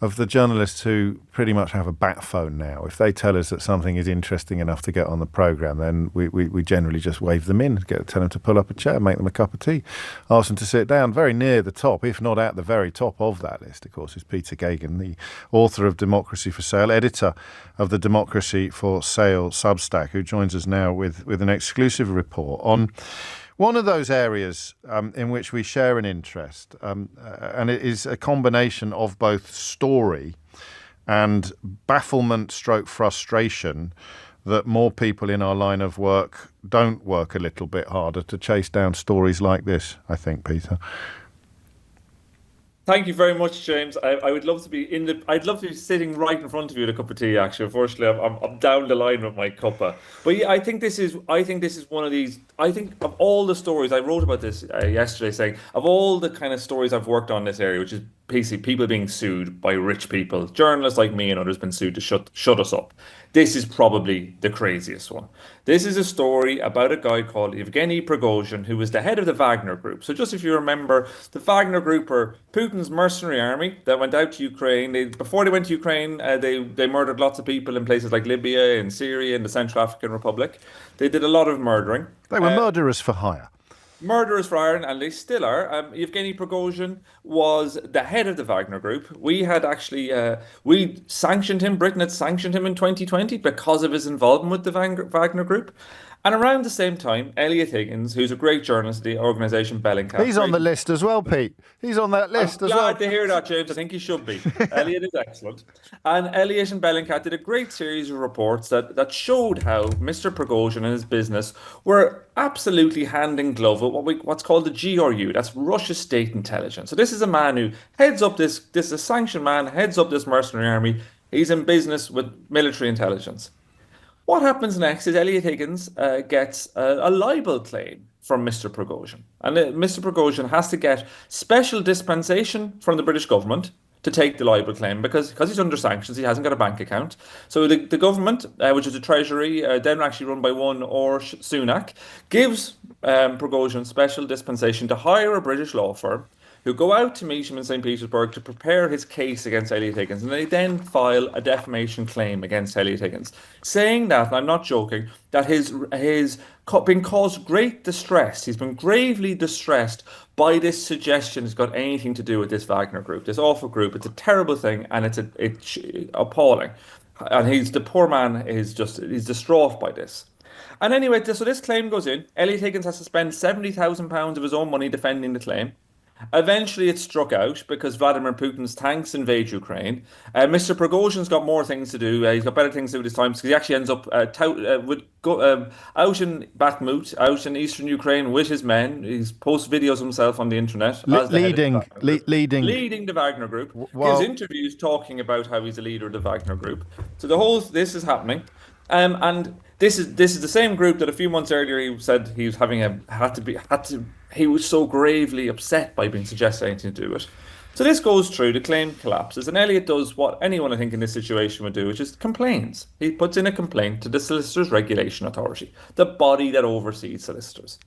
of the journalists who pretty much have a bat phone now. If they tell us that something is interesting enough to get on the programme, then we generally just wave them in, tell them to pull up a chair, make them a cup of tea, ask them to sit down. Very near the top, if not at the very top of that list, of course, is Peter Gagan, the author of Democracy for Sale, editor of the Democracy for Sale Substack, who joins us now with an exclusive report on one of those areas in which we share an interest, and it is a combination of both story and bafflement stroke frustration that more people in our line of work don't work a little bit harder to chase down stories like this, I think, Peter. Thank you very much, James. I would love to be I'd love to be sitting right in front of you with a cup of tea. Actually, unfortunately, I'm down the line with my cuppa. But yeah, I think this is one of these. I think of all the stories I wrote about this yesterday, saying of all the kind of stories I've worked on in this area, which is basically people being sued by rich people, journalists like me and others been sued to shut us up. This is probably the craziest one. This is a story about a guy called Yevgeny Prigozhin, who was the head of the Wagner Group. So just if you remember, the Wagner Group are Putin's mercenary army that went out to Ukraine. Before they went to Ukraine, they murdered lots of people in places like Libya and Syria and the Central African Republic. They did a lot of murdering. They were murderers for hire. Murderers for hire, and they still are. Yevgeny Prigozhin was the head of the Wagner Group. We had actually, we sanctioned him, Britain had sanctioned him in 2020 because of his involvement with the Wagner Group. And around the same time, Elliot Higgins, who's a great journalist at the organisation Bellingcat. He's on the list as well, Pete. He's on that list as well. I'm glad to hear that, James. I think he should be. Elliot is excellent. And Elliot and Bellingcat did a great series of reports that showed how Mr. Prigozhin and his business were absolutely hand in glove with what's called the GRU. That's Russia's state intelligence. So this is a man who heads up this is a sanctioned man, heads up this mercenary army. He's in business with military intelligence. What happens next is Elliot Higgins gets a libel claim from Mr. Prigozhin. And Mr. Prigozhin has to get special dispensation from the British government to take the libel claim because he's under sanctions. He hasn't got a bank account. So the government, which is the Treasury, then actually run by one or Sunak, gives Prigozhin special dispensation to hire a British law firm who go out to meet him in St. Petersburg to prepare his case against Elliot Higgins. And they then file a defamation claim against Elliot Higgins, saying that, and I'm not joking, that he's been caused great distress. He's been gravely distressed by this suggestion it's got anything to do with this Wagner group, this awful group. It's a terrible thing, and it's appalling. And the poor man he's distraught by this. And anyway, so this claim goes in. Elliot Higgins has to spend £70,000 of his own money defending the claim. Eventually, it's struck out because Vladimir Putin's tanks invade Ukraine. Mr. Prigozhin's got more things to do. He's got better things to do this time because he actually ends up out in Bakhmut, out in eastern Ukraine with his men. He's posts videos himself on the internet. Leading the Wagner Group. Gives interviews talking about how he's a leader of the Wagner Group. So this is happening. And this is the same group that a few months earlier he said he was he was so gravely upset by being suggested anything to do with. So this goes through, the claim collapses, and Elliot does what anyone I think in this situation would do, which is complains. He puts in a complaint to the Solicitors Regulation Authority, the body that oversees solicitors.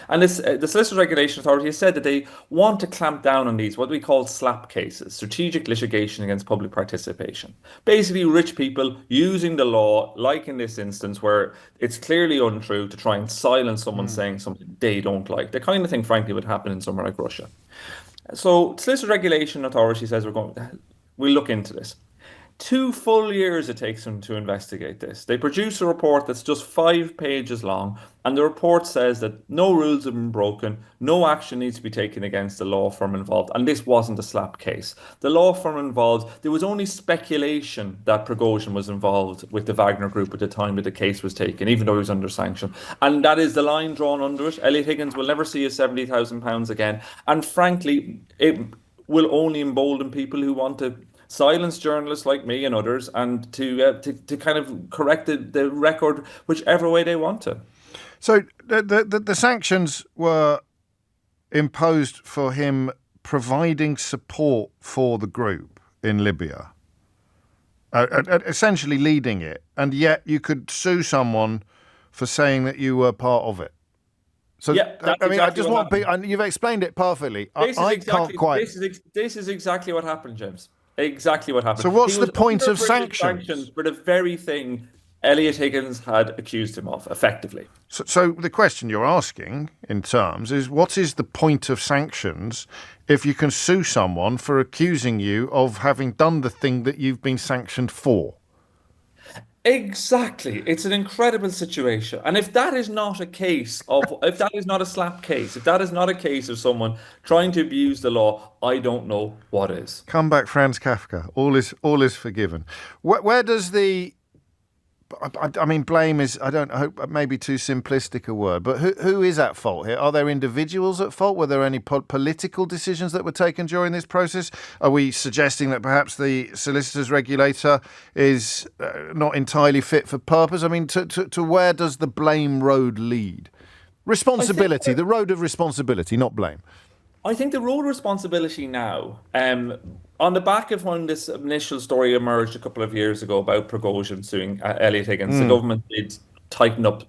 And the Solicitors Regulation Authority has said that they want to clamp down on these, what we call SLAP cases, strategic litigation against public participation. Basically, rich people using the law, like in this instance, where it's clearly untrue, to try and silence someone saying something they don't like. The kind of thing, frankly, would happen in somewhere like Russia. So, Solicitors Regulation Authority says we'll look into this. 2 full years it takes them to investigate this. They produce a report that's just 5 pages long, and the report says that no rules have been broken, no action needs to be taken against the law firm involved, and this wasn't a SLAP case. The law firm involved, there was only speculation that Prigozhin was involved with the Wagner Group at the time that the case was taken, even though he was under sanction. And that is the line drawn under it. Elliot Higgins will never see his £70,000 again, and frankly, it will only embolden people who want to silence journalists like me and others, and to kind of correct the record whichever way they want to. So the sanctions were imposed for him providing support for the group in Libya, essentially leading it, and yet you could sue someone for saying that you were part of it. So, yeah, I just want to be. You've explained it perfectly. This is exactly what happened, James. Exactly what happened. So what's the point of sanctions? For the very thing Elliot Higgins had accused him of, effectively. So the question you're asking, in terms, is what is the point of sanctions if you can sue someone for accusing you of having done the thing that you've been sanctioned for? Exactly. It's an incredible situation. And if that is not a case of, if that is not a SLAP case, if that is not a case of someone trying to abuse the law, I don't know what is. Come back, Franz Kafka. All is forgiven. Where does the... I mean, blame is, I hope maybe too simplistic a word, but who is at fault here? Are there individuals at fault? Were there any political decisions that were taken during this process? Are we suggesting that perhaps the solicitors regulator is not entirely fit for purpose? I mean, to where does the blame road lead? Responsibility, the road of responsibility, not blame. I think the road of responsibility now, on the back of when this initial story emerged a couple of years ago about Prigozhin suing Elliot Higgins, the government did tighten up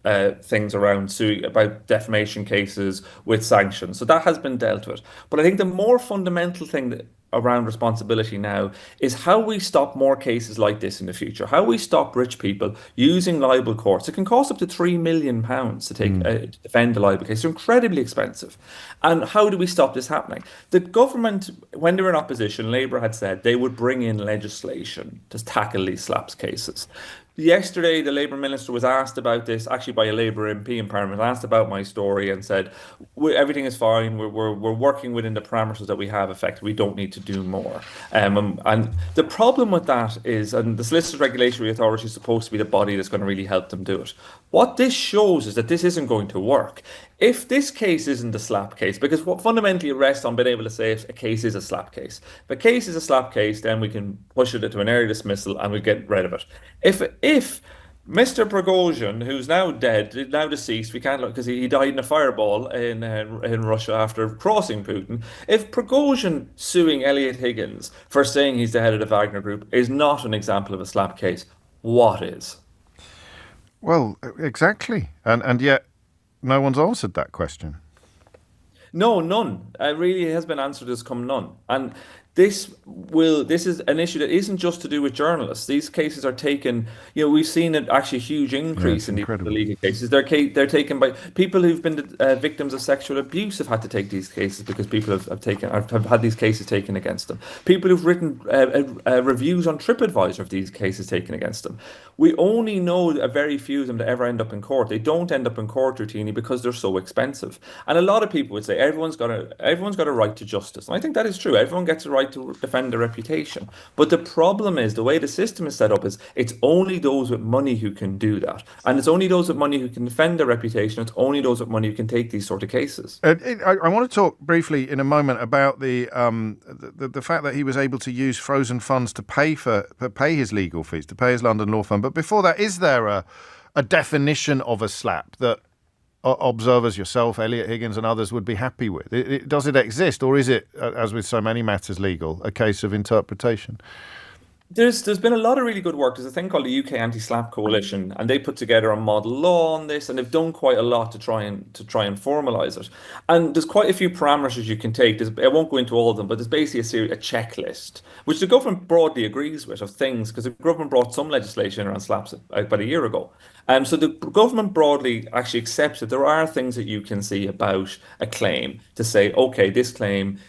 things around suing about defamation cases with sanctions. So that has been dealt with. But I think the more fundamental thing around responsibility now is how we stop more cases like this in the future, how we stop rich people using libel courts. It can cost up to £3 million to to defend a libel case. It's incredibly expensive. And how do we stop this happening? The government, when they were in opposition, Labour had said they would bring in legislation to tackle these SLAPs cases. Yesterday, the Labour Minister was asked about this, actually by a Labour MP in Parliament, asked about my story and said, everything is fine, we're working within the parameters that we have effectively, we don't need to do more. And the problem with that is, and the Solicitors Regulatory Authority is supposed to be the body that's going to really help them do it. What this shows is that this isn't going to work. If this case isn't a slap case, because what fundamentally it rests on being able to say if a case is a slap case. If a case is a slap case, then we can push it into an early dismissal and we get rid of it. If Mr. Prigozhin, who's now dead, now deceased, we can't look because he died in a fireball in Russia after crossing Putin. If Prigozhin suing Elliot Higgins for saying he's the head of the Wagner Group is not an example of a slap case, what is? Well, exactly. And yet no one's answered that question. No, none. It really has been answered as come none. And this is an issue that isn't just to do with journalists. These cases are taken, we've seen actually a huge increase in the legal cases. They're taken by people who've been victims of sexual abuse have had to take these cases because people have had these cases taken against them. People who've written reviews on TripAdvisor of these cases taken against them. We only know a very few of them that ever end up in court. They don't end up in court routinely because they're so expensive. And a lot of people would say everyone's got a right to justice. And I think that is true. Everyone gets a right to defend their reputation. But the problem is the way the system is set up is it's only those with money who can do that. And it's only those with money who can defend their reputation. It's only those with money who can take these sort of cases. I want to talk briefly in a moment about the fact that he was able to use frozen funds to pay his legal fees, to pay his London law firm. But before that, is there a definition of a slap that observers, yourself, Elliot Higgins and others would be happy with? Does it exist, or is it, as with so many matters legal, a case of interpretation? There's been a lot of really good work. There's a thing called the UK Anti-SLAP Coalition, and they put together a model law on this, and they've done quite a lot to try and formalise it. And there's quite a few parameters you can take. I won't go into all of them, but there's basically a checklist, which the government broadly agrees with, of things, because the government brought some legislation around slaps about a year ago. So the government broadly actually accepts that there are things that you can see about a claim to say, okay, this claim,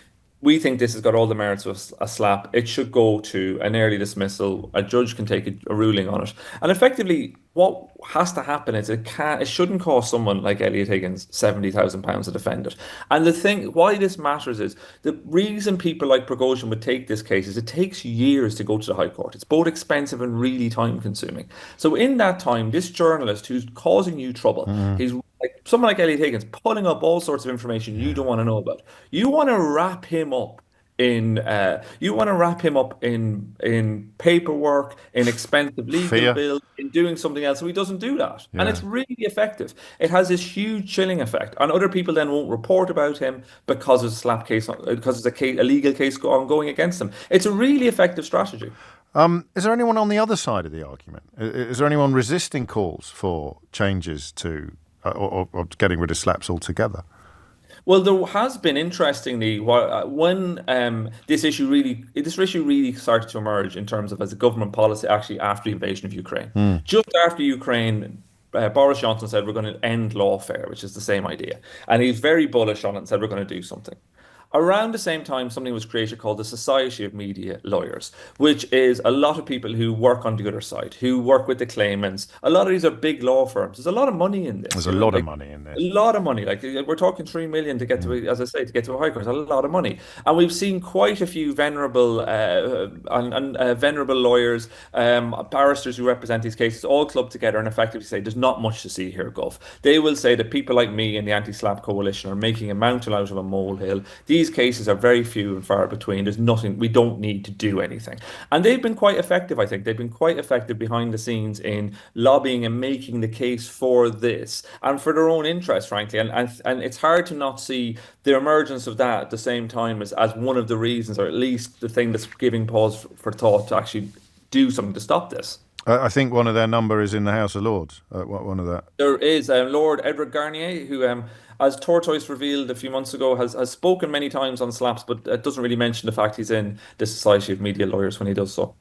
we think this has got all the merits of a slap. It should go to an early dismissal. A judge can take a ruling on it. And effectively, what has to happen is it shouldn't cost someone like Elliot Higgins £70,000 to defend it. And the thing, why this matters is the reason people like Prigozhin would take this case is it takes years to go to the High Court. It's both expensive and really time consuming. So in that time, this journalist who's causing you trouble, he's like someone like Elliot Higgins pulling up all sorts of information you don't want to know about. You want to wrap him up in paperwork, in expensive legal bills, in doing something else, so he doesn't do that. Yeah. And it's really effective. It has this huge chilling effect, and other people then won't report about him because there's a slap case, because there's a legal case ongoing against him. It's a really effective strategy. Is there anyone on the other side of the argument? Is there anyone resisting calls for changes to or getting rid of slaps altogether? Well, there has been, interestingly, when this issue really started to emerge in terms of as a government policy, actually after the invasion of Ukraine. Just after Ukraine, Boris Johnson said we're going to end lawfare, which is the same idea. And he's very bullish on it and said we're going to do something. Around the same time, something was created called the Society of Media Lawyers, which is a lot of people who work on the other side, who work with the claimants. A lot of these are big law firms. There's a lot of money in this. There's a lot of money in this. A lot of money. Like we're talking 3 million to get to, as I say, to get to a high court. A lot of money. And we've seen quite a few venerable lawyers, barristers who represent these cases, all clubbed together and effectively say there's not much to see here, Gov. They will say that people like me and the Anti-SLAP Coalition are making a mountain out of a molehill. These cases are very few and far between. There's nothing, we don't need to do anything. And they've been quite effective, I think. They've been quite effective behind the scenes in lobbying and making the case for this and for their own interest, frankly. And it's hard to not see the emergence of that at the same time as one of the reasons, or at least the thing that's giving pause for thought to actually do something to stop this. I think one of their number is in the House of Lords. One of that. There is Lord Edward Garnier, who, as Tortoise revealed a few months ago, has spoken many times on slaps, but doesn't really mention the fact he's in the Society of Media Lawyers when he does so.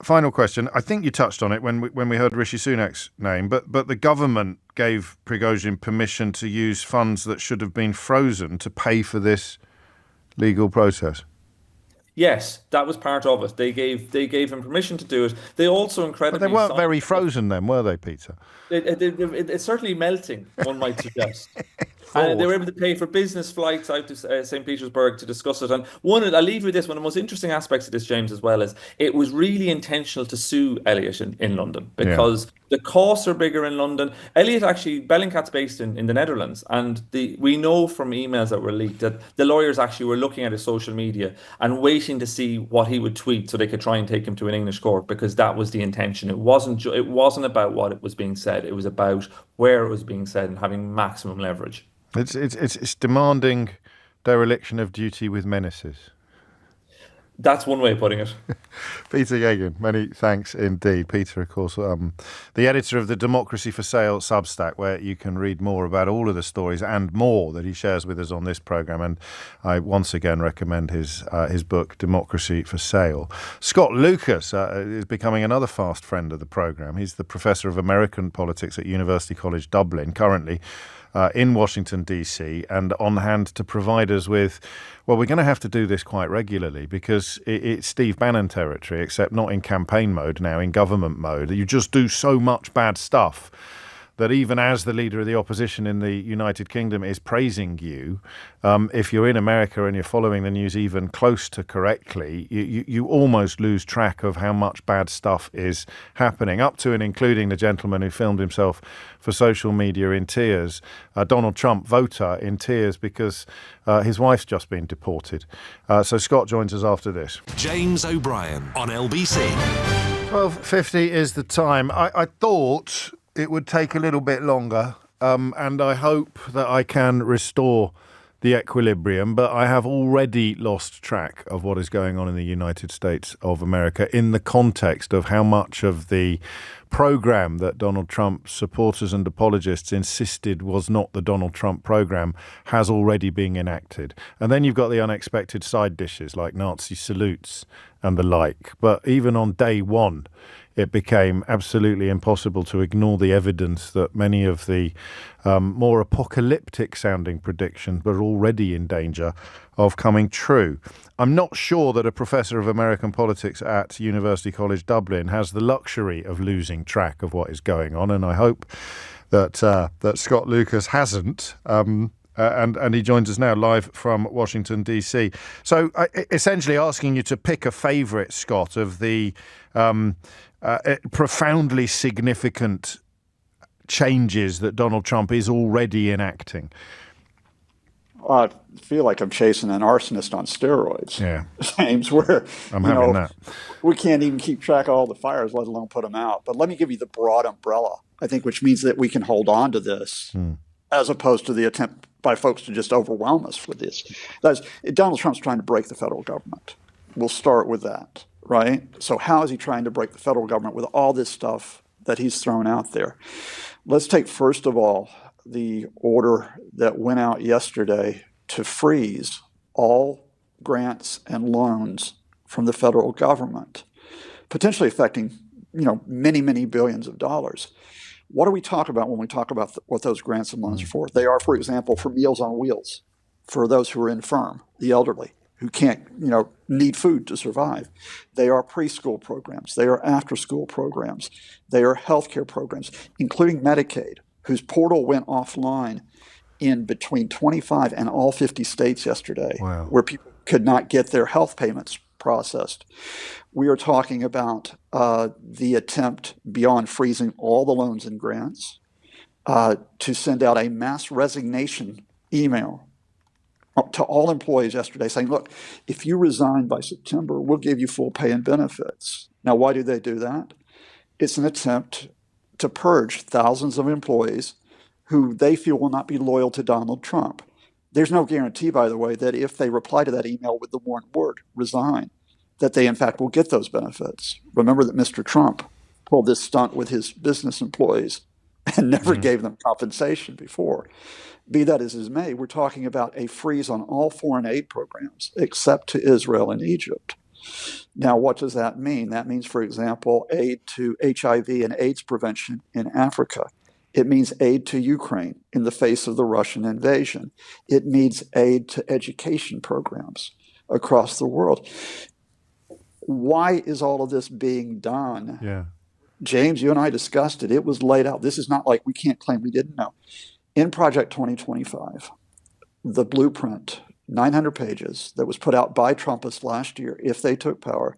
Final question. I think you touched on it when we heard Rishi Sunak's name, but the government gave Prigozhin permission to use funds that should have been frozen to pay for this legal process. Yes, that was part of it. They gave him permission to do it. They also incredibly... But they weren't very frozen then, were they, Peter? It's certainly melting, one might suggest. And they were able to pay for business flights out to St. Petersburg to discuss it. And I'll leave you with this, one of the most interesting aspects of this, James, as well, is it was really intentional to sue Elliott in London because the costs are bigger in London. Elliott actually, Bellingcat's based in the Netherlands, and we know from emails that were leaked that the lawyers actually were looking at his social media and waiting to see what he would tweet so they could try and take him to an English court, because that was the intention. It wasn't about what it was being said. It was about where it was being said and having maximum leverage. It's demanding dereliction of duty with menaces. That's one way of putting it. Peter Yegan, many thanks indeed. Peter, of course, the editor of the Democracy for Sale Substack, where you can read more about all of the stories and more that he shares with us on this programme. And I once again recommend his book, Democracy for Sale. Scott Lucas is becoming another fast friend of the programme. He's the Professor of American Politics at University College Dublin, currently in Washington, D.C., and on hand to provide us with, well, we're going to have to do this quite regularly because it's Steve Bannon territory, except not in campaign mode now, in government mode. You just do so much bad stuff that even as the leader of the opposition in the United Kingdom is praising you, if you're in America and you're following the news even close to correctly, you almost lose track of how much bad stuff is happening, up to and including the gentleman who filmed himself for social media in tears, Donald Trump voter in tears because his wife's just been deported. So Scott joins us after this. James O'Brien on LBC. 12:50 is the time. I thought it would take a little bit longer, and I hope that I can restore the equilibrium, but I have already lost track of what is going on in the United States of America in the context of how much of the programme that Donald Trump's supporters and apologists insisted was not the Donald Trump programme has already been enacted. And then you've got the unexpected side dishes like Nazi salutes and the like. But even on day one, it became absolutely impossible to ignore the evidence that many of the more apocalyptic sounding predictions were already in danger of coming true. I'm not sure that a professor of American politics at University College Dublin has the luxury of losing track of what is going on, and I hope that Scott Lucas hasn't. And he joins us now live from Washington, D.C. So essentially asking you to pick a favourite, Scott, of the profoundly significant changes that Donald Trump is already enacting. I feel like I'm chasing an arsonist on steroids. Yeah, James, where I'm having that. We can't even keep track of all the fires, let alone put them out. But let me give you the broad umbrella, I think, which means that we can hold on to this as opposed to the attempt by folks to just overwhelm us with this. That is, Donald Trump's trying to break the federal government. We'll start with that, right? So how is he trying to break the federal government with all this stuff that he's thrown out there? Let's take, first of all, the order that went out yesterday to freeze all grants and loans from the federal government, potentially affecting, many, many billions of dollars. What do we talk about when we talk about what those grants and loans are for? They are, for example, for Meals on Wheels, for those who are infirm, the elderly, who can't, need food to survive. They are preschool programs. They are after-school programs. They are healthcare programs, including Medicaid, whose portal went offline in between 25 and all 50 states yesterday, where people could not get their health payments processed. We are talking about the attempt, beyond freezing all the loans and grants, to send out a mass resignation email to all employees yesterday saying, look, if you resign by September, we'll give you full pay and benefits. Now, why do they do that? It's an attempt to purge thousands of employees who they feel will not be loyal to Donald Trump. There's no guarantee, by the way, that if they reply to that email with the one word, resign, that they in fact will get those benefits. Remember that Mr. Trump pulled this stunt with his business employees and never gave them compensation before. Be that as it may, we're talking about a freeze on all foreign aid programs except to Israel and Egypt. Now, what does that mean? That means, for example, aid to HIV and AIDS prevention in Africa. It means aid to Ukraine in the face of the Russian invasion. It means aid to education programs. across the world. Why is all of this being done? Yeah. James, you and I discussed it. It was laid out. This is not like we can't claim we didn't know. In Project 2025, the blueprint, 900 pages, that was put out by Trumpists last year, if they took power,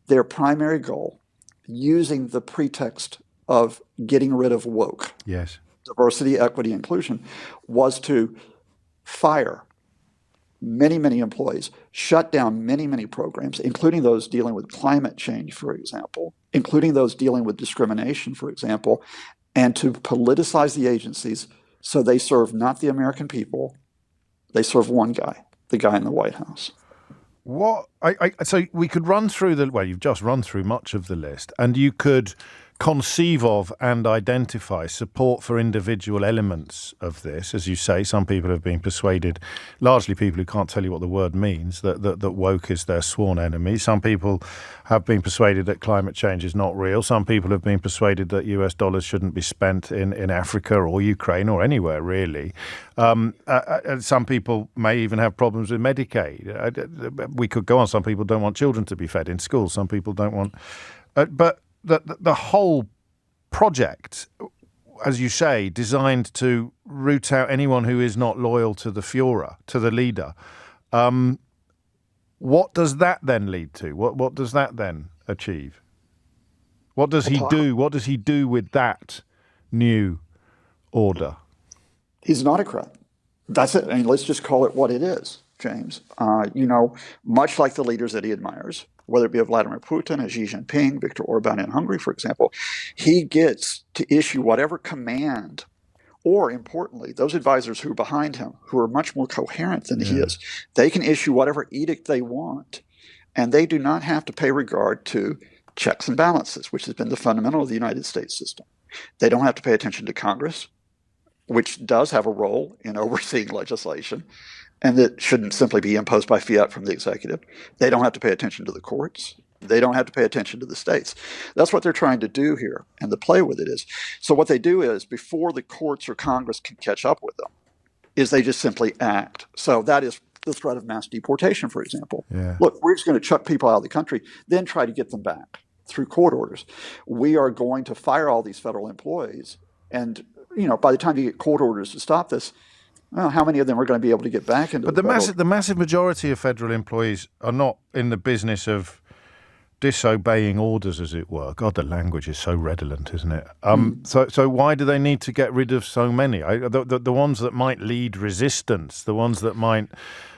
their primary goal, using the pretext of getting rid of woke, yes, diversity, equity, inclusion, was to fire many, many employees, shut down many, many programs, including those dealing with climate change, for example, including those dealing with discrimination, for example, and to politicize the agencies so they serve not the American people, they serve one guy, the guy in the White House. So we could run through you've just run through much of the list, and you could conceive of and identify support for individual elements of this. As you say, some people have been persuaded, largely people who can't tell you what the word means, that woke is their sworn enemy. Some people have been persuaded that climate change is not real. Some people have been persuaded that US dollars shouldn't be spent in Africa or Ukraine or anywhere, really. Some people may even have problems with Medicaid. We could go on. Some people don't want children to be fed in schools. Some people don't want... but the whole project, as you say, designed to root out anyone who is not loyal to the Führer, to the leader. What does that then lead to? What does that then achieve? What does he do? What does he do with that new order? He's an autocrat. That's it. I mean, let's just call it what it is, James. Much like the leaders that he admires, whether it be Vladimir Putin, Xi Jinping, Viktor Orban in Hungary, for example, he gets to issue whatever command, or importantly, those advisors who are behind him, who are much more coherent than he is, they can issue whatever edict they want, and they do not have to pay regard to checks and balances, which has been the fundamental of the United States system. They don't have to pay attention to Congress, which does have a role in overseeing legislation, and that shouldn't simply be imposed by fiat from the executive. They don't have to pay attention to the courts. They don't have to pay attention to the states. That's what they're trying to do here, and the play with it is. So what they do is, before the courts or Congress can catch up with them, is they just simply act. So that is the threat of mass deportation, for example. Yeah. Look, we're just going to chuck people out of the country, then try to get them back through court orders. We are going to fire all these federal employees, and by the time you get court orders to stop this, well, how many of them are going to be able to get back into the massive majority of federal employees are not in the business of disobeying orders, as it were. God, the language is so redolent, isn't it? So why do they need to get rid of so many? The ones that might lead resistance, the ones that might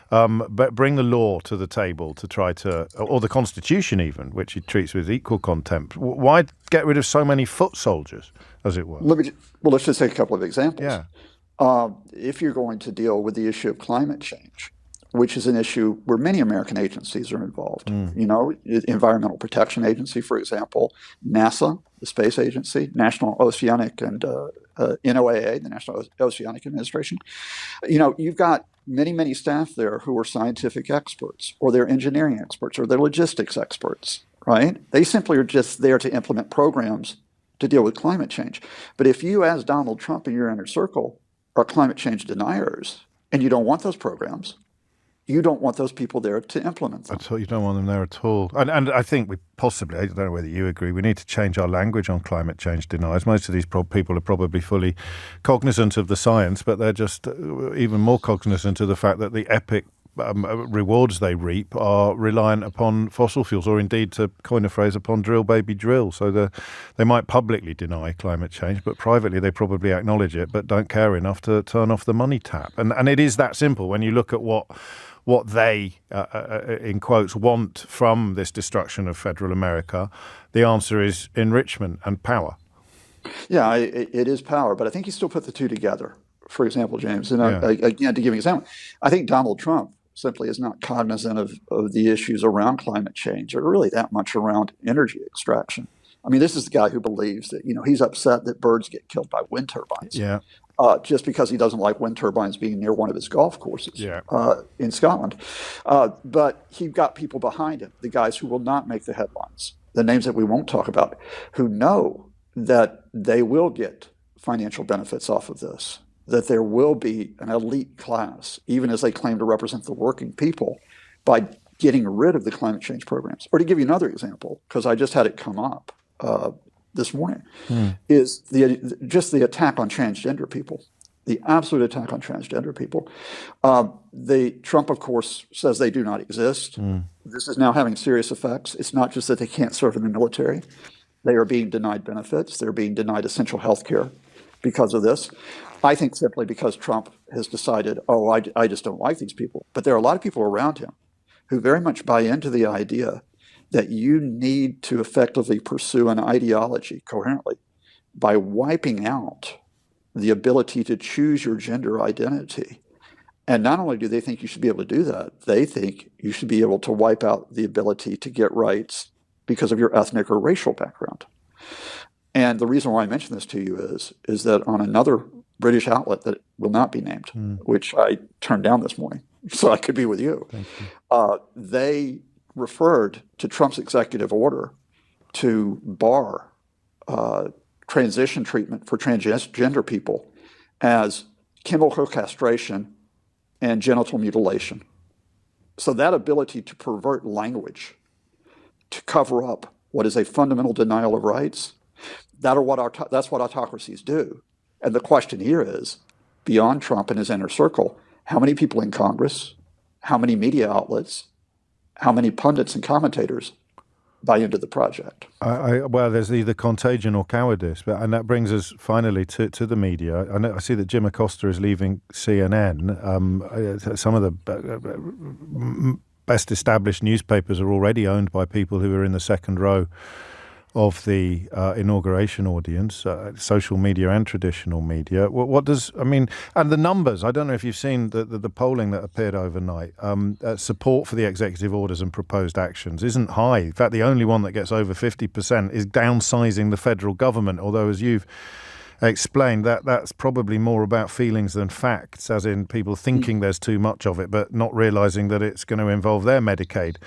bring the law to the table to try to, or the Constitution even, which he treats with equal contempt. Why get rid of so many foot soldiers, as it were? Let's just take a couple of examples. Yeah. If you're going to deal with the issue of climate change, which is an issue where many American agencies are involved, Environmental Protection Agency, for example, NASA, the space agency, National Oceanic and NOAA, the National Oceanic Administration. You've got many, many staff there who are scientific experts, or they're engineering experts, or they're logistics experts, right? They simply are just there to implement programs to deal with climate change. But if you, as Donald Trump in your inner circle, are climate change deniers, and you don't want those programs, you don't want those people there to implement them. You don't want them there at all. And I think I don't know whether you agree, we need to change our language on climate change deniers. Most of these people are probably fully cognizant of the science, but they're just even more cognizant of the fact that the epic rewards they reap are reliant upon fossil fuels, or indeed, to coin a phrase, upon drill baby drill. So they might publicly deny climate change, but privately they probably acknowledge it, but don't care enough to turn off the money tap. And it is that simple when you look at what they, in quotes, want from this destruction of federal America. The answer is enrichment and power. Yeah, it is power, but I think you still put the two together. For example, James, and again, to give an example, I think Donald Trump simply is not cognizant of the issues around climate change, or really that much around energy extraction. I mean, this is the guy who believes that, he's upset that birds get killed by wind turbines. Yeah. Just because he doesn't like wind turbines being near one of his golf courses in Scotland. But he got people behind him, the guys who will not make the headlines, the names that we won't talk about, who know that they will get financial benefits off of this, that there will be an elite class, even as they claim to represent the working people, by getting rid of the climate change programs. Or to give you another example, because I just had it come up this morning, is just the attack on transgender people, the absolute attack on transgender people. Trump, of course, says they do not exist. This is now having serious effects. It's not just that they can't serve in the military. They are being denied benefits. They're being denied essential health care because of this. I think simply because Trump has decided, I just don't like these people. But there are a lot of people around him who very much buy into the idea that you need to effectively pursue an ideology coherently by wiping out the ability to choose your gender identity. And not only do they think you should be able to do that, they think you should be able to wipe out the ability to get rights because of your ethnic or racial background. And the reason why I mention this to you is that on another British outlet that will not be named, which I turned down this morning so I could be with you, they referred to Trump's executive order to bar transition treatment for transgender people as chemical castration and genital mutilation. So that ability to pervert language to cover up what is a fundamental denial of rights, that's what autocracies do. And the question here is, beyond Trump and his inner circle, how many people in Congress, how many media outlets, how many pundits and commentators buy into the project? Well, there's either contagion or cowardice, and that brings us finally to the media. I see that Jim Acosta is leaving CNN. Some of the best established newspapers are already owned by people who are in the second row of the inauguration audience, social media and traditional media. And the numbers, I don't know if you've seen the polling that appeared overnight. Support for the executive orders and proposed actions isn't high. In fact, the only one that gets over 50% is downsizing the federal government, although as you've explained, that's probably more about feelings than facts, as in people thinking there's too much of it, but not realising that it's going to involve their Medicaid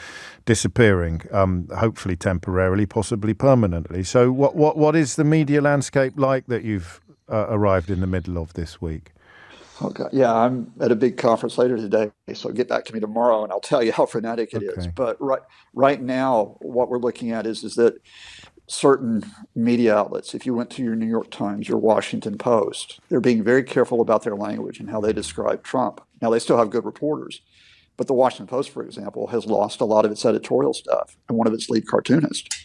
disappearing, hopefully temporarily, possibly permanently. So what is the media landscape like that you've arrived in the middle of this week? Okay. Yeah, I'm at a big conference later today, so get back to me tomorrow and I'll tell you how frenetic it is. But right now, what we're looking at is that certain media outlets, if you went to your New York Times, your Washington Post, they're being very careful about their language and how they describe Trump. Now, they still have good reporters, but the Washington Post, for example, has lost a lot of its editorial staff and one of its lead cartoonists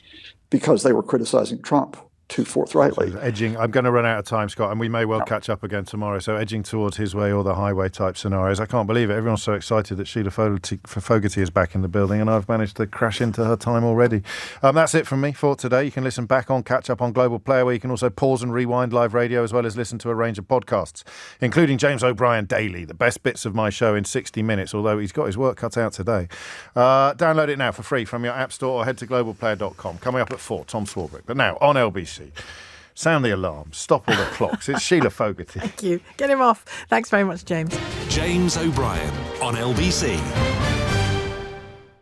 because they were criticizing Trump too forthrightly. So edging, I'm going to run out of time, Scott, and we may well catch up again tomorrow. So edging towards his way or the highway type scenarios. I can't believe it. Everyone's so excited that Sheila Fogarty is back in the building, and I've managed to crash into her time already. That's it from me for today. You can listen back on Catch Up on Global Player, where you can also pause and rewind live radio, as well as listen to a range of podcasts, including James O'Brien Daily, the best bits of my show in 60 minutes, although he's got his work cut out today. Download it now for free from your app store or head to globalplayer.com. Coming up at 4, Tom Swarbrick. But now, on LBC, sound the alarm, stop all the clocks. It's Sheila Fogarty. Thank you. Get him off. Thanks very much, James. James O'Brien on LBC.